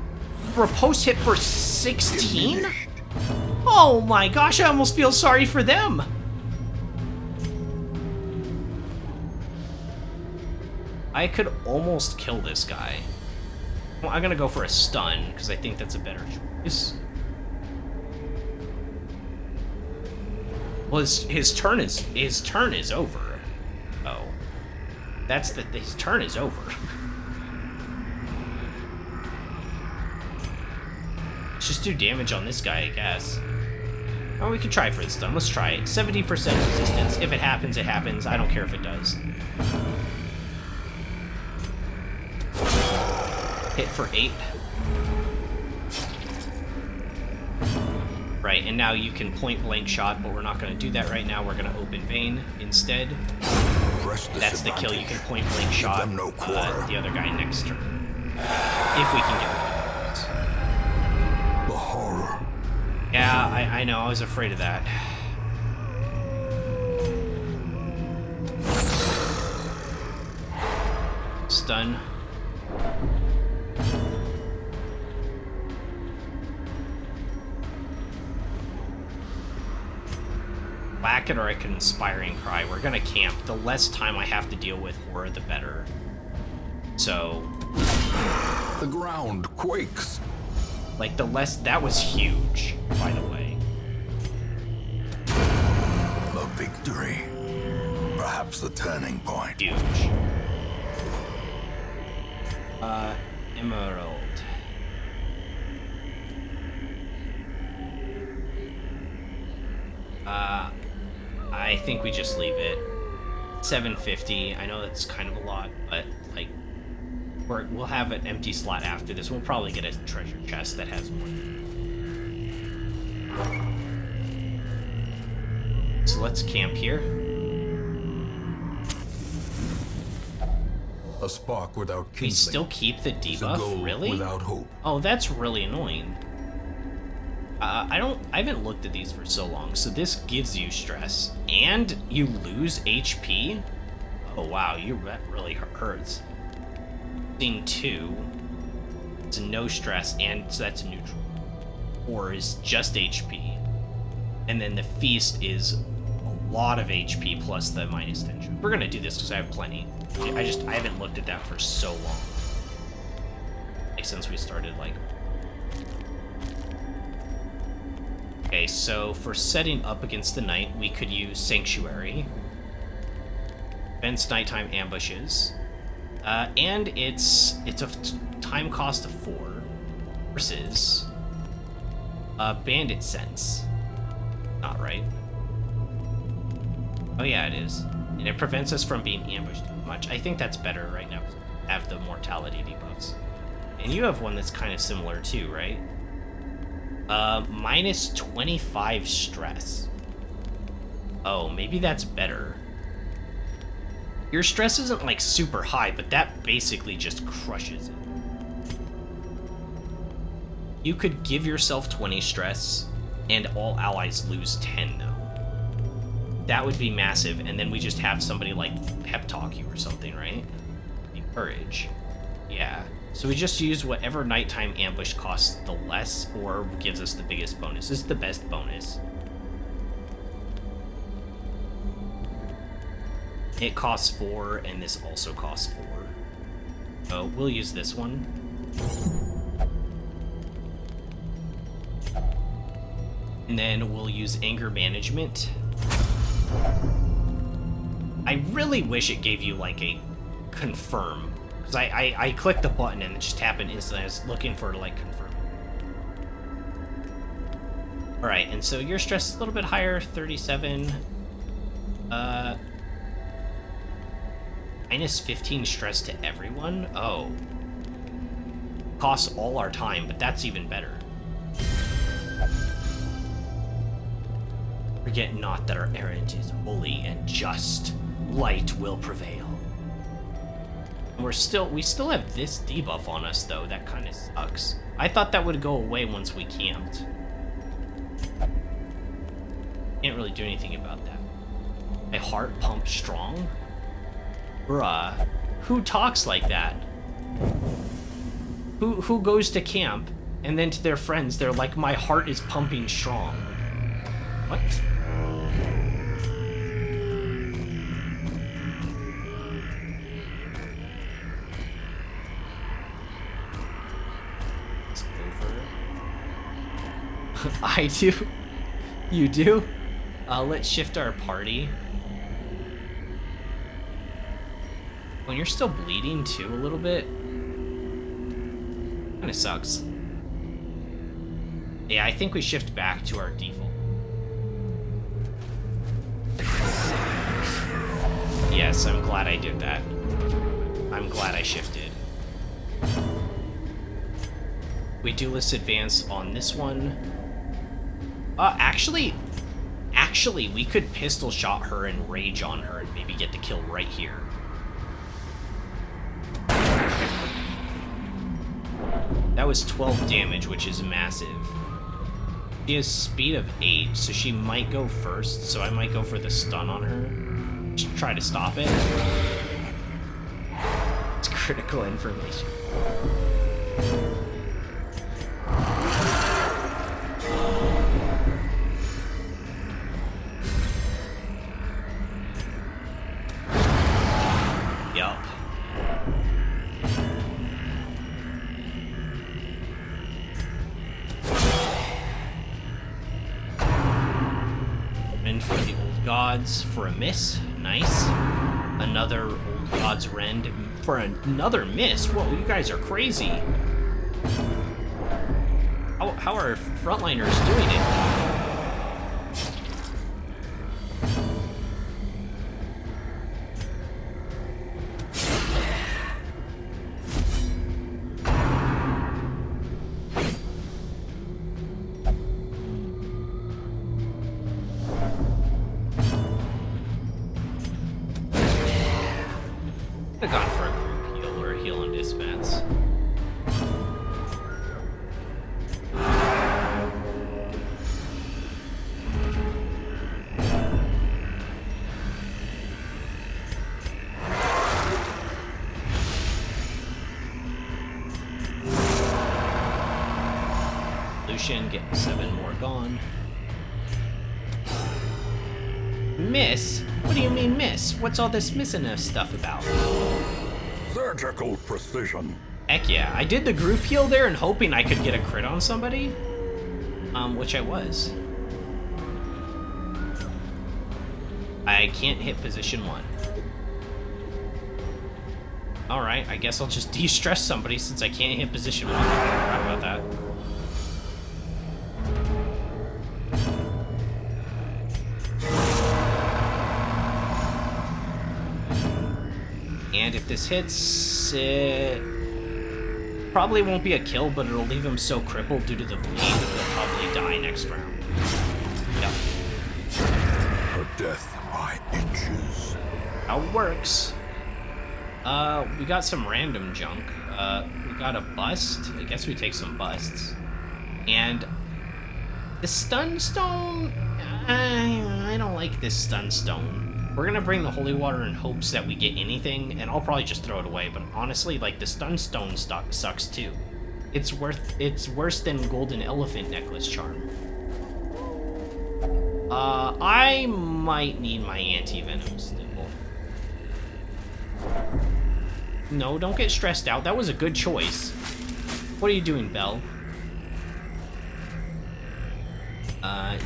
For a post hit for 16? Oh my gosh, I almost feel sorry for them. I could almost kill this guy. Well, I'm gonna go for a stun, because I think that's a better choice. Well, his turn is over. Oh. His turn is over. Let's just do damage on this guy, I guess. Oh, we can try for the stun. Let's try it. 70% resistance. If it happens, it happens. I don't care if it does. Hit for 8. Right, and now you can point blank shot, but we're not going to do that right now. We're going to open vein instead. That's the kill. You can point blank shot them no quarter. the other guy next turn. If we can get rid of it. The horror. Yeah, I know. I was afraid of that. Stun. Whack it, or I can Inspiring Cry. We're gonna camp. The less time I have to deal with horror, the better. So, The ground quakes. like, the less... That was huge, by the way. A victory. Perhaps the turning point. Huge. Emerald. I think we just leave it. 750. I know that's kind of a lot, but like, we'll have an empty slot after this. We'll probably get a treasure chest that has more. So let's camp here. A spark without kindling. We still keep the is a debuff, goal really? without hope. Oh, that's really annoying. I haven't looked at these for so long. So this gives you stress, and you lose HP. Oh wow, that really hurts. Scene 2, it's no stress, and so that's neutral. 4 is just HP, and then the feast is a lot of HP plus the minus tension. We're gonna do this because I have plenty. I haven't looked at that for so long, like since we started like. Okay, so for setting up against the night, we could use Sanctuary, Fence Nighttime Ambushes, and it's a time cost of 4 versus Bandit Sense. Not right. Oh yeah, it is. And it prevents us from being ambushed too much. I think that's better right now. Have the mortality debuffs. And you have one that's kind of similar too, right? Minus 25 stress. Oh, maybe that's better. Your stress isn't like super high, but that basically just crushes it. You could give yourself 20 stress, and all allies lose 10 though. That would be massive, and then we just have somebody like pep talk you or something, right? Encourage. Yeah. So we just use whatever nighttime ambush costs the less or gives us the biggest bonus. This is the best bonus. It costs 4, and this also costs 4. So we'll use this one. And then we'll use anger management. I really wish it gave you like a confirm. Because I clicked the button and it just happened instantly. I was looking for like confirm. Alright, and so your stress is a little bit higher, 37. Minus 15 stress to everyone? Oh. Costs all our time, but that's even better. Forget not that our errand is holy and just. Light will prevail. We still have this debuff on us though. That kind of sucks. I thought that would go away once we camped. Can't really do anything about that. My heart pumps strong? Bruh. Who talks like that? Who goes to camp and then to their friends they're like, my heart is pumping strong? What? I do. You do? Let's shift our party. When you're still bleeding too a little bit, kinda sucks. Yeah, I think we shift back to our default. Yes, I'm glad I did that. I'm glad I shifted. We duelist advance on this one. Actually, we could pistol shot her and rage on her and maybe get the kill right here. That was 12 damage, which is massive. She has speed of 8, so she might go first, so I might go for the stun on her. Just try to stop it. It's critical information. Yup. In for the old gods for a miss. Nice. Another old God's Rend for another miss. Whoa, you guys are crazy. How are frontliners doing it? I've gone for a group heal or a heal and dispense. Lucian getting 7 more gone. Miss? What do you mean miss? What's all this missing stuff about? Surgical precision. Heck yeah, I did the group heal there and hoping I could get a crit on somebody. Which I was. I can't hit position 1. Alright, I guess I'll just de-stress somebody since I can't hit position 1. How about that? And if this hits, it probably won't be a kill, but it'll leave him so crippled due to the bleed that he'll probably die next round. Yep. Her death by inches. How it works. We got some random junk. We got a bust. I guess we take some busts. And the stun stone, I don't like this stun stone. We're gonna bring the holy water in hopes that we get anything, and I'll probably just throw it away, but honestly, like, the stun stone stock sucks too. It's worse than golden elephant necklace charm. I might need my anti-venom still. No, don't get stressed out. That was a good choice. What are you doing, Belle?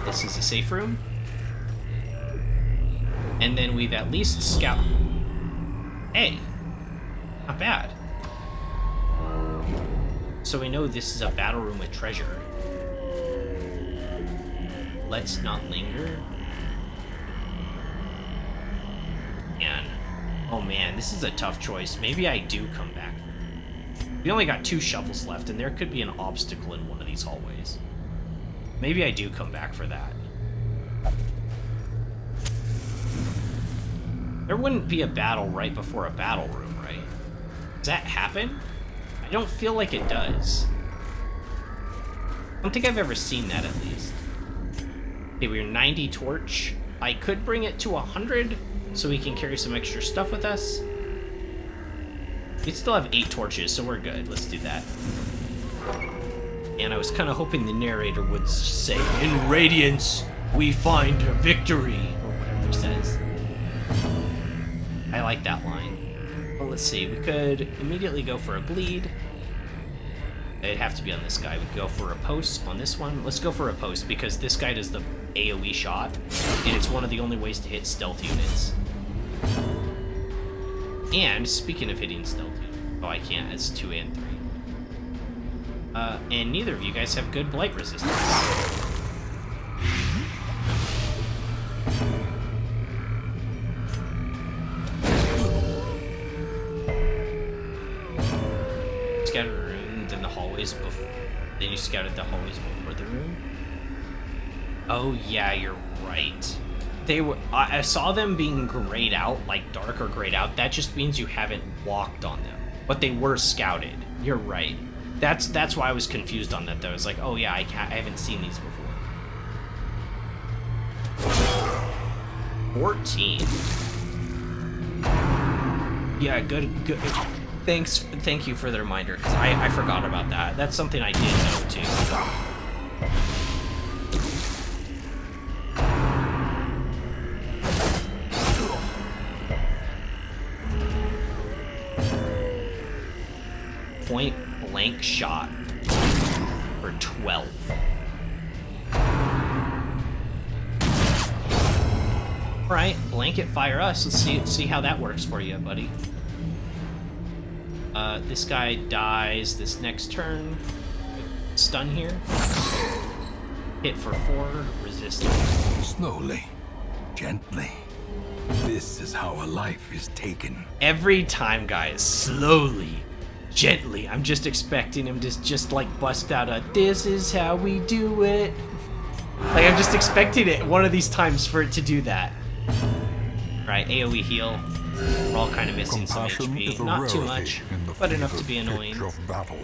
This is a safe room. And then we've at least scout. Hey, not bad. So we know this is a battle room with treasure. Let's not linger. And oh man, this is a tough choice. Maybe I do come back. We only got 2 shovels left, and there could be an obstacle in one of these hallways. Maybe I do come back for that. There wouldn't be a battle right before a battle room, right? Does that happen? I don't feel like it does. I don't think I've ever seen that, at least. Okay, we're 90 torch. I could bring it to 100 so we can carry some extra stuff with us. We still have 8 torches, so we're good. Let's do that. And I was kind of hoping the narrator would say, "In Radiance, we find victory," or whatever he says. I like that line. Well, let's see. We could immediately go for a bleed. It'd have to be on this guy. We could go for a post on this one. Let's go for a post because this guy does the AoE shot, and it's one of the only ways to hit stealth units. And speaking of hitting stealth units, oh, I can't. It's 2 and 3. And neither of you guys have good blight resistance. Scouted a room, then the hallways before. Then you scouted the hallways before the room. Oh yeah, you're right. They were. I saw them being grayed out, like dark or grayed out. That just means you haven't walked on them, but they were scouted. You're right. That's why I was confused on that though. It's like, oh yeah, I haven't seen these before. 14. Yeah, good. Thank you for the reminder, because I forgot about that. That's something I did know too. Point blank shot for 12. Alright, blanket fire us. Let's see how that works for you, buddy. This guy dies this next turn. Stun here. Hit for 4, resistance. Slowly, gently. This is how a life is taken. Every time, guys, slowly, gently. I'm just expecting him to just like bust out a "this is how we do it." Like, I'm just expecting it one of these times for it to do that. Right, AoE heal. We're all kind of missing some Compassion is HP. a Not too rarity much, in the but enough to fevered be annoying. pitch of battle.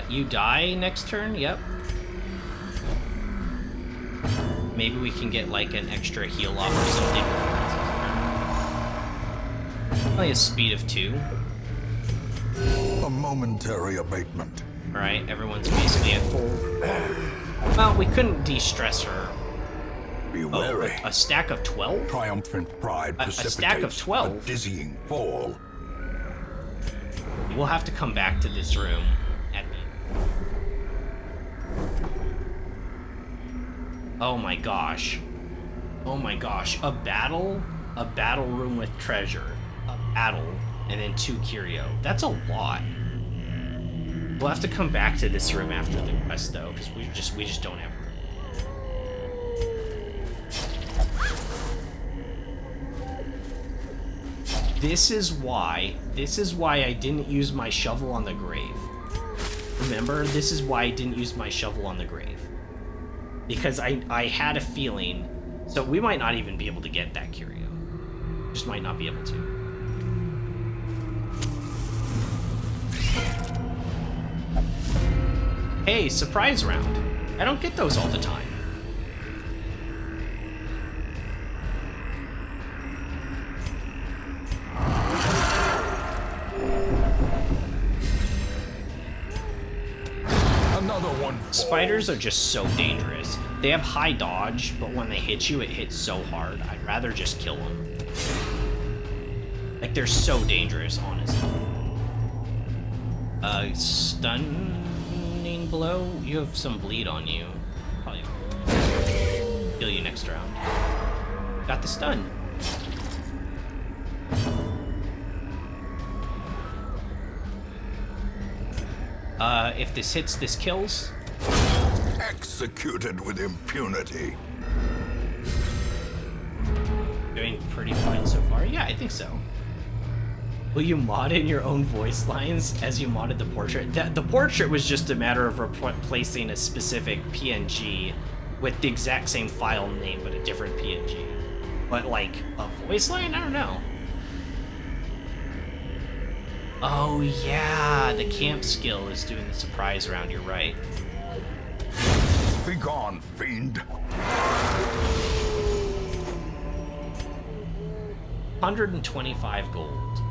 You die next turn? Yep. Maybe we can get like an extra heal off or something. Only a speed of 2. A momentary abatement. Alright, everyone's basically at full. Well, we couldn't de-stress her. Be Oh, wary. a stack of 12? Triumphant pride A precipitates stack of 12? a dizzying fall. We'll have to come back to this room at the... Oh my gosh. Oh my gosh. A battle room with treasure, a battle, and then 2 curio. That's a lot. We'll have to come back to this room after the quest though, because we just don't have room. This is why I didn't use my shovel on the grave. Remember, this is why I didn't use my shovel on the grave. Because I had a feeling, so we might not even be able to get that curio. Just might not be able to. Hey, surprise round. I don't get those all the time. Another one. Spiders are just so dangerous. They have high dodge, but when they hit you, it hits so hard. I'd rather just kill them. Like, they're so dangerous, honestly. Stunning blow? You have some bleed on you. Probably kill you next round. Got the stun. If this hits, this kills. Executed with impunity. Doing pretty fine so far. Yeah, I think so. Will you mod in your own voice lines as you modded the portrait? The portrait was just a matter of replacing a specific PNG with the exact same file name but a different PNG. But like a voice line? I don't know. Oh yeah, the camp skill is doing the surprise round, you're right. Begone, fiend. 125 gold.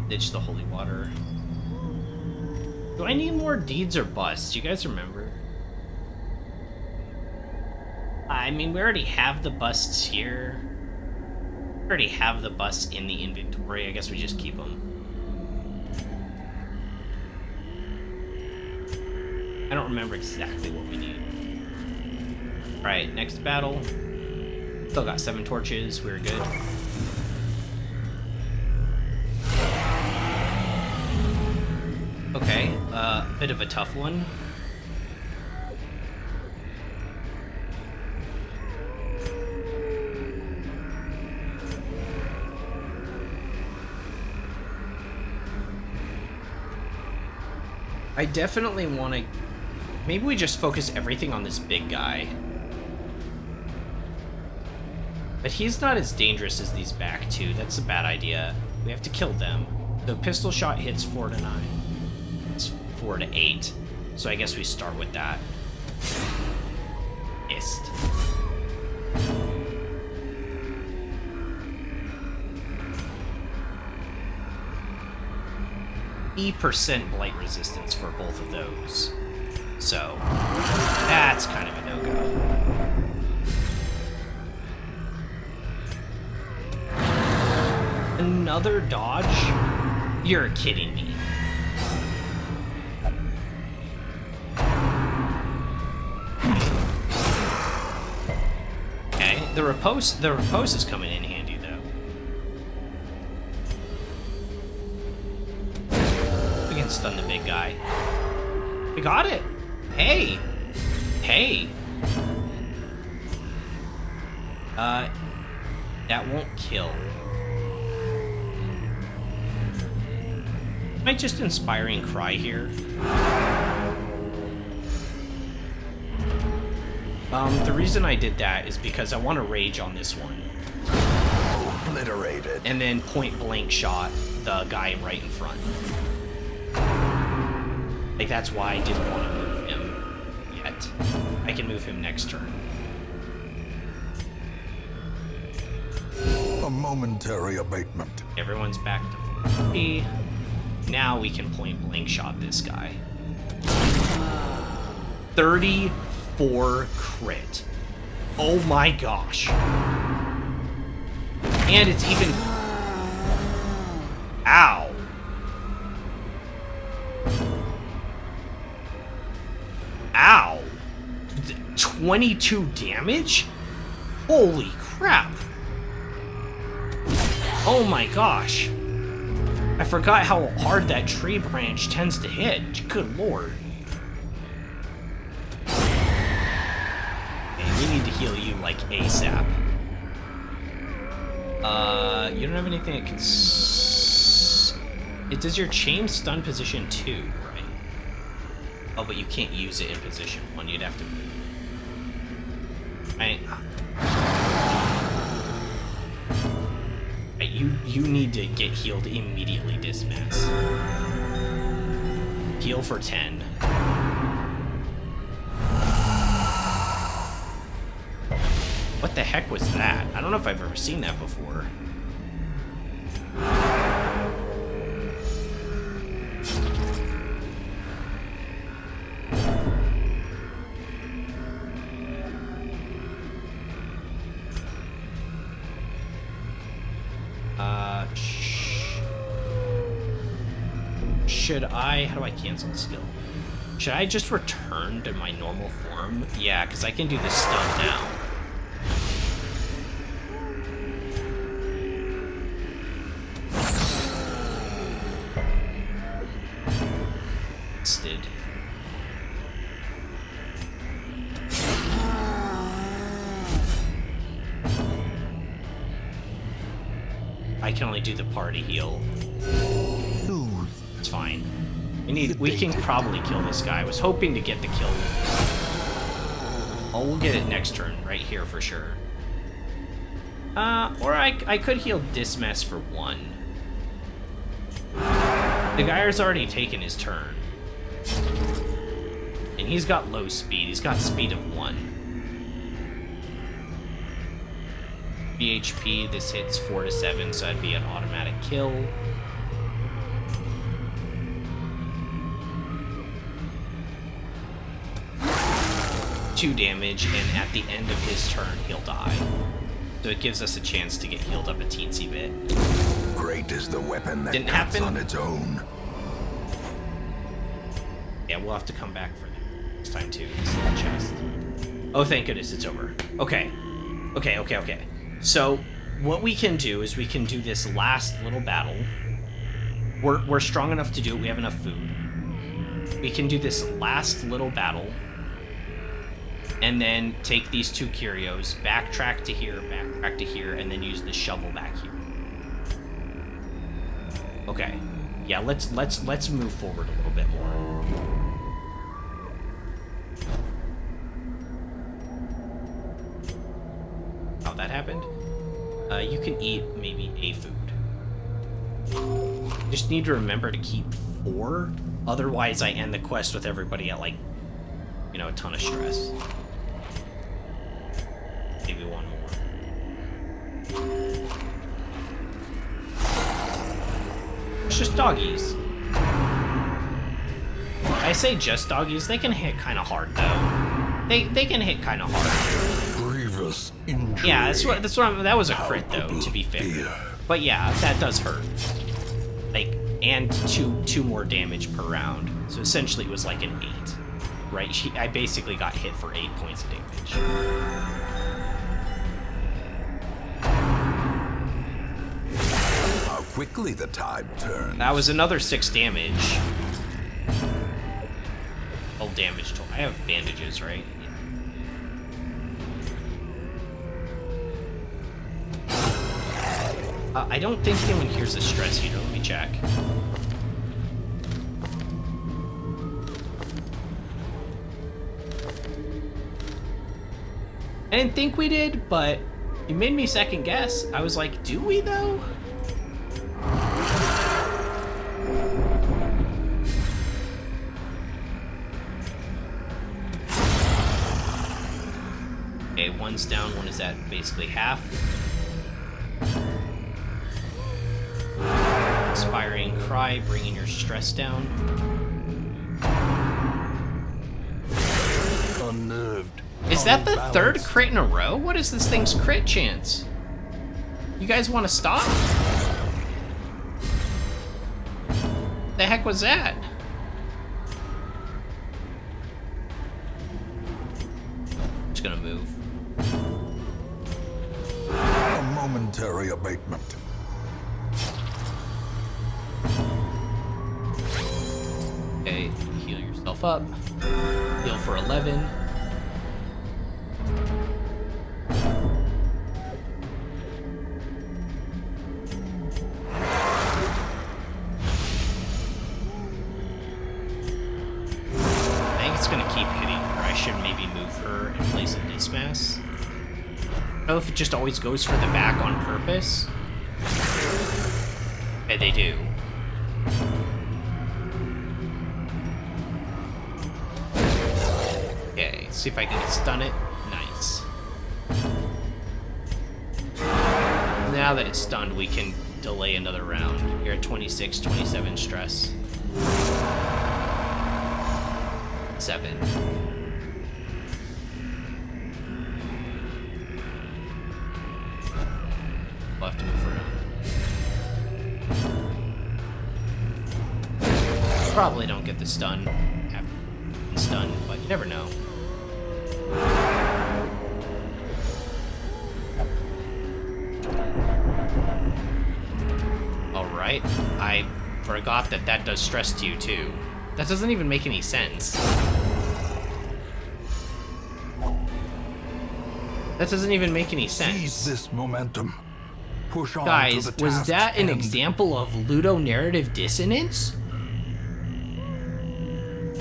Ditch the holy water. Do I need more deeds or busts? Do you guys remember? I mean, we already have the busts here. We already have the busts in the inventory. I guess we just keep them. I don't remember exactly what we need. Alright, next battle. Still got 7 torches. We're good. Okay, bit of a tough one. I definitely want to... Maybe we just focus everything on this big guy. But he's not as dangerous as these back two. That's a bad idea. We have to kill them. The pistol shot hits 4 to 9. It's 4 to 8. So I guess we start with that. Missed. E% blight resistance for both of those. So that's kind of a no-go. another dodge? You're kidding me. Okay, the riposte is coming in handy though. We can stun the big guy. We got it. Hey. Hey. That won't kill. Am I just inspiring Cry here? The reason I did that is because I want to rage on this one. Obliterated. And then point blank shot the guy right in front. Like, that's why I didn't want to move him yet. I can move him next turn. A momentary abatement. Everyone's back to 40. Now we can point blank shot this guy. 34 crit. Oh my gosh. And it's even... Ow. Ow. 22 damage? Holy crap. Oh my gosh. I forgot how hard that tree branch tends to hit. Good lord. Man, we need to heal you like ASAP. You don't have anything that can... It does your chain stun position 2, right? Oh, but you can't use it in position 1. You'd have to move. Right. You need to get healed immediately, Dismas. Heal for 10. What the heck was that? I don't know if I've ever seen that before. Should I... How do I cancel the skill? Should I just return to my normal form? Yeah, because I can do the stun now. Did. I can only do the party heal. It's fine. We can probably kill this guy. I was hoping to get the kill. Oh, we'll get it next turn, right here for sure. Or I could heal Dismas for 1. The guy has already taken his turn. And he's got low speed. He's got speed of 1. BHP, this hits 4 to 7, so that'd be an automatic kill. Two damage, and at the end of his turn, he'll die. So it gives us a chance to get healed up a teensy bit. Great is the weapon that Didn't cuts happen. on its own. Yeah, we'll have to come back for this time too. This is the chest. Oh, thank goodness it's over. Okay. Okay. So, what we can do is we can do this last little battle. We're strong enough to do it. We have enough food. We can do this last little battle. And then take these 2 curios, backtrack to here, and then use the shovel back here. Okay. Yeah, let's move forward a little bit more. How that happened? You can eat maybe a food. Just need to remember to keep 4. Otherwise, I end the quest with everybody at, like, you know, a ton of stress. Maybe 1 more. It's just doggies. I say just doggies. They can hit kind of hard, though. They can hit kind of hard. Grievous injury. Yeah, that was a crit, though, to be fair. Fear But yeah, that does hurt. Like, and two more damage per round. So essentially it was like an 8. Right? I basically got hit for 8 points of damage. How quickly the tide turns. That was another 6 damage. Oh, damage total. I have bandages, right? Yeah. I don't think anyone hears the stress heater. Let me check. I didn't think we did, but it made me second guess. I was like, do we though? Okay, one's down, one is at basically half. Inspiring Cry, bringing your stress down. Unnerved. Is that the third Unbalanced. crit in a row? What is this thing's crit chance? You guys want to stop? The heck was that? Just gonna move. A momentary abatement. Okay, heal yourself up. Heal for 11. I think it's gonna keep hitting her. I should maybe move her and place a dismass. I don't know if it just always goes for the back on purpose. Okay, they do. Okay, see if I can stun it. Nice. Now that it's stunned, we can delay another round. You're at 26, 27 stress. 7. We'll have to move around. Probably don't get the stun after being stunned, but you never know. Alright, I forgot that that does stress to you too. That doesn't even make any sense. That doesn't even make any Seize sense. this momentum. Push on Guys, to the was task's that an end. example of ludonarrative dissonance?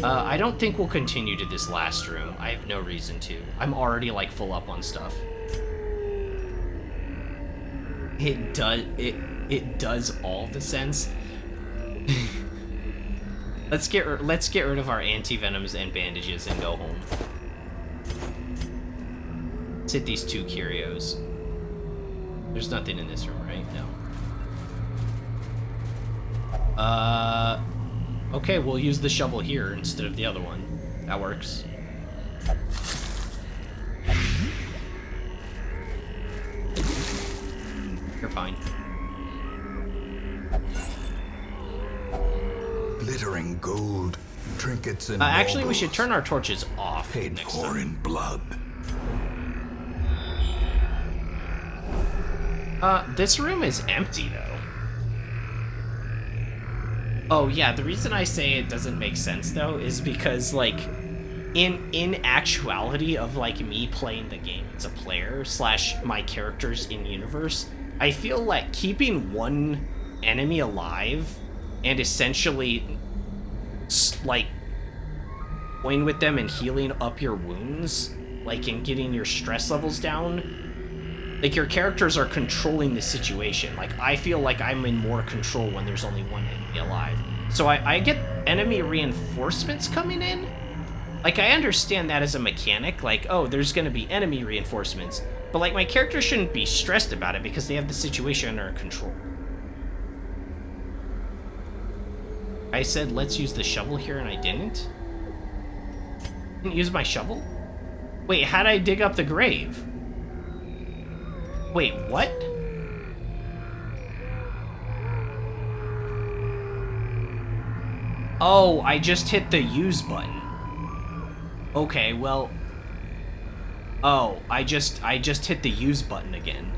I don't think we'll continue to this last room. I have no reason to. I'm already like full up on stuff. It does all the sense. Let's get rid of our anti-venoms and bandages and go home. Let's hit these 2 curios. There's nothing in this room, right? No. Okay, we'll use the shovel here instead of the other one. That works. You're fine. Glittering gold, trinkets and Actually, we baubles should turn our torches off paid next for time. in blood. This room is empty, though. Oh, yeah, the reason I say it doesn't make sense, though, is because, like, in actuality of, like, me playing the game as a player / my characters in universe, I feel like keeping one enemy alive and essentially, like, going with them and healing up your wounds, like, and getting your stress levels down, like, your characters are controlling the situation. Like, I feel like I'm in more control when there's only one enemy alive. So I get enemy reinforcements coming in. Like, I understand that as a mechanic. Like, oh, there's gonna be enemy reinforcements. But, like, my character shouldn't be stressed about it because they have the situation under control. I said, let's use the shovel here, and I didn't? Didn't use my shovel? Wait, how'd I dig up the grave? Wait, what? Oh, I just hit the use button. Okay, well... Oh, I just hit the use button again.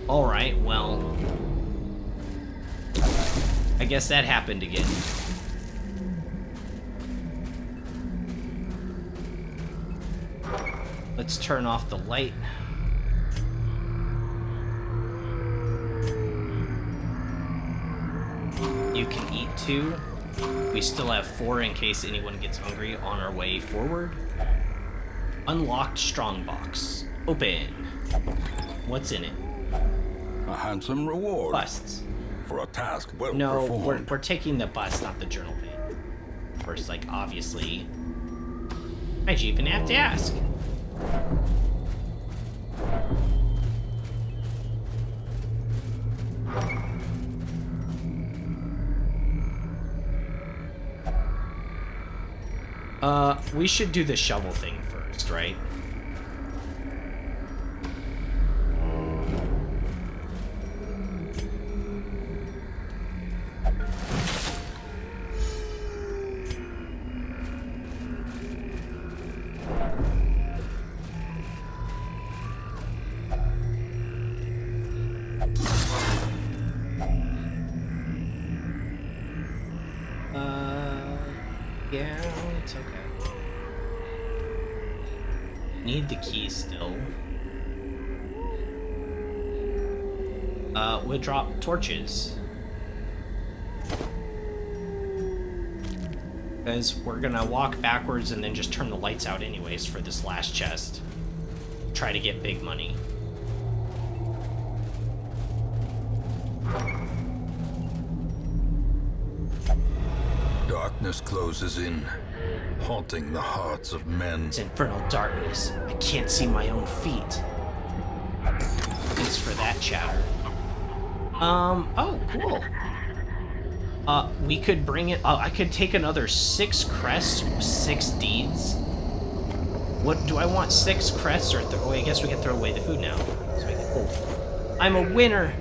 Alright, well... I guess that happened again. Let's turn off the light. You can eat 2. We still have 4 in case anyone gets hungry on our way forward. Unlocked strongbox. Open. What's in it? A handsome reward Busts. for a task well No, performed. we're taking the bust, not the journal page. First, like, obviously... Why'd you even have to ask? We should do the shovel thing first, right? Yeah, it's okay. Need the key still. We'll drop torches. Because we're gonna walk backwards and then just turn the lights out anyways for this last chest. Try to get big money. Darkness closes in, haunting the hearts of men. It's infernal darkness. I can't see my own feet. Thanks for that, chatter. Oh, cool. We could bring it... I could take another 6 crests, 6 deeds. What, do I want 6 crests or... Oh, I guess we can throw away the food now. So we can, oh, I'm a winner!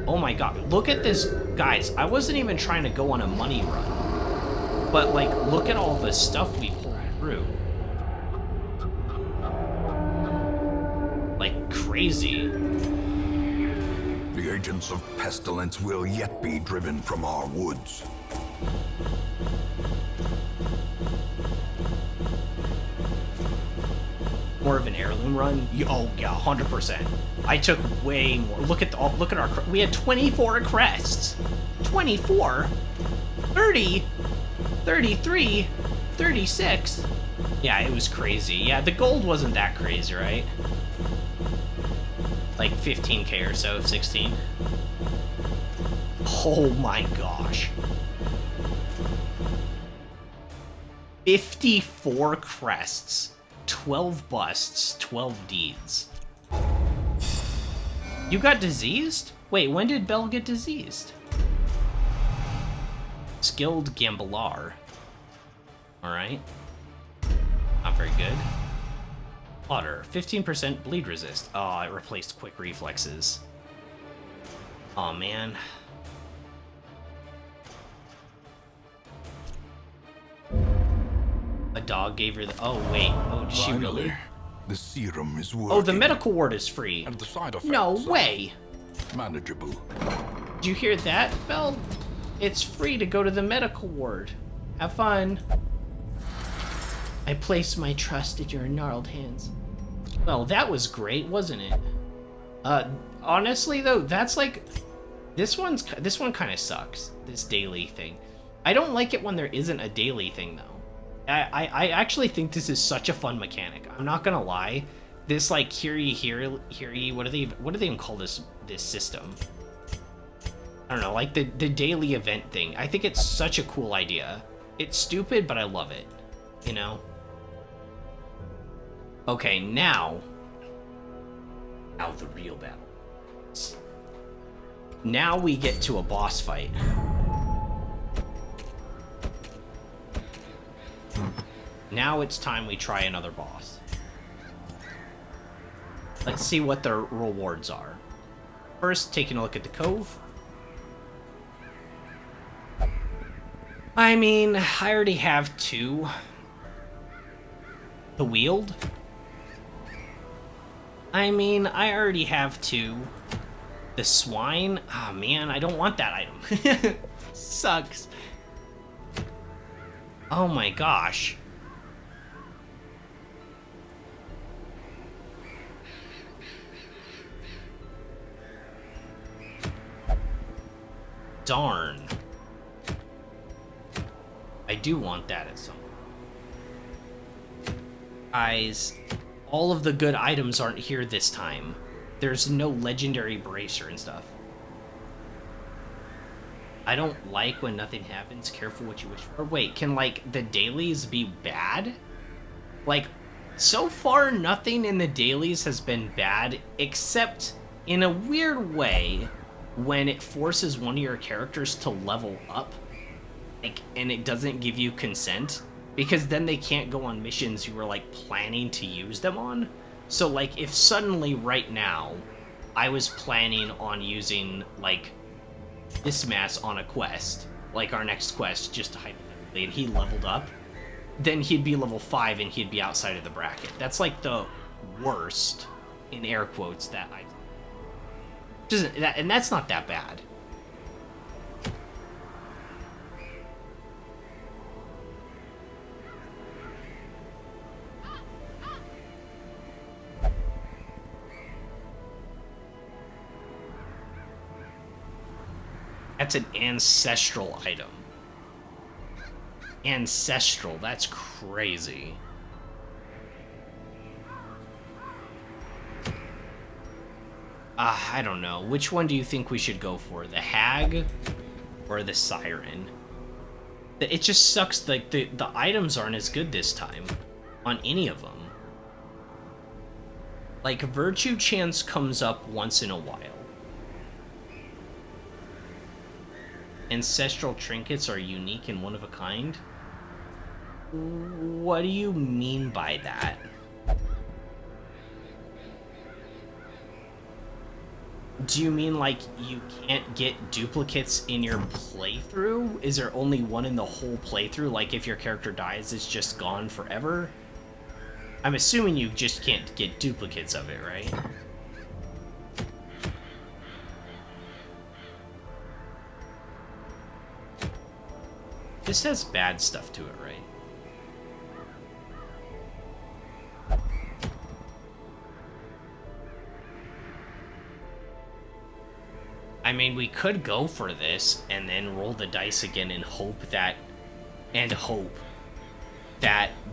Oh my god, look at this. Guys, I wasn't even trying to go on a money run. But, like, look at all the stuff we pulled through. Like, crazy. The agents of pestilence will yet be driven from our woods. More of an heirloom run? Oh yeah, 100%. I took way more. Look at our. We had 24 crests. 24, 30, 33, 36. Yeah, it was crazy. Yeah, the gold wasn't that crazy, right? Like 15k or so, 16. Oh my gosh. 54 crests. 12 busts, 12 deeds. You got diseased? Wait, when did Belle get diseased? Skilled Gambler. Alright. Not very good. Water, 15% bleed resist. Oh, it replaced quick reflexes. Oh man. A dog gave her the... Oh, wait. Oh, did she Finally, really? the serum is working. Oh, the medical ward is free. And the side effects No are way. manageable. Did you hear that, Belle? It's free to go to the medical ward. Have fun. I place my trust at your gnarled hands. Well, that was great, wasn't it? Honestly, though, that's like... This one kind of sucks, this daily thing. I don't like it when there isn't a daily thing, though. I actually think this is such a fun mechanic. I'm not gonna lie. This, like, hear ye, what do they even call this system? I don't know, like the daily event thing. I think it's such a cool idea. It's stupid, but I love it. You know? Okay, now the real battle. Now we get to a boss fight. Now it's time we try another boss. Let's see what the rewards are. First, taking a look at the cove. I mean, I already have 2. The wield? I mean, I already have 2. The swine? Ah, oh, man, I don't want that item. Sucks. Oh my gosh. Darn. I do want that at some point. Guys, all of the good items aren't here this time. There's no legendary bracer and stuff. I don't like when nothing happens. Careful what you wish for. Wait, can, like, the dailies be bad? Like, so far, nothing in the dailies has been bad, except in a weird way when it forces one of your characters to level up, like, and it doesn't give you consent, because then they can't go on missions you were, like, planning to use them on. So, like, if suddenly right now I was planning on using, like, Dismas on a quest, like our next quest, just hypothetically, and he leveled up, then he'd be level 5 and he'd be outside of the bracket. That's, like, the worst, in air quotes, that I... and that's not that bad. That's an ancestral item. Ancestral, that's crazy. I don't know. Which one do you think we should go for? The Hag or the Siren? It just sucks, like, the items aren't as good this time on any of them. Like, Virtue Chance comes up once in a while. Ancestral trinkets are unique and one of a kind? What do you mean by that? Do you mean, like, you can't get duplicates in your playthrough? Is there only one in the whole playthrough? Like, if your character dies, it's just gone forever? I'm assuming you just can't get duplicates of it, right? This has bad stuff to it, right? I mean, we could go for this and then roll the dice again and hope that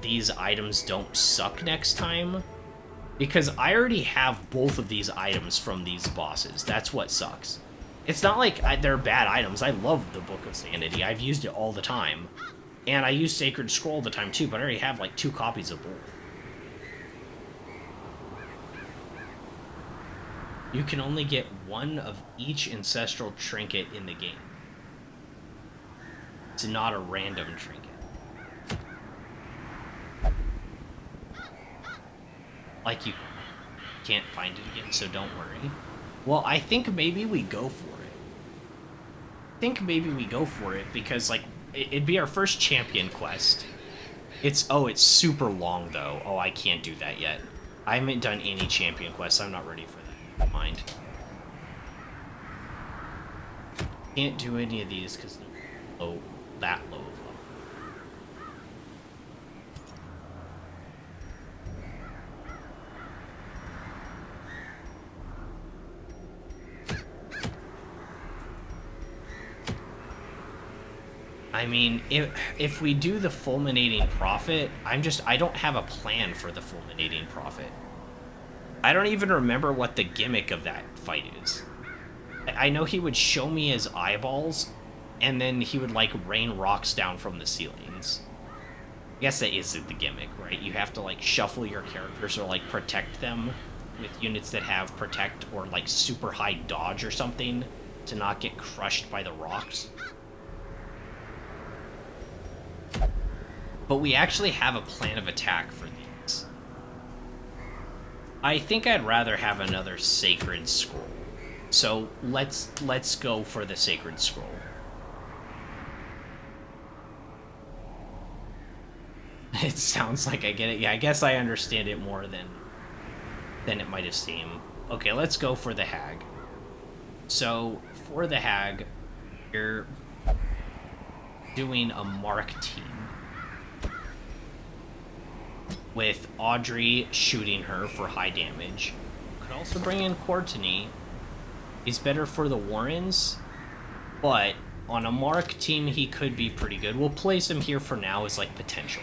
these items don't suck next time. Because I already have both of these items from these bosses. That's what sucks. It's not like they're bad items. I love the Book of Sanity. I've used it all the time. And I use Sacred Scroll all the time too, but I already have like 2 copies of both. You can only get one of each ancestral trinket in the game. It's not a random trinket. Like, you can't find it again, so don't worry. Well, I think maybe we go for it. Because, like, it'd be our first champion quest. It's super long, though. Oh, I can't do that yet. I haven't done any champion quests. I'm not ready for that. Never mind. Can't do any of these because they're that low of level. I mean, if we do the Fulminating Prophet, I don't have a plan for the Fulminating Prophet. I don't even remember what the gimmick of that fight is. I know he would show me his eyeballs, and then he would, like, rain rocks down from the ceilings. I guess that is the gimmick, right? You have to, like, shuffle your characters or, like, protect them with units that have protect or, like, super high dodge or something to not get crushed by the rocks. But we actually have a plan of attack for these. I think I'd rather have another Sacred Scroll. So let's go for the Sacred Scroll. It sounds like I get it. Yeah, I guess I understand it more than it might have seemed. Okay, let's go for the hag. So, for the hag, you're doing a mark team with Audrey shooting her for high damage. Could also bring in Courtney. He's better for the Warrens, but on a mark team he could be pretty good. We'll place him here for now as like potential.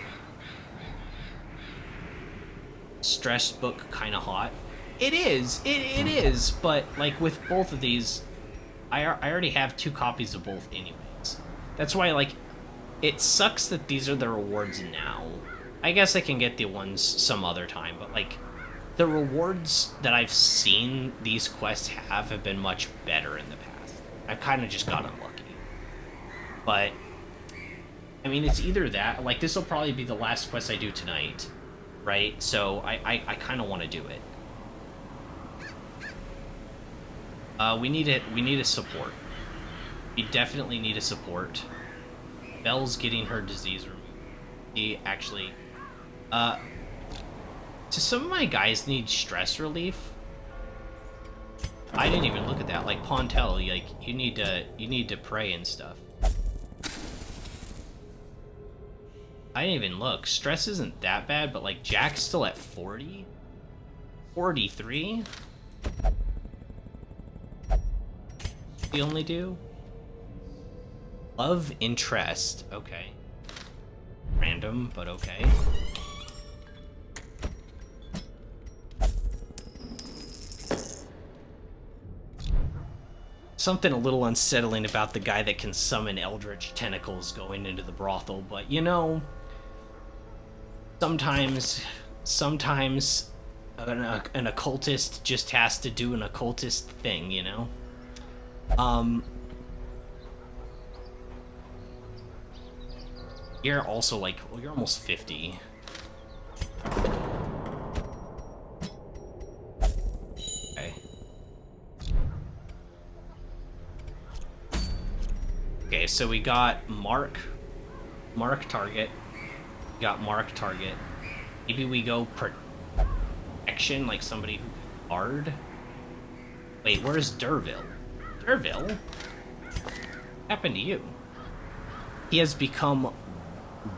Stress book kind of hot. It is, it is, but like with both of these, I already have 2 copies of both anyways. That's why, like, it sucks that these are the rewards now. I guess I can get the ones some other time, but like, the rewards that I've seen these quests have been much better in the past. I've kind of just got unlucky. But, I mean, it's either that, like, this will probably be the last quest I do tonight, right? So I kind of want to do it. We need a support. We definitely need a support. Belle's getting her disease removed. He actually, do some of my guys need stress relief? I didn't even look at that. Like Pontel, like you need to pray and stuff. I didn't even look. Stress isn't that bad, but like Jack's still at 40, 43. We only do love interest. Okay, random, but okay. Something a little unsettling about the guy that can summon eldritch tentacles going into the brothel, but you know, sometimes an occultist just has to do an occultist thing, you know? You're also like, well, you're almost 50. Okay. Okay, so we got Mark target. We got Mark target. Maybe we go protection, like somebody who hard. Wait, where's Derville? Derville? What happened to you? He has become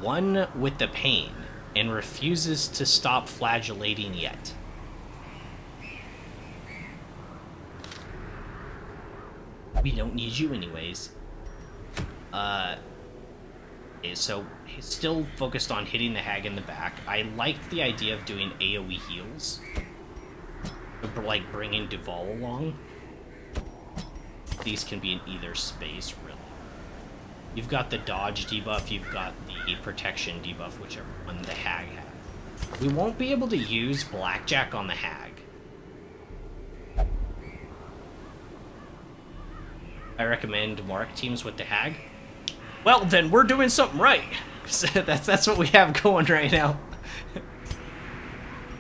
one with the pain and refuses to stop flagellating yet. We don't need you anyways. Okay, so he's still focused on hitting the hag in the back. I liked the idea of doing AoE heals. Like bringing Duval along. These can be in either space, really. You've got the dodge debuff, you've got the protection debuff, whichever one the hag has. We won't be able to use Blackjack on the hag. I recommend mark teams with the hag. Well, then we're doing something right. that's what we have going right now.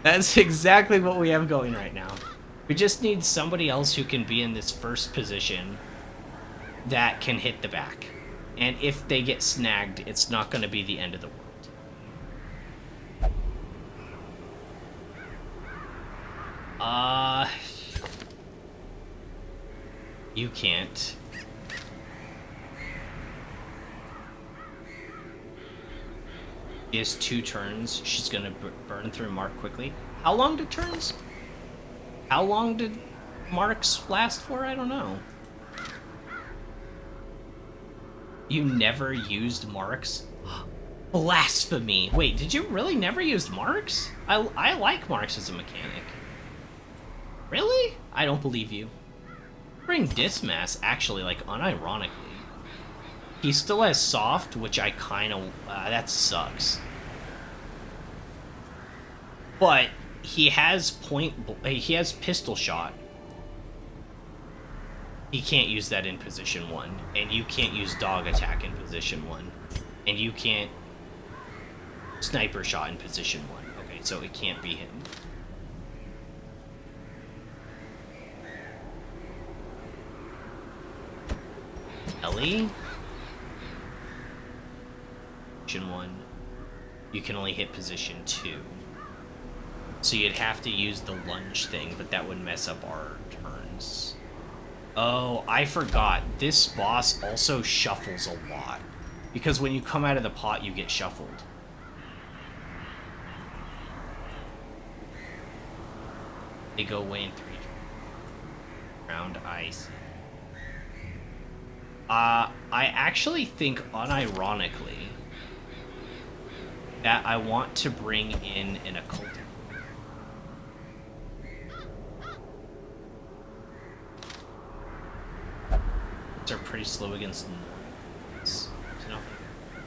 That's exactly what we have going right now. We just need somebody else who can be in this first position that can hit the back. And if they get snagged, it's not going to be the end of the world. You can't. She has 2 turns. She's going to burn through Mark quickly. How long do turns? How long did marks last for? I don't know. You never used marks? Blasphemy. Wait, did you really never use marks? I like marks as a mechanic. Really? I don't believe you. Bring Dismas, actually, like, unironically. He still has soft, which I kind of... that sucks. But he has he has pistol shot. He can't use that in position 1, and you can't use dog attack in position 1, and you can't sniper shot in position 1. Okay, so it can't be him. Ellie? Position 1. you can only hit position 2. So you'd have to use the lunge thing, but that would mess up our turns. Oh, I forgot. This boss also shuffles a lot. Because when you come out of the pot, you get shuffled. They go away in 3 round ice. I actually think, unironically, that I want to bring in an occult. Are pretty slow against so not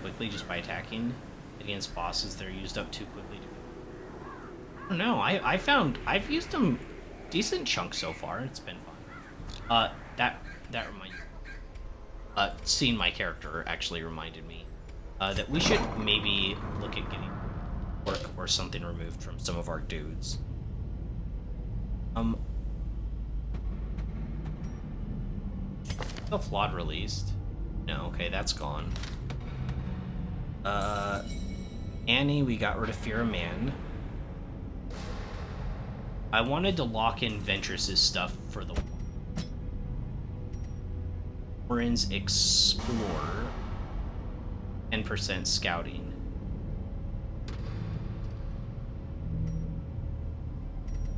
quickly just by attacking. Against bosses, they're used up too quickly. I don't know. I've used them decent chunks so far. It's been fun. That reminds me. Seeing my character actually reminded me that we should maybe look at getting work or something removed from some of our dudes. The flawed released. No, okay, that's gone. Annie, we got rid of Fear of Man. I wanted to lock in Ventress's stuff for the Warren's Explore. 10% scouting.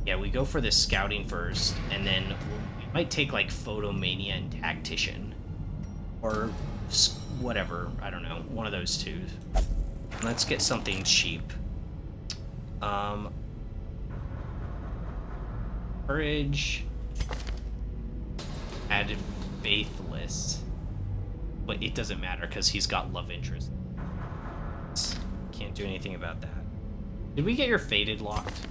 Yeah, we go for the scouting first, and then we might take like Photomania and Tactician. Or whatever, I don't know, one of those two. Let's get something cheap. Courage. Added Faithless. But it doesn't matter because he's got love interest. Can't do anything about that. Did we get your Fated locked?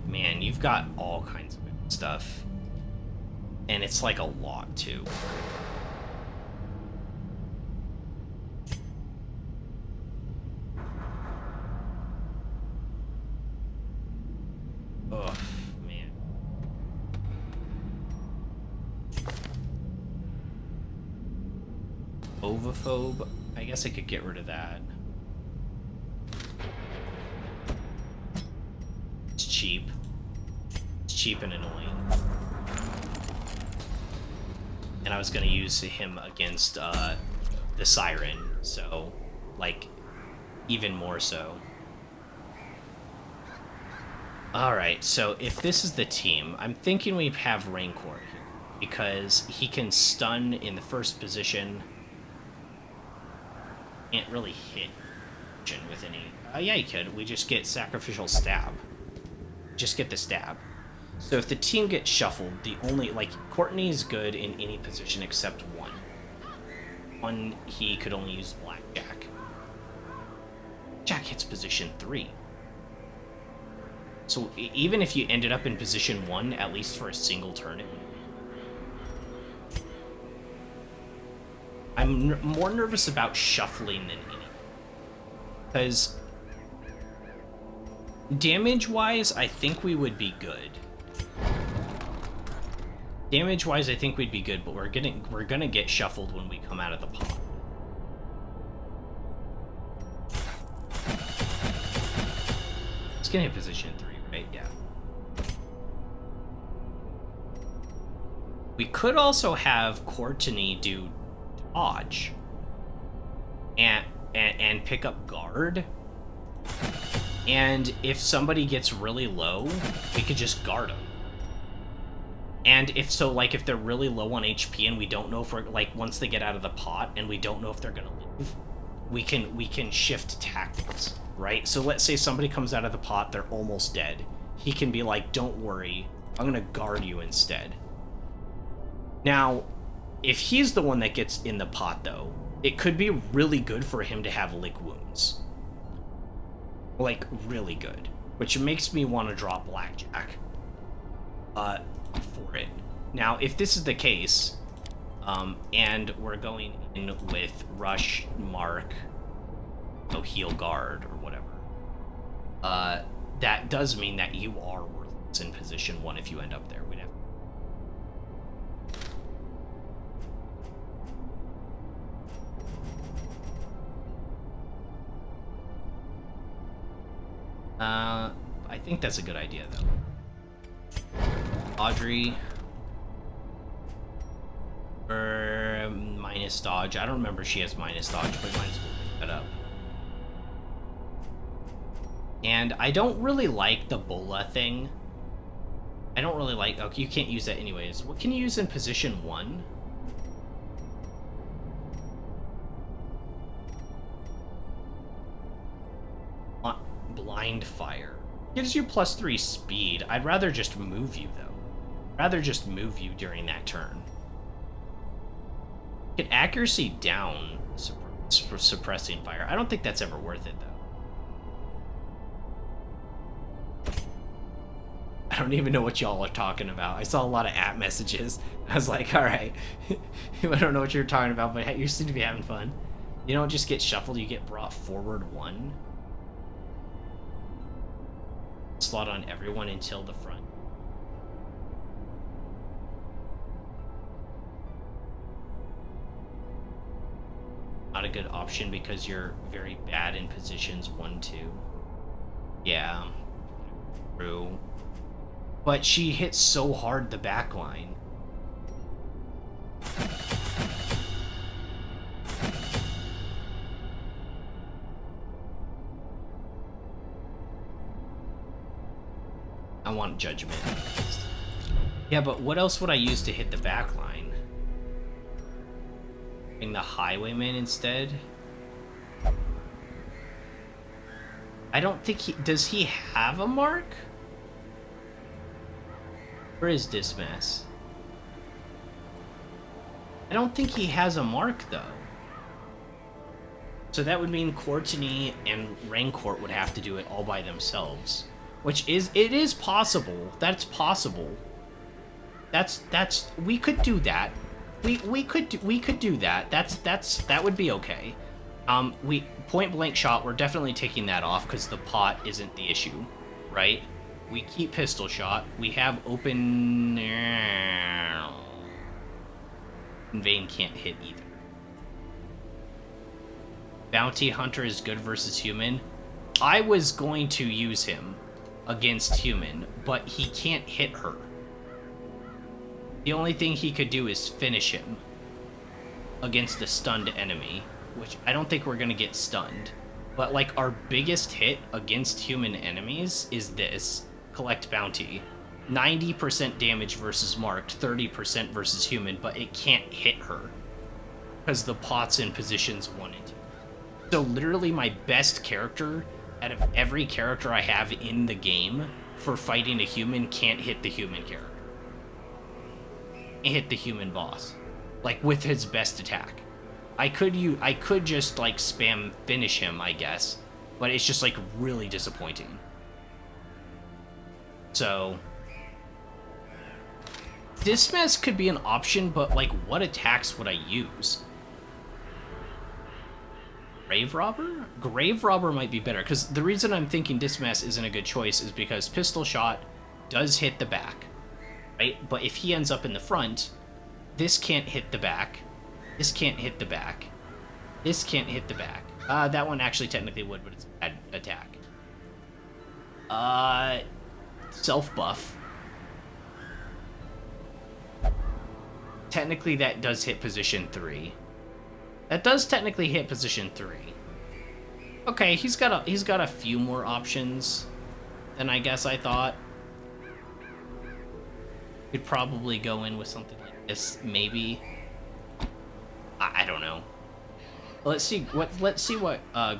Man, you've got all kinds of stuff. And it's like a lot, too. Ugh, man. Ovophobe? I guess I could get rid of that. It's cheap. It's cheap and annoying. And I was gonna use him against the Siren, so, like, even more so. Alright, so if this is the team, I'm thinking we have Rancor here, because he can stun in the first position. Can't really hit with any... yeah, he could. We just get Sacrificial Stab. Just get the stab. So if the team gets shuffled, the only, like, Courtney's good in any position except one. One, he could only use Blackjack. Jack hits position 3. So even if you ended up in position 1, at least for a single turn, it would... I'm more nervous about shuffling than anything. Because damage-wise, I think we would be good. Damage-wise, I think we'd be good, but we're gonna get shuffled when we come out of the pot. It's gonna hit position 3, right? Yeah. We could also have Courtney do dodge and pick up guard. And if somebody gets really low, we could just guard them. And if so, like, if they're really low on HP and we don't know if we're, like, once they get out of the pot and we don't know if they're gonna live, we can shift tactics, right? So let's say somebody comes out of the pot, they're almost dead. He can be like, don't worry, I'm gonna guard you instead. Now, if he's the one that gets in the pot, though, it could be really good for him to have lick wounds. Like, really good. Which makes me want to draw Blackjack. For it. Now, if this is the case, And we're going in with Rush, Mark, no heal guard or whatever. That does mean that you are worthless in position 1 if you end up there. We'd have. I think that's a good idea, though. Audrey. Or minus dodge. I don't remember if she has minus dodge, but might as well pick that up. And I don't really like the Bola thing. I don't really like... Okay, you can't use that anyways. What can you use in position 1? Blind fire. Gives you +3 speed. I'd rather just move you, though. Rather just move you during that turn. Get accuracy down, suppressing fire. I don't think that's ever worth it, though. I don't even know what y'all are talking about. I saw a lot of app messages. I was like, alright. I don't know what you're talking about, but you seem to be having fun. You don't just get shuffled, you get brought forward 1. Slot on everyone until the front. Not a good option because you're very bad in positions 1, 2. Yeah. True. But she hits so hard the back line. I want Judgment. Yeah, but what else would I use to hit the back line? The Highwayman instead. I don't think he... Does he have a mark? Where is Dismas? I don't think he has a mark, though. So that would mean Courtney and Raincourt would have to do it all by themselves. Which is... It is possible. That's possible. That's... We could do that. We could do that. That would be okay. We point blank shot. We're definitely taking that off because the pot isn't the issue, right? We keep pistol shot. We have open. Vane can't hit either. Bounty Hunter is good versus human. I was going to use him against human, but he can't hit her. The only thing he could do is finish him against the stunned enemy, which I don't think we're going to get stunned. But, like, our biggest hit against human enemies is this. Collect Bounty. 90% damage versus marked, 30% versus human, but it can't hit her. Because the pot's in positions 1 and 2. So literally my best character out of every character I have in the game for fighting a human can't hit the human character. Hit the human boss, like with his best attack. I could just like spam finish him, I guess, but it's just like really disappointing. So Dismas could be an option, but like what attacks would I use? Grave Robber? Grave Robber might be better, because the reason I'm thinking Dismas isn't a good choice is because Pistol Shot does hit the back. Right? But if he ends up in the front, this can't hit the back. This can't hit the back. This can't hit the back. That one actually technically would, but it's a bad attack. Self-buff. Technically that does hit position 3. That does technically hit position 3. Okay, he's got a few more options than I guess I thought. Could probably go in with something like this, maybe. I don't know. Let's see what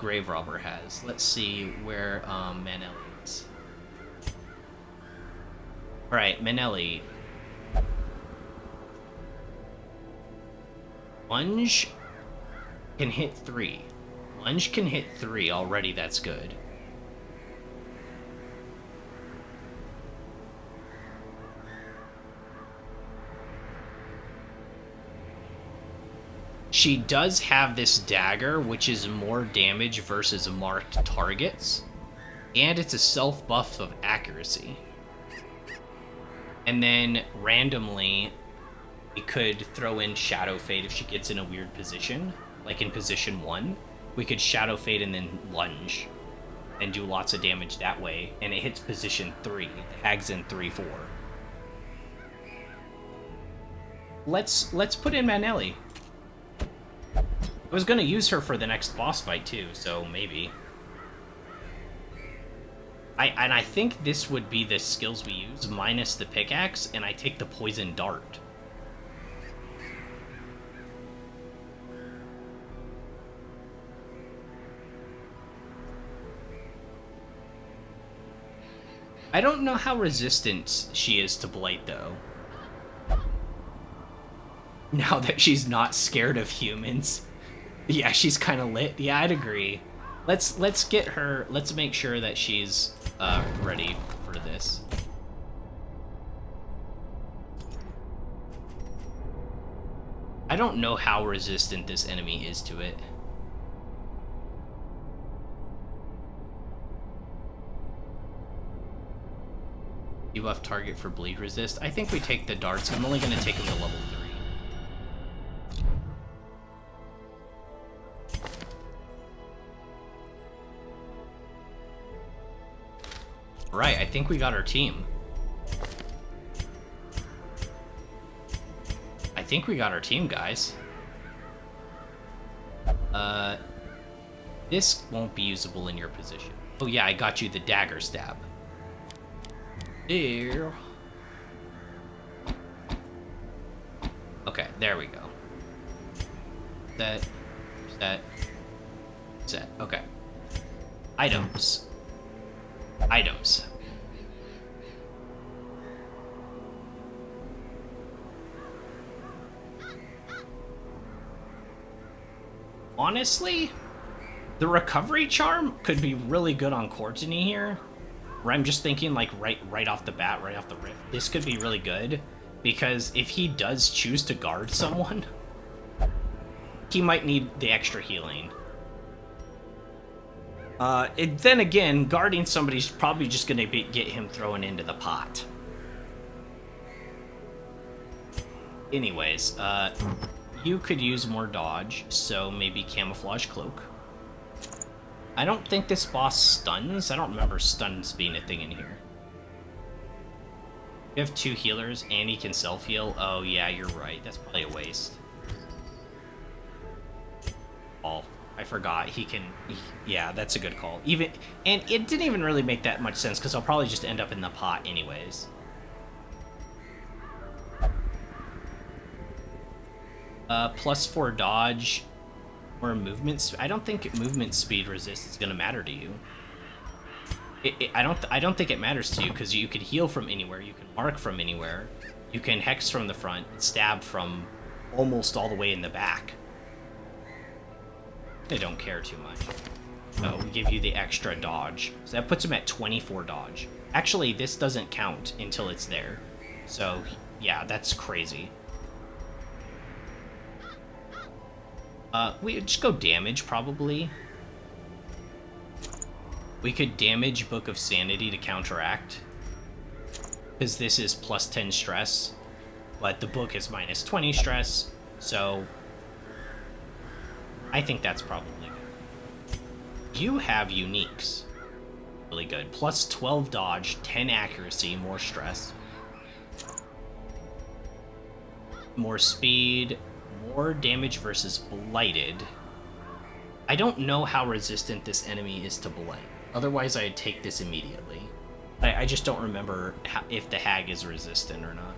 Grave Robber has. Let's see where Manelli is. All right, Manelli. Lunge can hit 3. Lunge can hit 3 already. That's good. She does have this dagger, which is more damage versus marked targets. And it's a self-buff of accuracy. And then, randomly, we could throw in Shadow Fade if she gets in a weird position. Like in position 1. We could Shadow Fade and then lunge. And do lots of damage that way. And it hits position 3. The hag's in 3-4. Let's put in Manelli. I was gonna use her for the next boss fight too, so maybe. I think this would be the skills we use, minus the pickaxe, and I take the poison dart. I don't know how resistant she is to Blight, though. Now that she's not scared of humans. Yeah, she's kind of lit. Yeah, I'd agree. Let's get her. Let's make sure that she's ready for this. I don't know how resistant this enemy is to it. Debuff target for bleed resist. I think we take the darts. I'm only going to take him to level 3. Right, I think we got our team. I think we got our team, guys. This won't be usable in your position. Oh yeah, I got you the dagger stab. There. Okay, there we go. Set. Okay. Items. Honestly, the recovery charm could be really good on Courtney here. Where I'm just thinking like right off the bat, right off the rip. This could be really good because if he does choose to guard someone, he might need the extra healing. Then again, guarding somebody's probably just going to get him thrown into the pot. Anyways, you could use more dodge, so maybe Camouflage Cloak. I don't think this boss stuns. I don't remember stuns being a thing in here. You have 2 healers, and he can self-heal. Oh, yeah, you're right. That's probably a waste. Oh, I forgot. Yeah, that's a good call. And it didn't even really make that much sense, because I'll probably just end up in the pot anyways. +4 dodge or movement. I don't think movement speed resist is gonna matter to you. I don't think it matters to you because you can heal from anywhere, you can mark from anywhere, you can hex from the front, stab from almost all the way in the back. They don't care too much. Oh, we give you the extra dodge, so that puts him at 24 dodge. Actually, this doesn't count until it's there. So yeah, that's crazy. We just go damage, probably. We could damage Book of Sanity to counteract. Because this is +10 stress. But the book is -20 stress. So I think that's probably good. You have uniques. Really good. +12 dodge, 10 accuracy, more stress. More speed. More damage versus Blighted. I don't know how resistant this enemy is to Blight. Otherwise, I'd take this immediately. I just don't remember if the hag is resistant or not.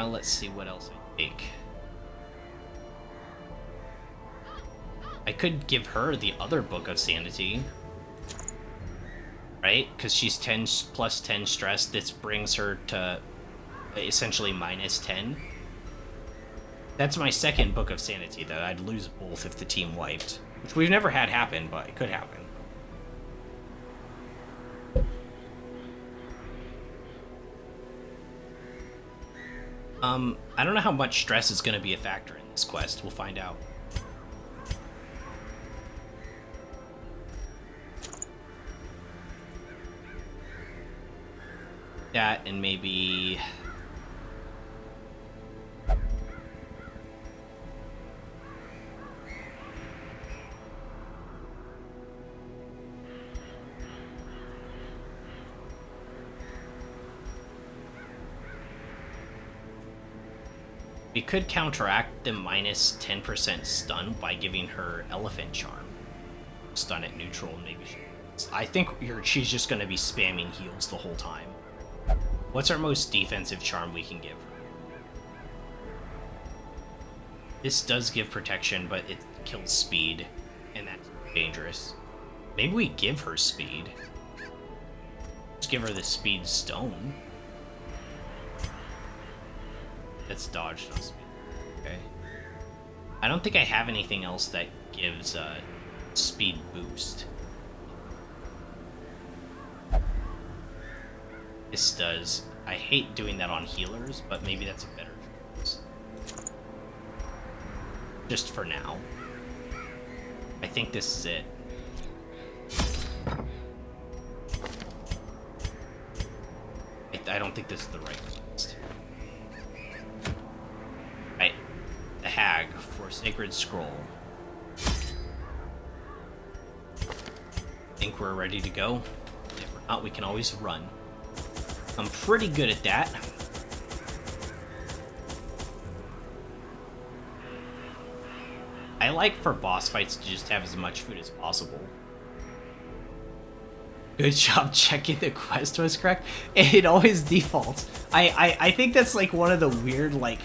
Let's see what else I take. I could give her the other Book of Sanity. Right? Because she's +10 stress. This brings her to essentially -10. That's my second Book of Sanity, though. I'd lose both if the team wiped. Which we've never had happen, but it could happen. I don't know how much stress is going to be a factor in this quest. We'll find out. That and maybe... we could counteract the minus 10% stun by giving her Elephant Charm. Stun at neutral, maybe I think she's just going to be spamming heals the whole time. What's our most defensive charm we can give her? This does give protection, but it kills speed, and that's dangerous. Maybe we give her speed. Just give her the speed stone. That's dodged on speed. Okay. I don't think I have anything else that gives a speed boost. This does. I hate doing that on healers, but maybe that's a better choice. Just for now. I think this is it. I don't think this is the right list. Right. The Hag for Sacred Scroll. Think we're ready to go? If we're not, we can always run. I'm pretty good at that. I like for boss fights to just have as much food as possible. Good job checking the quest was correct. It always defaults. I think that's like one of the weird, like,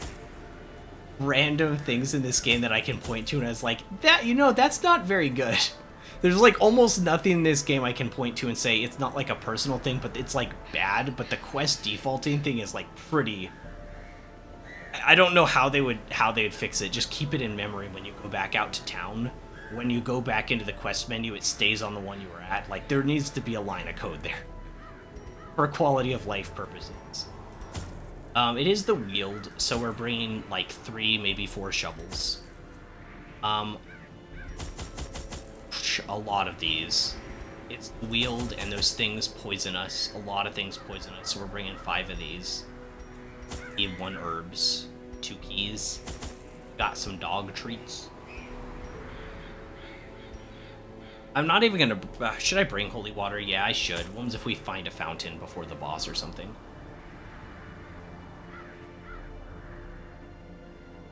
random things in this game that I can point to and I was like, that, you know, that's not very good. There's like almost nothing in this game I can point to and say it's not like a personal thing, but it's like bad, but the quest defaulting thing is like pretty... I don't know how they would fix it. Just keep it in memory when you go back out to town. When you go back into the quest menu, it stays on the one you were at. Like, there needs to be a line of code there. For quality of life purposes. It is the Weald, so we're bringing like 3, maybe 4 shovels. A lot of these. It's Weald, and those things poison us. A lot of things poison us, so we're bringing 5 of these. Need 1 herbs, 2 keys. Got some dog treats. I'm not even gonna... should I bring holy water? Yeah, I should. What if we find a fountain before the boss or something?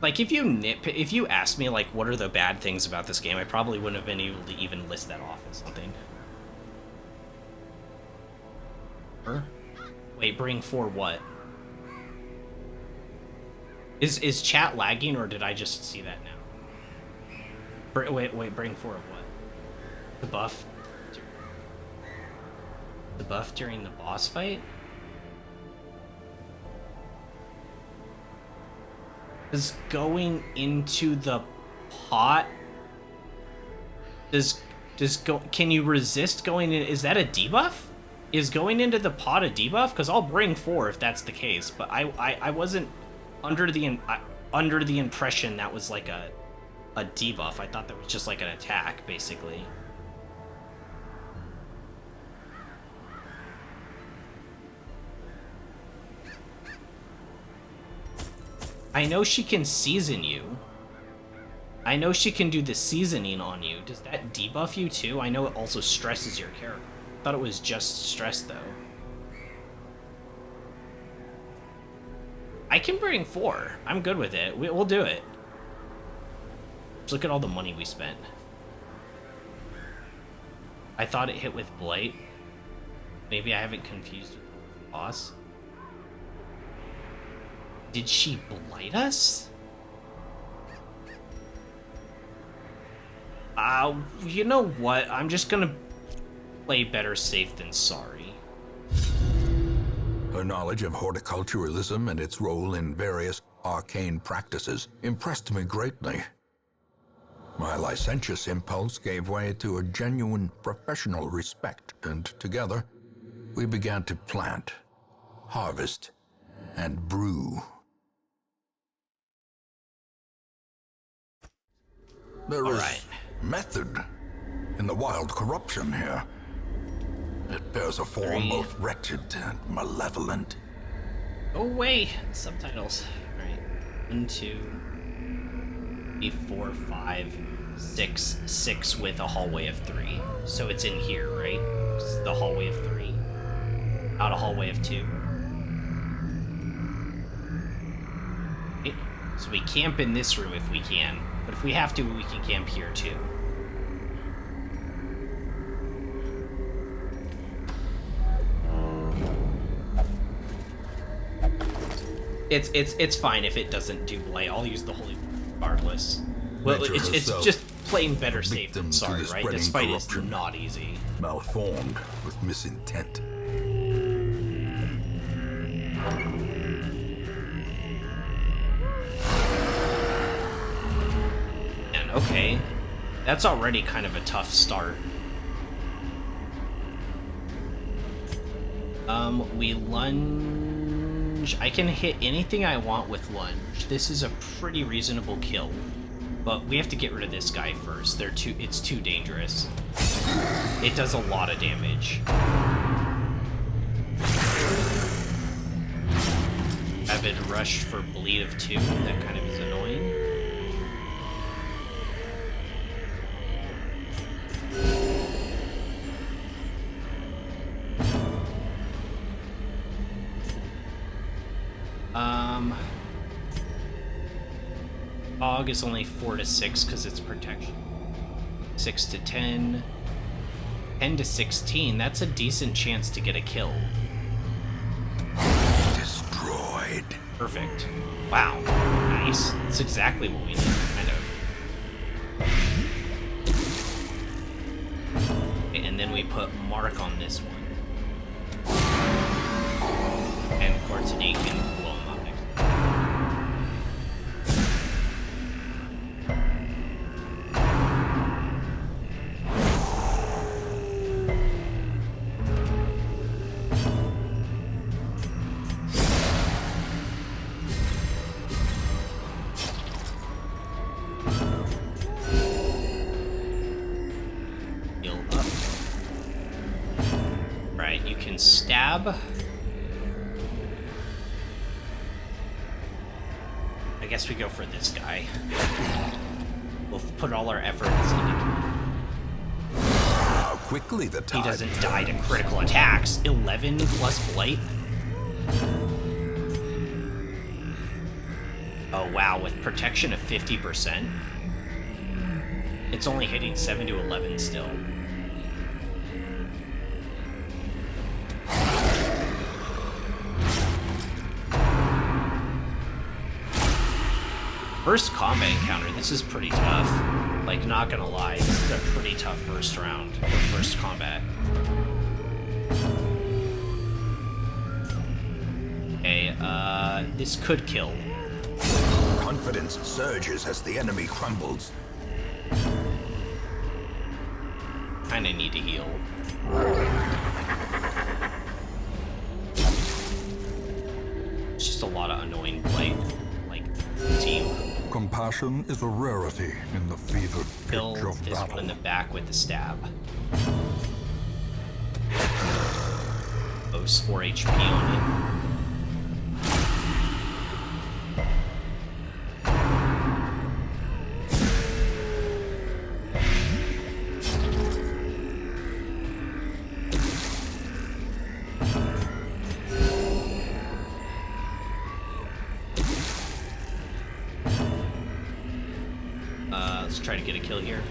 Like, if you asked me, like, what are the bad things about this game, I probably wouldn't have been able to even list that off as something. Wait, bring 4 what? Is chat lagging, or did I just see that now? Wait, bring 4 of what? The buff? The buff during the boss fight? Is going into the pot? Can you resist going in? Is that a debuff? Is going into the pot a debuff? Because I'll bring 4 if that's the case, but I wasn't under the impression that was like a debuff. I thought that was just like an attack, basically. I know she can season you. I know she can do the seasoning on you. Does that debuff you too? I know it also stresses your character. I thought it was just stress though. I can bring 4. I'm good with it. We'll do it. Just look at all the money we spent. I thought it hit with Blight. Maybe I haven't confused with the boss. Did she blight us? You know what? I'm just gonna play better safe than sorry. Her knowledge of horticulturalism and its role in various arcane practices impressed me greatly. My licentious impulse gave way to a genuine professional respect, and together, we began to plant, harvest, and brew. There is right. method in the wild corruption here. It bears a form 3. both wretched and malevolent. Oh wait, subtitles. All right, 1, 2, 3, 4, 5, 6, 6 with a hallway of 3. So it's in here, right? It's the hallway of 3, not a hallway of 2. Okay. So we camp in this room if we can, but if we have to, we can camp here too. It's fine if it doesn't do blight. I'll use the holy regardless. Well, Nature it's herself, just plain better safe victim than to sorry, the right? This spreading fight is corruption. not easy. Malformed with misintent. And okay, that's already kind of a tough start. We lunge. I can hit anything I want with lunge. This is a pretty reasonable kill, but we have to get rid of this guy first. It's too dangerous. It does a lot of damage. Avid rush for bleed of 2. That kind of is annoying. Fog is only 4 to 6 because it's protection. 6 to 10. 10 to 16. That's a decent chance to get a kill. Destroyed. Perfect. Wow. Nice. That's exactly what we need, kind of. Okay, and then we put mark on this one. And Quartzonate can blow him up next. Heal up. Right, you can stab. I guess we go for this guy. We'll put all our effort into How quickly the he tide doesn't die to turns. critical attacks. 11 plus blight. Oh wow, with protection of 50%. It's only hitting 7 to 11 still. First combat encounter, this is pretty tough. Like, not gonna lie, this is a pretty tough first round, or first combat. Okay, this could kill. Confidence surges as the enemy crumbles. Kinda need to heal. It's just a lot of annoying play, like, team. Compassion is a rarity in the fevered Kill pitch of this battle. one in the back with the stab. Boasts 4 HP on it. Let's try to get a kill here.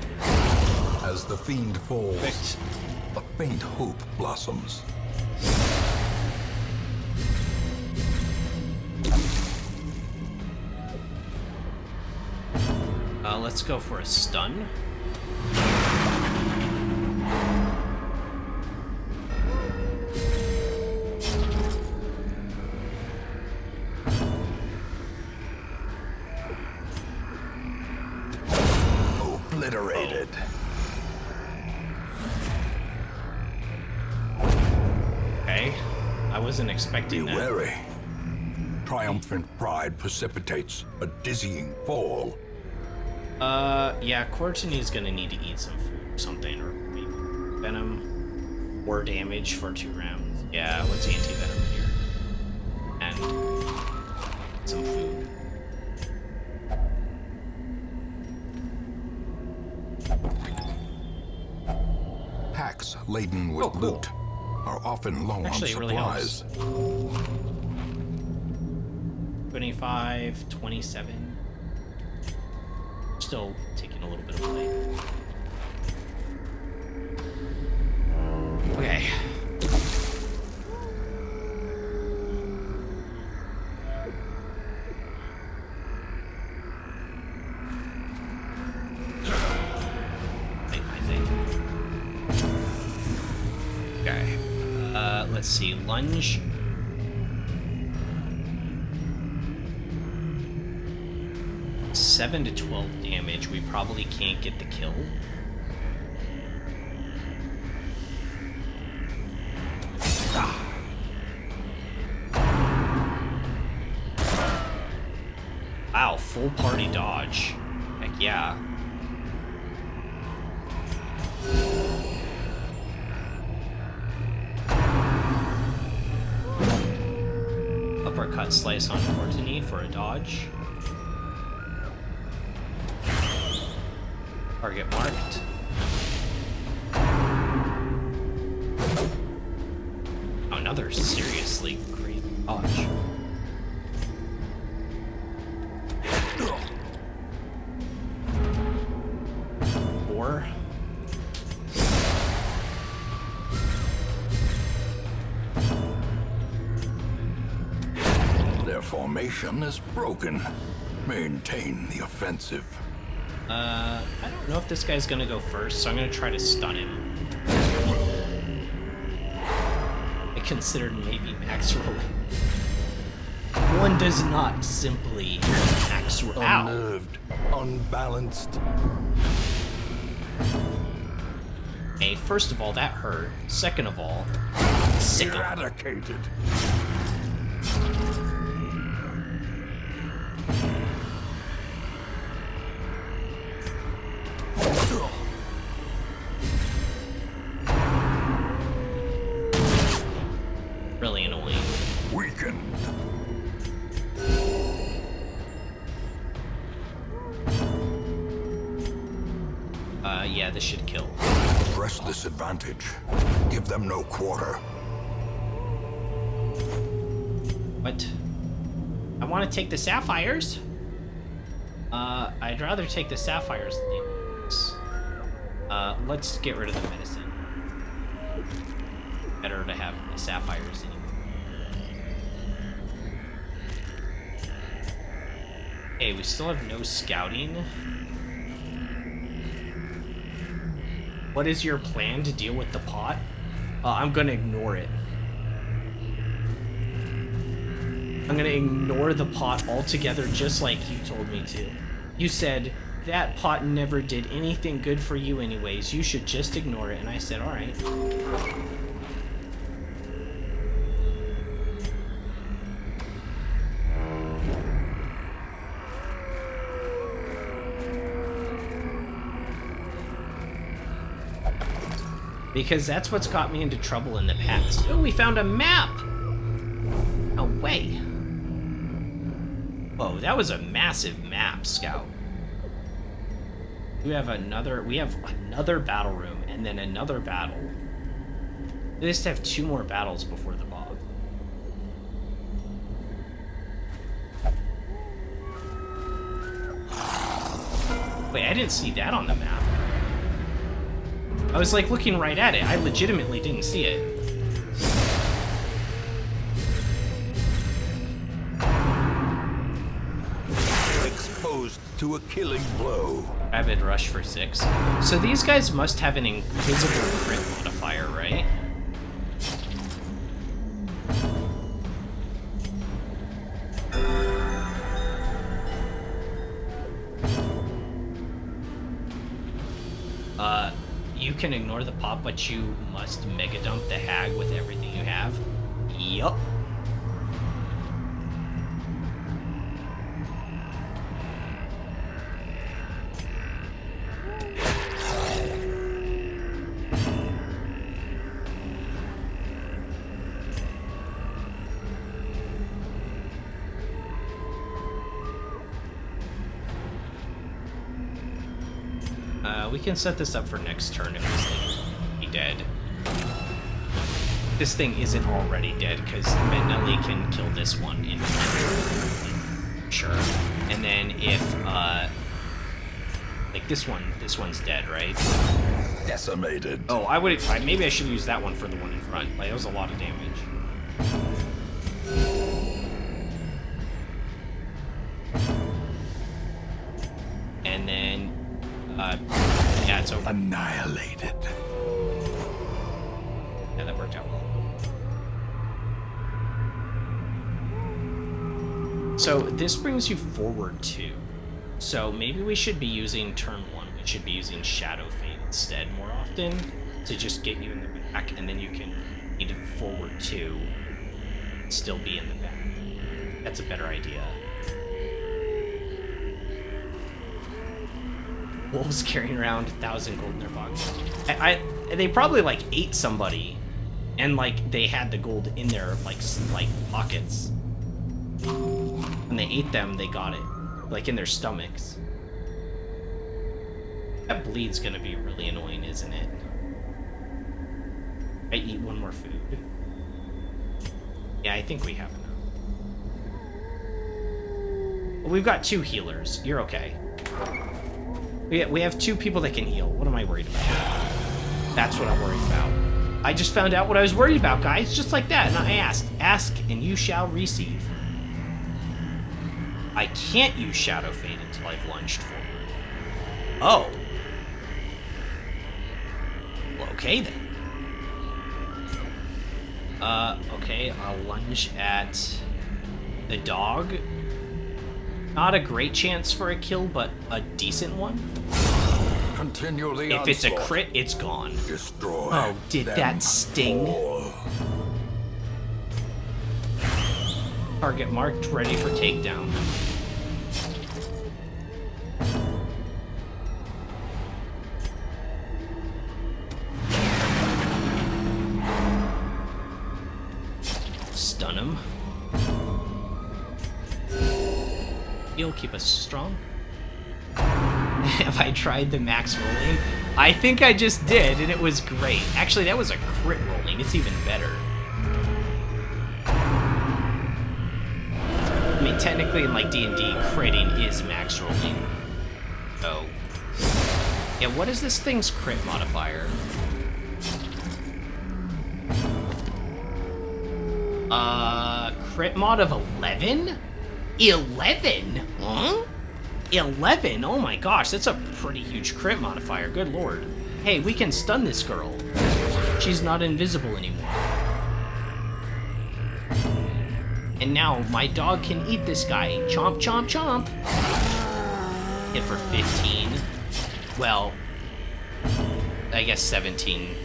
As the fiend falls, Perfect. a faint hope blossoms. Let's go for a stun. Obliterated. Okay. I wasn't expecting Be that. wary. Triumphant pride precipitates a dizzying fall. Yeah, Courtney's gonna need to eat some food or something, or maybe venom. 4 damage for 2 rounds. Yeah, let's anti-venom here. And some food. Packs laden with Oh, cool. loot are often low Actually, it on really helps. supplies. 25, 27. Still taking a little bit of light. Okay. I think. Okay. Let's see. Lunge. Seven to 12 damage. We probably can't get the kill. Wow, full party dodge. Heck yeah. Uppercut slice on Courtney for a dodge. Target marked. Oh, another seriously great dodge. Four. Their formation is broken. Maintain the offensive. I don't know if this guy's gonna go first, so I'm gonna try to stun him. I considered maybe max roll. One does not simply max roll. Ow. Unnerved, unbalanced. Hey, first of all, that hurt. Second of all, sick. Eradicated. Really annoying. Weakened. Yeah, this should kill. Press this advantage. Give them no quarter. What? I want to take the sapphires. I'd rather take the sapphires than the others. Let's get rid of the medicine. Better to have the sapphires anyway. Hey, we still have no scouting. What is your plan to deal with the pot? I'm gonna ignore it. I'm gonna ignore the pot altogether, just like you told me to. You said, that pot never did anything good for you anyways. You should just ignore it. And I said, alright. Because that's what's got me into trouble in the past. Oh, we found a map! No way. Whoa, that was a massive map, Scout. We have another battle room, and then another battle. We just have 2 more battles before the boss. Wait, I didn't see that on the map. I was like looking right at it. I legitimately didn't see it. Exposed to a killing blow. Rapid rush for 6. So these guys must have an invisible crit modifier, right? You can ignore the pop, but you must mega dump the hag with everything you have. Yup. We can set this up for next turn if this thing is already dead. This thing isn't already dead, because Manelli can kill this one in sure. And then if, like this one's dead, right? Decimated. Oh, maybe I should use that one for the one in front. Like, that was a lot of damage. And then, yeah, it's over. Annihilated. Yeah, that worked out well. So this brings you forward 2. So maybe we should be using turn 1. We should be using Shadow Fate instead more often to just get you in the back, and then you can need forward 2 and still be in the back. That's a better idea. Wolves carrying around 1,000 gold in their box. They probably like ate somebody, and like they had the gold in their like pockets. When they ate them, they got it, like in their stomachs. That bleed's gonna be really annoying, isn't it? I eat one more food. Yeah, I think we have enough. We've got 2 healers. You're okay. We have 2 people that can heal. What am I worried about? That's what I'm worried about. I just found out what I was worried about, guys. Just like that. And I asked. Ask and you shall receive. I can't use Shadow Fate until I've lunged forward. Oh. Well, okay then. Okay, I'll lunge at the dog. Not a great chance for a kill, but a decent one. Continue the If it's a onslaught. crit, it's gone. Destroy. Oh, did them that sting? all. Target marked, ready for takedown. Stun him. He'll keep us strong. Have I tried the max rolling? I think I just did, and it was great. Actually, that was a crit rolling. It's even better. I mean, technically in like D&D, critting is max rolling. Oh. Yeah, what is this thing's crit modifier? Crit mod of 11? 11? Huh? 11? Oh my gosh, that's a pretty huge crit modifier. Good lord. Hey, we can stun this girl. She's not invisible anymore. And now my dog can eat this guy. Chomp, chomp, chomp. Hit for 15. Well, I guess 17.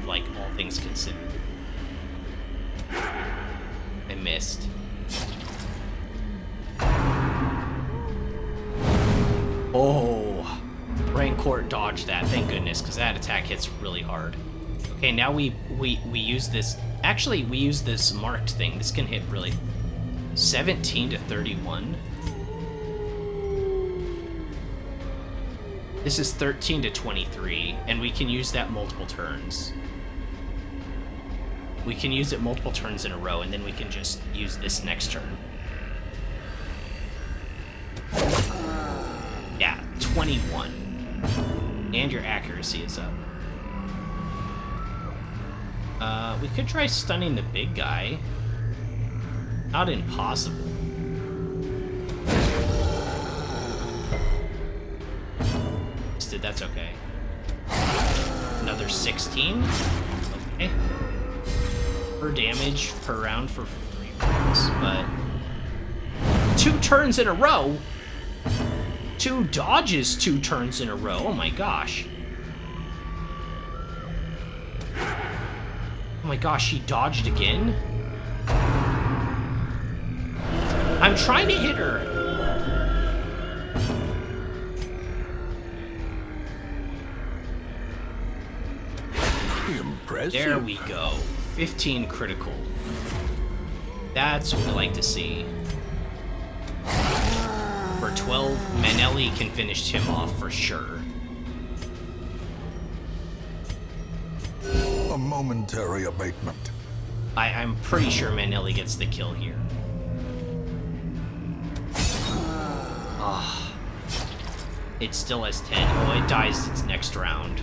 Like, all things considered. I missed. Oh, Rancourt dodged that, thank goodness, because that attack hits really hard. Okay, now we use this. Actually, we use this marked thing. This can hit really 17 to 31. This is 13 to 23, and we can use that multiple turns. We can use it multiple turns in a row, and then we can just use this next turn. Yeah, 21. And your accuracy is up. We could try stunning the big guy. Not impossible. That's okay. Another 16. Okay. Per damage per round for 3 rounds, but 2 turns in a row. 2 dodges 2 turns in a row. Oh my gosh. Oh my gosh, she dodged again? I'm trying to hit her. Impressive. There we go. 15 critical. That's what I like to see. For 12, Manelli can finish him off for sure. A momentary abatement. I'm pretty sure Manelli gets the kill here. Ah. It still has 10. Oh, it dies its next round.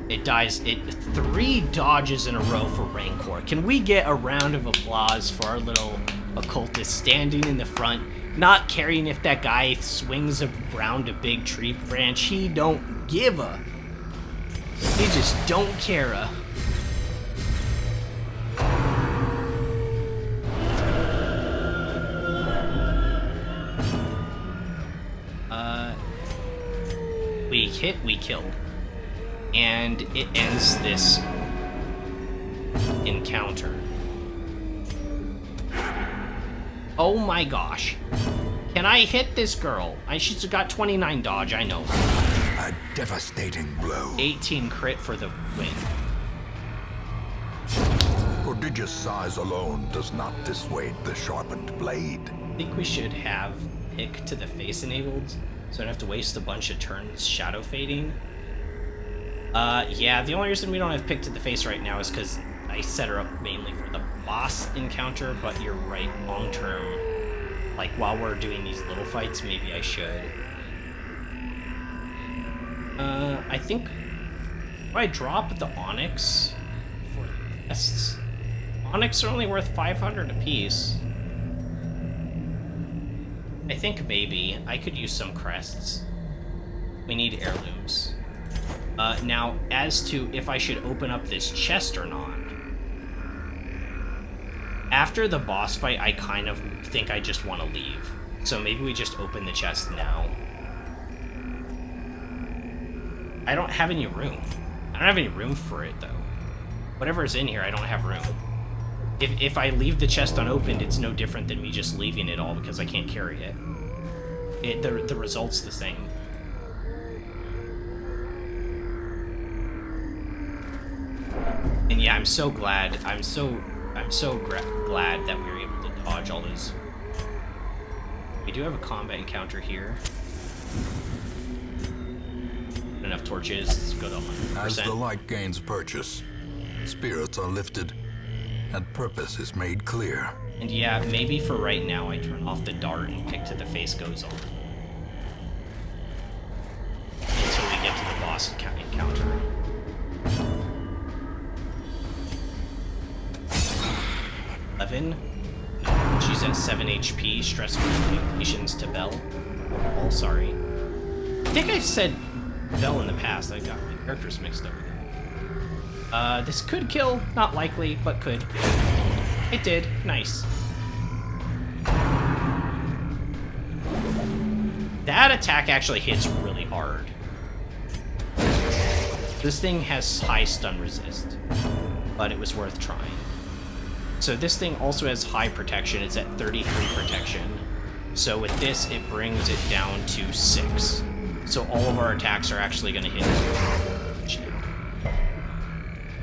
It dies. 3 dodges in a row for Rancor. Can we get a round of applause for our little occultist standing in the front, not caring if that guy swings around a big tree branch? He don't give a. He just don't care a. We hit, we kill. And it ends this encounter. Oh my gosh. Can I hit this girl? She's got 29 dodge, I know. A devastating blow. 18 crit for the win. Prodigious size alone does not dissuade the sharpened blade. I think we should have pick to the face enabled, so I don't have to waste a bunch of turns shadow fading. Yeah, the only reason we don't have pick to the face right now is because I set her up mainly for the boss encounter, but you're right, long term, like while we're doing these little fights, maybe I should. I think if I drop the Onyx for the tests, Onyx are only worth 500 apiece. I think maybe I could use some crests. We need heirlooms. Now, as to if I should open up this chest or not, after the boss fight, I kind of think I just want to leave. So maybe we just open the chest now. I don't have any room. I don't have any room for it, though. Whatever's in here, I don't have room. If I leave the chest unopened, it's no different than me just leaving it all because I can't carry it. The result's the same. And yeah, I'm so glad. I'm so glad that we were able to dodge all those. We do have a combat encounter here. Enough torches. Let's go to 100%. As the light gains purchase, spirits are lifted, and purpose is made clear. And yeah, maybe for right now, I turn off the dart and pick to the face goes on. Until we get to the boss encounter. She's at 7 HP. Stressful communications to Bell. Oh, sorry. I think I've said Bell in the past. I got my characters mixed up. This could kill. Not likely, but could. It did. Nice. That attack actually hits really hard. This thing has high stun resist, but it was worth trying. So this thing also has high protection. It's at 33 protection. So with this, it brings it down to 6. So all of our attacks are actually going to hit.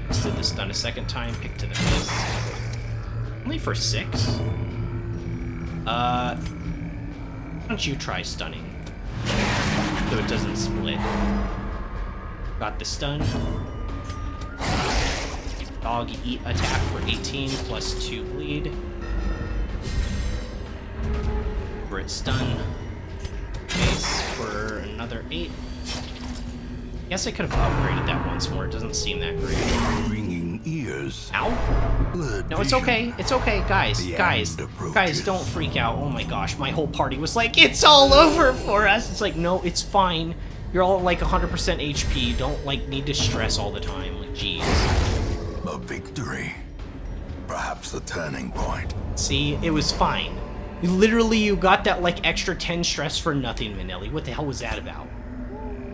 Let's do the stun a second time. Pick to the face. Only for 6? Why don't you try stunning? So it doesn't split. Got the stun. Dog eat attack for 18 plus 2 bleed. Brit stun. Face for another 8. Guess I could have upgraded that once more. It doesn't seem that great. Ringing ears. Ow! Blurred No, it's vision. okay. It's okay, guys. The Guys, end approaches. guys, don't freak out. Oh my gosh, my whole party was like, it's all over for us. It's like, no, it's fine. You're all like 100% HP. Don't like need to stress all the time. Like, jeez. A victory. Perhaps a turning point. See, it was fine. You got that like extra 10 stress for nothing, Manelli. What the hell was that about?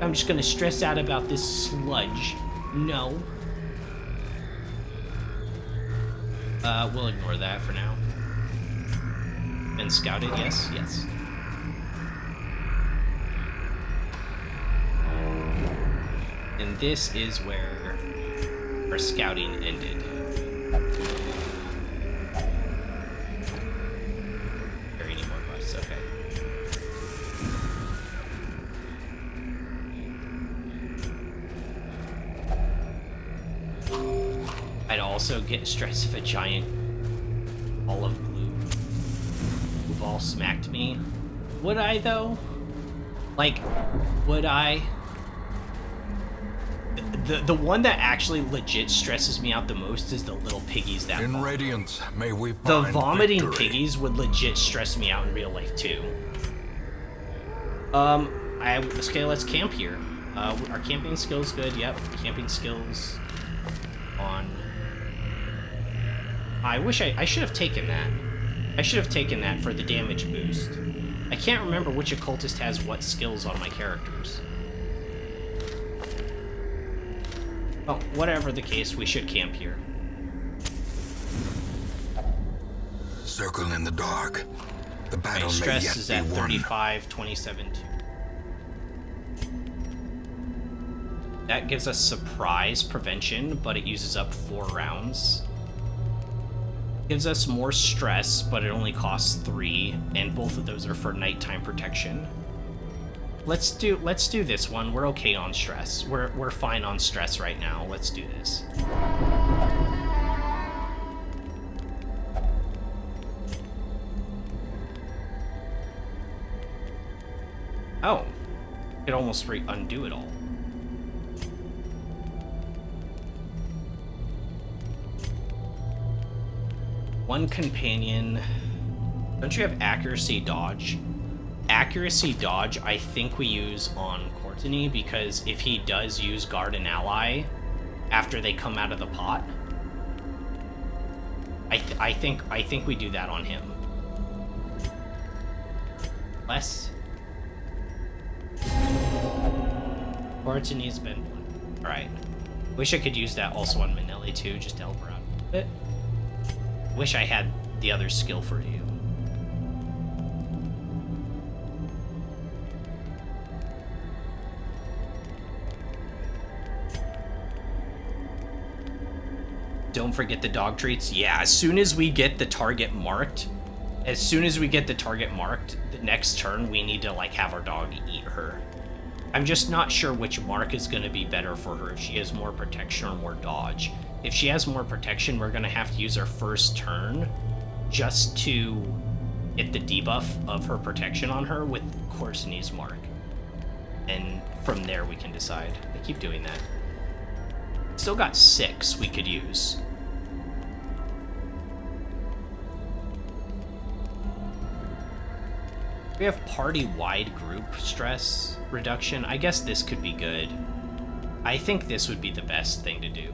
I'm just gonna stress out about this sludge. No. We'll ignore that for now. Been scouted, yes, yes. And this is where our scouting ended. Carry any more quests, okay. also get stressed if a giant ball of blue ball smacked me. Would I, though? Like, would I? The one that actually legit stresses me out the most is the little piggies that In vomit. Radiance, may we The find vomiting victory. piggies would legit stress me out in real life too. Okay, let's camp here. Our camping skills good. Yep, camping skills on. I wish I should have taken that. I should have taken that for the damage boost. I can't remember which occultist has what skills on my characters. Well, whatever the case, we should camp here. Circle in the dark. The battle My may stress yet is be at won. 35, 27, 2. That gives us surprise prevention, but it uses up 4 rounds. Gives us more stress, but it only costs 3, and both of those are for nighttime protection. Let's do this one. We're okay on stress. We're fine on stress right now. Let's do this. Oh, it almost undo it all. One companion. Don't you have accuracy dodge? Accuracy dodge, I think we use on Courtney, because if he does use guard an ally after they come out of the pot, I think we do that on him. Less. Courtney's been one. All right. Wish I could use that also on Manelli too, just to help her out a bit. Wish I had the other skill for you. Don't forget the dog treats. Yeah, as soon as we get the target marked, the next turn we need to like have our dog eat her. I'm just not sure which mark is going to be better for her, if she has more protection or more dodge. If she has more protection, we're going to have to use our first turn just to get the debuff of her protection on her with Courtney's mark. And from there we can decide. I keep doing that. Still got 6 we could use. We have party-wide group stress reduction. I guess this could be good. I think this would be the best thing to do.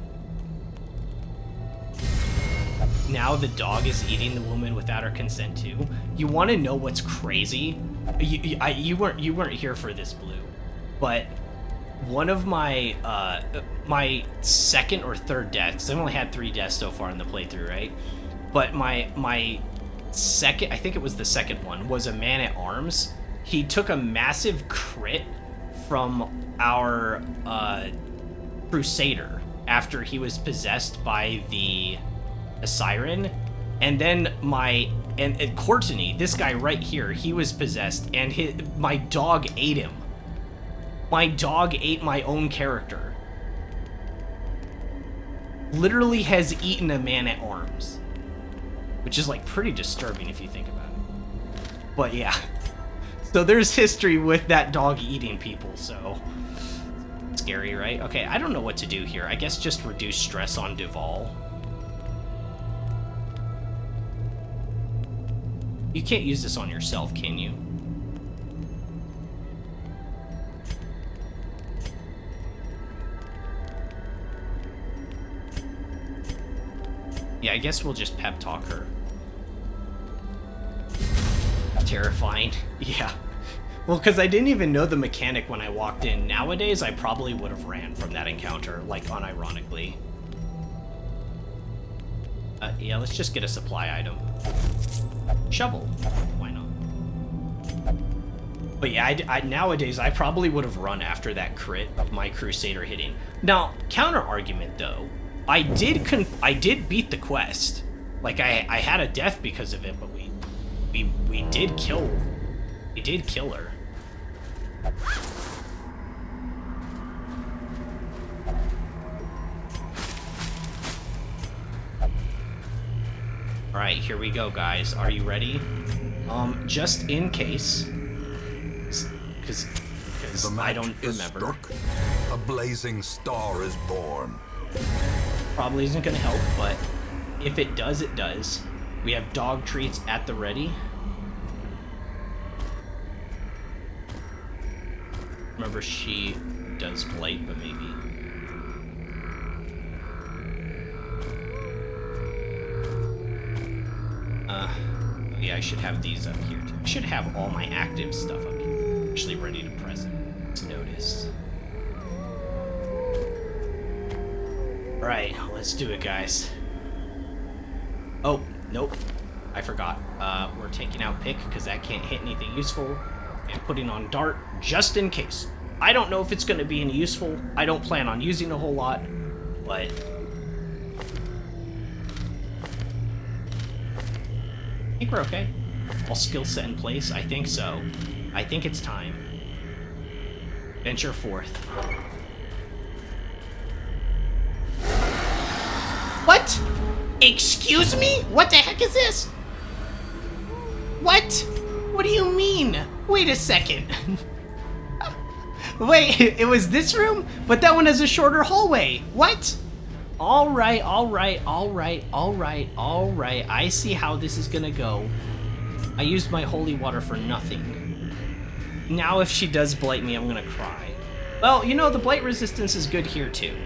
Now the dog is eating the woman without her consent too. You want to know what's crazy? You weren't here for this, Blue, but one of my my second or third deaths. I've only had 3 deaths so far in the playthrough, right? But my second, I think it was the second one, was a man-at-arms. He took a massive crit from our Crusader after he was possessed by the Siren, and then and Courtney, this guy right here, he was possessed, and my dog ate him. My dog ate my own character. Literally has eaten a man-at-arms. Which is like pretty disturbing if you think about it. But yeah. So there's history with that dog eating people, so scary, right? Okay, I don't know what to do here. I guess just reduce stress on Duval. You can't use this on yourself, can you? Yeah, I guess we'll just pep talk her. Terrifying. Yeah. Well, because I didn't even know the mechanic when I walked in. Nowadays, I probably would have ran from that encounter, like, unironically. Yeah, let's just get a supply item. Shovel. Why not? But yeah, nowadays, I probably would have run after that crit of my Crusader hitting. Now, counter argument, though. I did beat the quest. Like, I had a death because of it, but we did kill her. Alright, here we go, guys. Are you ready? Just in case. Because I don't remember. Struck. A blazing star is born. Probably isn't going to help, but if it does, it does. We have dog treats at the ready. Remember, she does blight, but maybe. Yeah, I should have these up here too. I should have all my active stuff up here, actually ready to press it. Just noticed. Alright, let's do it, guys. Oh, nope. I forgot. We're taking out Pick, because that can't hit anything useful. And putting on Dart, just in case. I don't know if it's going to be any useful. I don't plan on using a whole lot, but... I think we're okay. All skill set in place? I think so. I think it's time. Venture forth. What? Excuse me? What the heck is this? What? What do you mean? Wait a second. Wait, it was this room? But that one has a shorter hallway. What? Alright. I see how this is gonna go. I used my holy water for nothing. Now if she does blight me, I'm gonna cry. Well, you know, the blight resistance is good here too.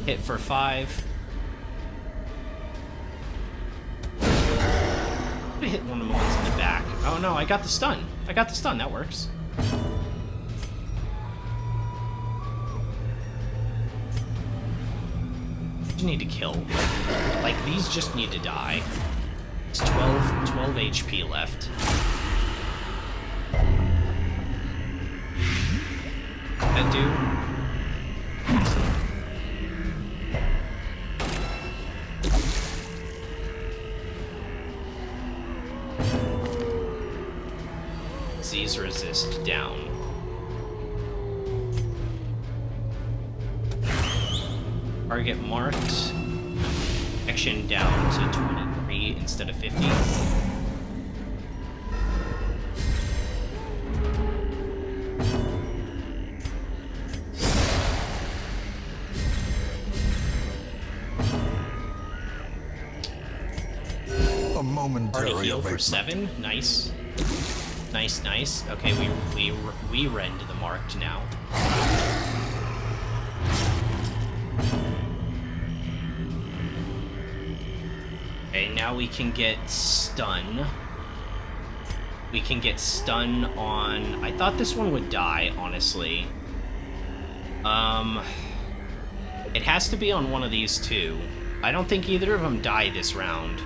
Hit for 5. I'm gonna hit one of the ones in the back. Oh no, I got the stun. That works. You need to kill. Like, these just need to die. It's 12 HP left. That do? Disease resist down. Target marked. Action down to 23 instead of 50. A momentary Already heal for abatement. 7. Nice. Nice. Okay, we rend the marked now. Okay, now we can get stun. We can get stun on... I thought this one would die, honestly. It has to be on one of these two. I don't think either of them die this round.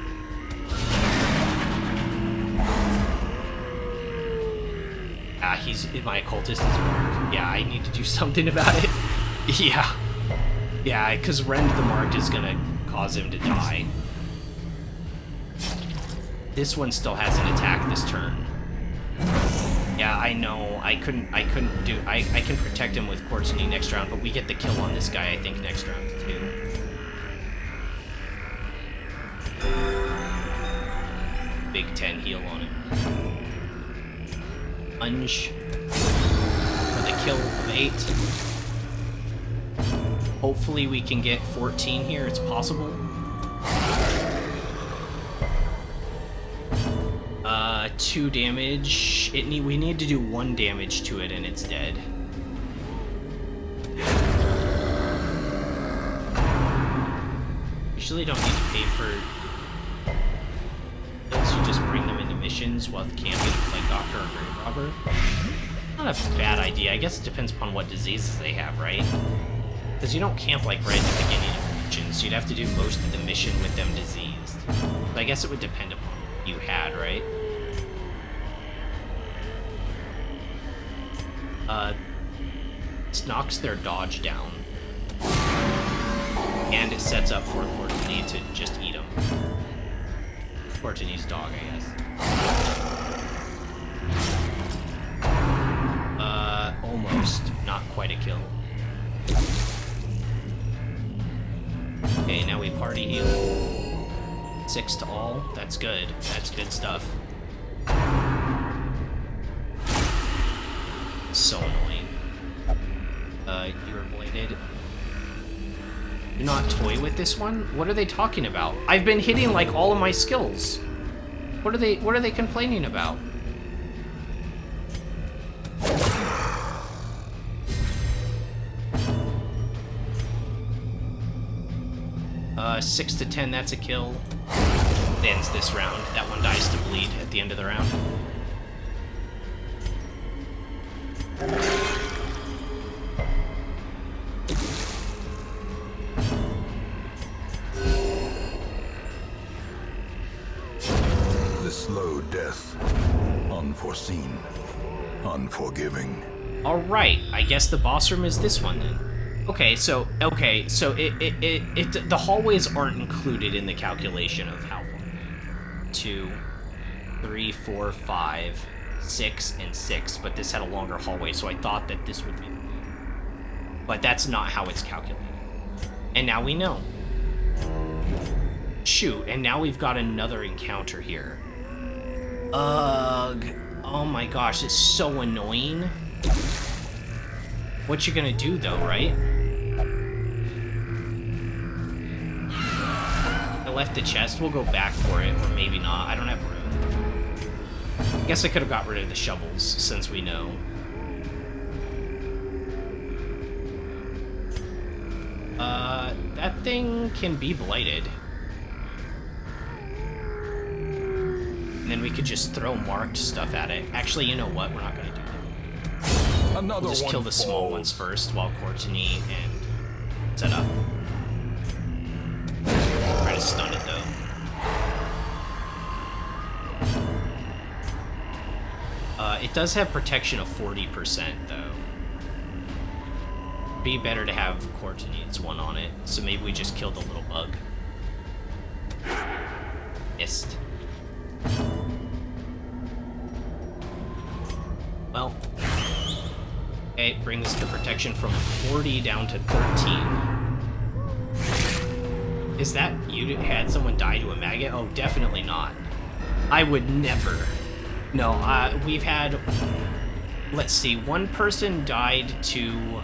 My occultist is marked. Yeah, I need to do something about it. Yeah, because Rend the Marked is gonna cause him to die. This one still has an attack this turn. Yeah, I know. I couldn't do... I can protect him with Quartzony next round, but we get the kill on this guy, I think, next round, too. Big 10 heal on him. Lunge. For the kill of 8. Hopefully we can get 14 here. It's possible. 2 damage. We need to do 1 damage to it and it's dead. Usually don't need to pay for those. You just bring them into missions while camping like Doctor or Grave Robber. Not a bad idea. I guess it depends upon what diseases they have, right? Because you don't camp like right at the beginning of missions. You'd have to do most of the mission with them diseased. So I guess it would depend upon what you had, right? This knocks their dodge down. And it sets up for Quartzony to just eat them. Quartzony's dog, I guess. Almost. Not quite a kill. we party heal. 6 to all. That's good. That's good stuff. So annoying. You were bladed. Do not toy with this one? What are they talking about? I've been hitting like all of my skills. What are they complaining about? 6 to 10, that's a kill. It ends this round. That one dies to bleed at the end of the round. The slow death. Unforeseen. Unforgiving. Alright, I guess the boss room is this one then. Okay, so the hallways aren't included in the calculation of how far. 2, 3, 4, 5, 6, and 6, but this had a longer hallway, so I thought that this would be. But that's not how it's calculated. And now we know. Shoot, and now we've got another encounter here. Ugh. Oh my gosh, it's so annoying. What you gonna do though, right? I left the chest, we'll go back for it, or maybe not, I don't have room. I guess I could have got rid of the shovels, since we know. That thing can be blighted. And then we could just throw marked stuff at it. Actually, you know what, we're not gonna do that. Another We'll just kill one the small falls. ones first while Courtney and set up. Try to stun it though. It does have protection of 40% though. Be better to have Courtney's one on it, so maybe we just kill the little bug. Missed. Well. Okay, it brings the protection from 40 down to 13. Is that you had someone die to a maggot? Oh, definitely not. I would never. No, we've had, let's see, one person died to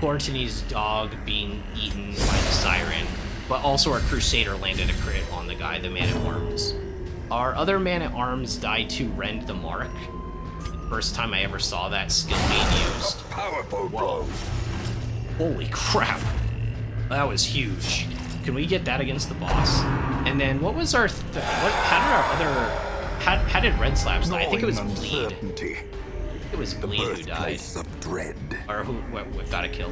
Courtney's dog being eaten by the siren, but also our Crusader landed a crit on the guy, the Man-at-Arms. Our other Man-at-Arms died to Rend the Mark. First time I ever saw that skill being used. Powerful blow. Holy crap. That was huge. Can we get that against the boss? And then what was our... How did Red Slabs die? I think it was Bleed. Uncertainty. It was Bleed who died. Birthplace of dread. Or what got a kill.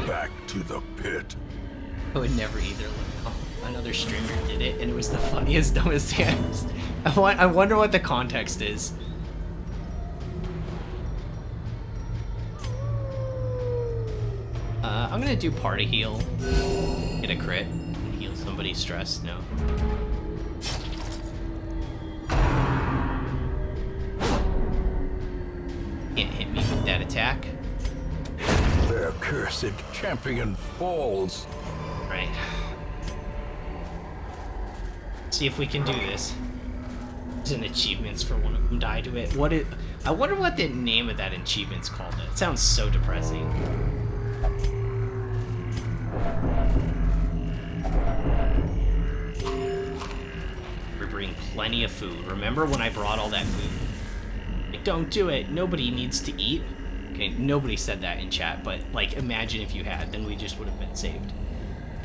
Back to the pit. I would never either. Oh, another streamer did it, and it was the funniest, dumbest thing. I wonder what the context is. I'm gonna do party heal. Get a crit. Heal somebody stressed. No. Can't hit me with that attack. Their cursed champion falls. Right. See if we can do this. There's an achievements for one of them die to it. I wonder what the name of that achievement's called. It sounds so depressing. We're bringing plenty of food. Remember when I brought all that food? Like, don't do it. Nobody needs to eat. Okay, nobody said that in chat, but like, imagine if you had, then we just would have been saved.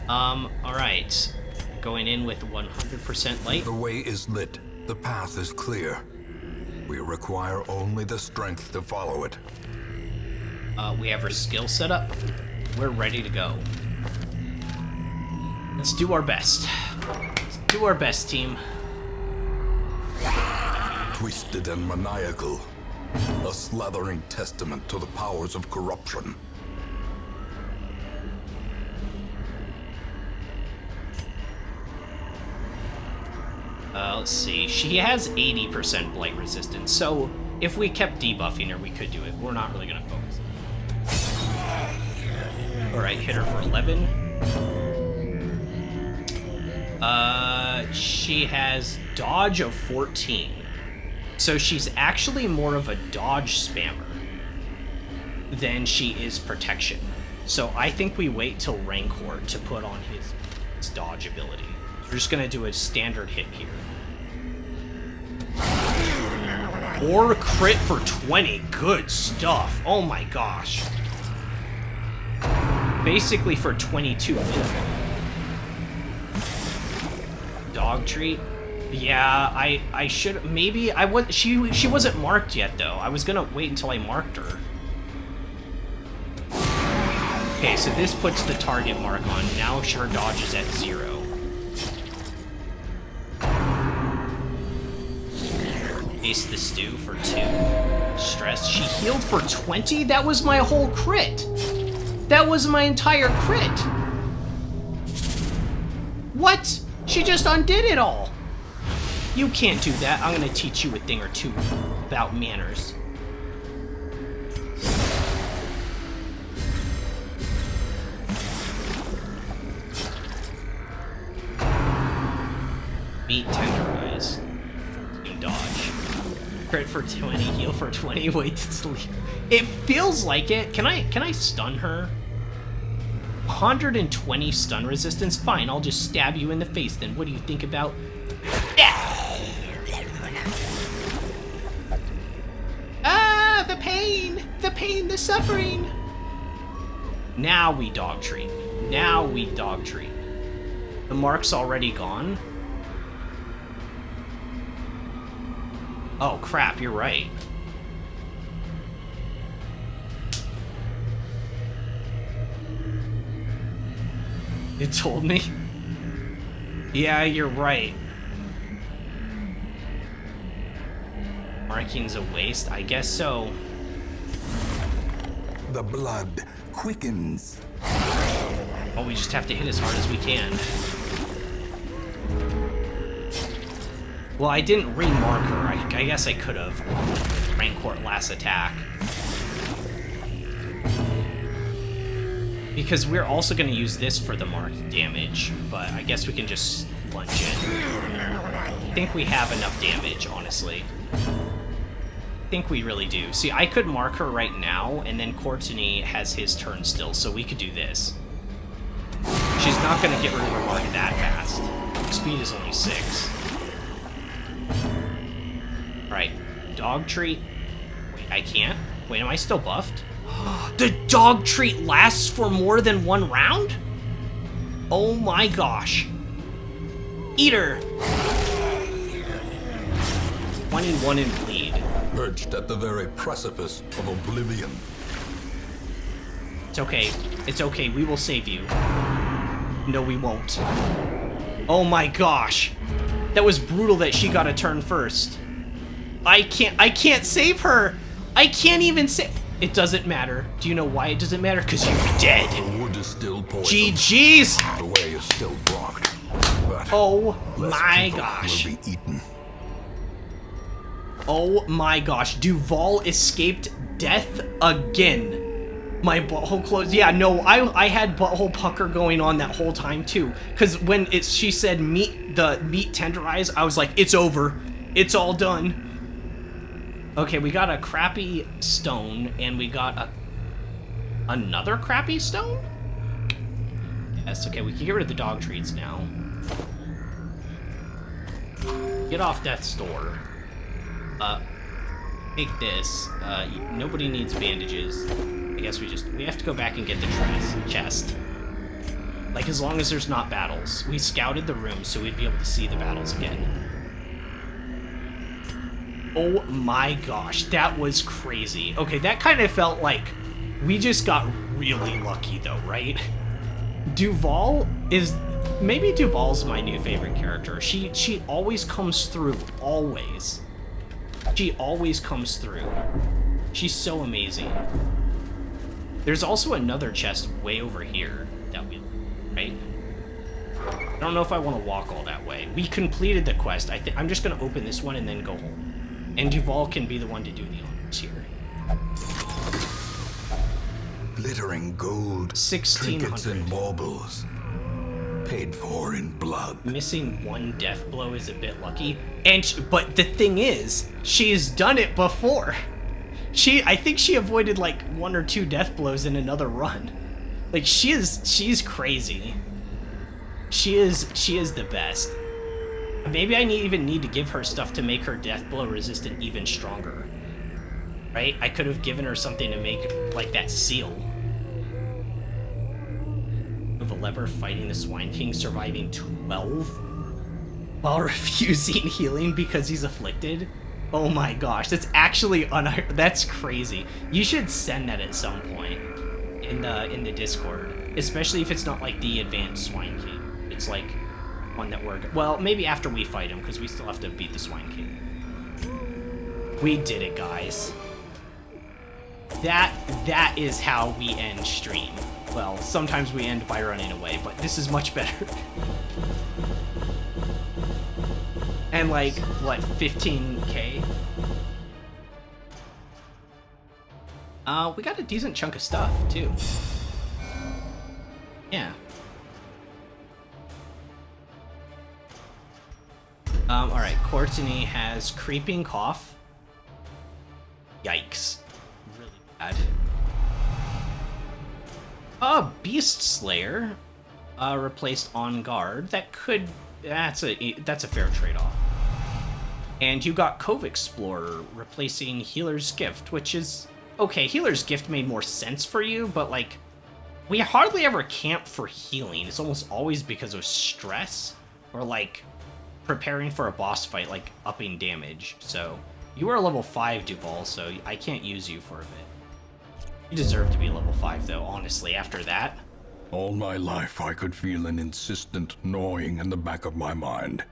Alright. Going in with 100% light. The way is lit. The path is clear. We require only the strength to follow it. We have our skill set up. We're ready to go. Let's do our best. Let's do our best, team. Twisted and maniacal. A slathering testament to the powers of corruption. Let's see. She has 80% blight resistance, so if we kept debuffing her, we could do it. We're not really gonna focus. Alright, hit her for 11. She has dodge of 14. So she's actually more of a dodge spammer than she is protection. So I think we wait till Rancor to put on his dodge ability. We're just gonna do a standard hit here. Or crit for 20. Good stuff. Oh my gosh. Basically for 22 minimum. Dog treat. Yeah, I should maybe I was she wasn't marked yet though. I was gonna wait until I marked her. Okay, so this puts the target mark on. Now her dodge is at 0. Ace the stew for 2. Stress. She healed for 20? That was my whole crit. That was my entire crit. What? She just undid it all. You can't do that. I'm gonna teach you a thing or two about manners. Meat tenderize. Dodge. Crit for 20, heal for 20, wait to sleep. It feels like it. Can I stun her? 120 stun resistance? Fine, I'll just stab you in the face then. What do you think about... Ah, the pain! The pain, the suffering! Now we dog treat. Now we dog treat. The mark's already gone. Oh crap, you're right. It told me? Yeah, you're right. Marking's a waste? I guess so. The blood quickens. Oh, we just have to hit as hard as we can. Well, I didn't remark her. I guess I could have. Rancor last attack. Because we're also going to use this for the marked damage, but I guess we can just lunge in. I think we have enough damage, honestly. I think we really do. See, I could mark her right now, and then Courtney has his turn still, so we could do this. She's not going to get rid of her mark that fast. Speed is only 6. Right, dog treat. Wait, I can't? Wait, am I still buffed? The dog treat lasts for more than 1 round? Oh my gosh. Eater. 21 in bleed. Perched at the very precipice of oblivion. It's okay. It's okay. We will save you. No, we won't. Oh my gosh. That was brutal that she got a turn first. I can't save her. I can't even save. It doesn't matter. Do you know why it doesn't matter? Because you're dead. The wood is still poisoned. GG's. The way is still blocked. But Oh less my people gosh. will be eaten. Oh my gosh. Duval escaped death again. My butthole closed. Yeah, no, I had butthole pucker going on that whole time too. Because when she said meat tenderize, I was like, it's over. It's all done. Okay, we got a crappy stone, and we got another crappy stone? Yes, okay, we can get rid of the dog treats now. Get off death's door. Take this. Nobody needs bandages. I guess we have to go back and get the chest. Like, as long as there's not battles. We scouted the room, so we'd be able to see the battles again. Oh my gosh, that was crazy. Okay, that kind of felt like we just got really lucky though, right? Duval is... Maybe Duval's my new favorite character. She always comes through, always. She always comes through. She's so amazing. There's also another chest way over here that we... Right? I don't know if I want to walk all that way. We completed the quest. I'm just going to open this one and then go home. And Duval can be the one to do the honors here. Glittering gold. 1600. Trinkets and baubles. paid for in blood. Missing one death blow is a bit lucky. But the thing is, she's done it before. I think she avoided like 1 or 2 death blows in another run. Like she's crazy. She is the best. Maybe I even need to give her stuff to make her death blow resistant even stronger. Right? I could have given her something to make like that seal. Of a lever fighting the Swine King, surviving 12 while refusing healing because he's afflicted. Oh my gosh, that's actually that's crazy. You should send that at some point in the Discord, especially if it's not like the advanced Swine King. It's like one that well, maybe after we fight him, because we still have to beat the Swine King. We did it, guys. That is how we end stream. Well, sometimes we end by running away, but this is much better. And like, what, 15k? We got a decent chunk of stuff, too. Yeah. Alright, Courtney has Creeping Cough. Yikes. Really bad. Beast Slayer. Replaced On Guard. That could... That's a fair trade-off. And you got Cove Explorer replacing Healer's Gift, which is... Okay, Healer's Gift made more sense for you, but like... We hardly ever camp for healing. It's almost always because of stress. Or like... preparing for a boss fight, like upping damage. So, you are level 5, Duval, so I can't use you for a bit. You deserve to be level 5, though, honestly, after that. All my life I could feel an insistent gnawing in the back of my mind.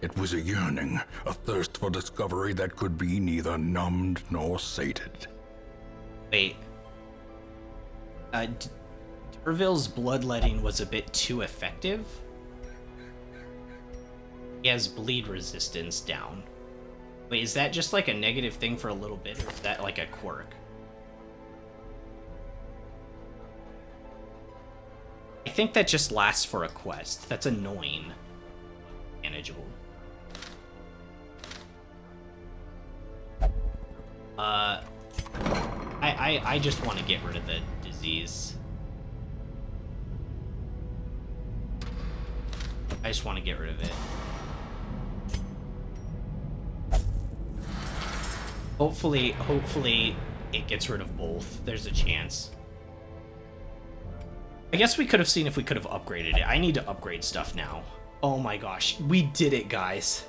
It was a yearning, a thirst for discovery that could be neither numbed nor sated. Wait. Derville's bloodletting was a bit too effective? He has bleed resistance down. Wait, is that just like a negative thing for a little bit, or is that like a quirk? I think that just lasts for a quest. That's annoying. Manageable. I just want to get rid of the disease. I just want to get rid of it. Hopefully it gets rid of both. There's a chance. I guess we could have seen if we could have upgraded it. I need to upgrade stuff now. Oh my gosh. We did it, guys.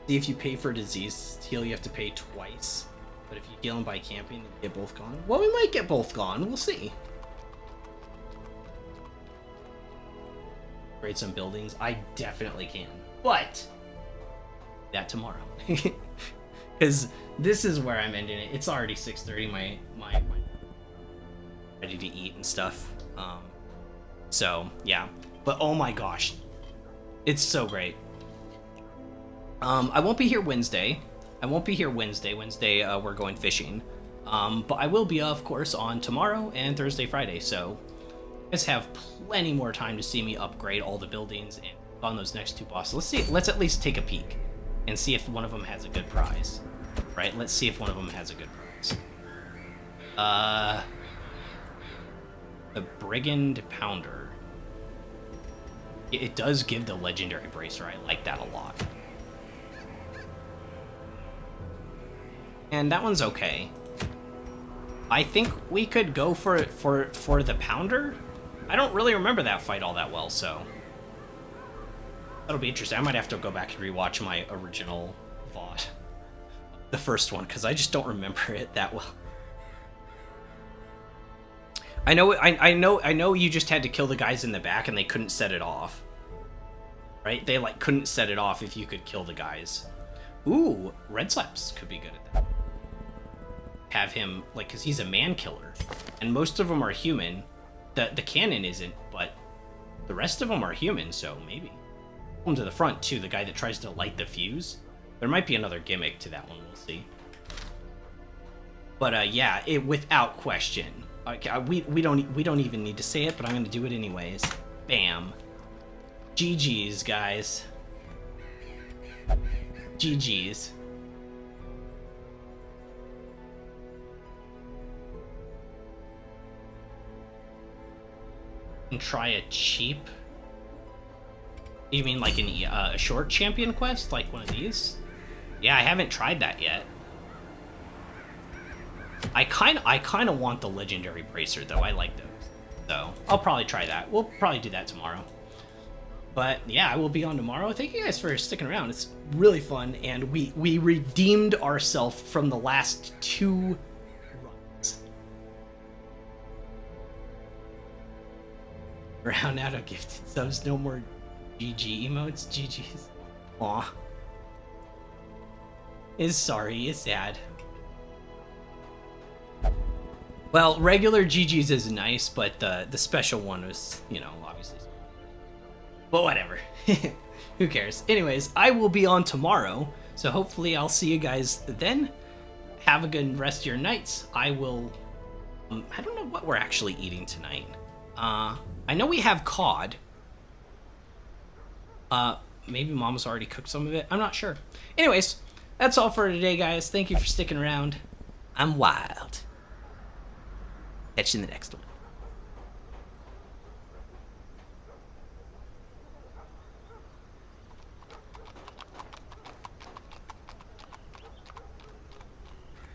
See, if you pay for disease heal, you have to pay twice. But if you heal them by camping, you get both gone. Well, we might get both gone. We'll see. Upgrade some buildings. I definitely can. But that tomorrow. Because this is where I'm ending it. It's already 6:30. My ready to eat and stuff. So yeah, but oh my gosh, it's so great. I won't be here Wednesday. Wednesday, we're going fishing. But I will be, of course, on tomorrow and Thursday, Friday. So you guys have plenty more time to see me upgrade all the buildings and on those next 2 bosses. Let's see. Let's at least take a peek and see if one of them has a good prize. Right? Let's see if one of them has a good prize. The Brigand Pounder. It does give the legendary bracer. I like that a lot. And that one's okay. I think we could go for the Pounder. I don't really remember that fight all that well, so that'll be interesting. I might have to go back and rewatch my original VOD, the first one, because I just don't remember it that well. I know you just had to kill the guys in the back and they couldn't set it off. Right? They like couldn't set it off if you could kill the guys. Ooh, Red Slaps could be good at that. Have him, like, because he's a man killer. And most of them are human. The cannon isn't, but the rest of them are human, so maybe. Come to the front, too, the guy that tries to light the fuse. There might be another gimmick to that one, we'll see. But, yeah, without question, Okay, we don't even need to say it, but I'm gonna do it anyways. Bam. GG's, guys. GG's. And try a cheap. You mean like a short champion quest, like one of these? Yeah, I haven't tried that yet. I kind of want the legendary bracer though. I like those, so I'll probably try that. We'll probably do that tomorrow. But yeah, I will be on tomorrow. Thank you guys for sticking around. It's really fun, and we redeemed ourselves from the last 2 runs. Round out of gifted subs. No more GG emotes. GG's. Aw. It's sorry. It's sad. Well, regular GG's is nice, but the special one was, you know, obviously. But whatever. Who cares? Anyways, I will be on tomorrow, so hopefully I'll see you guys then. Have a good rest of your nights. I will... I don't know what we're actually eating tonight. I know we have cod. Maybe Mama's already cooked some of it. I'm not sure. Anyways, that's all for today, guys. Thank you for sticking around. I'm wild. Catch you in the next one.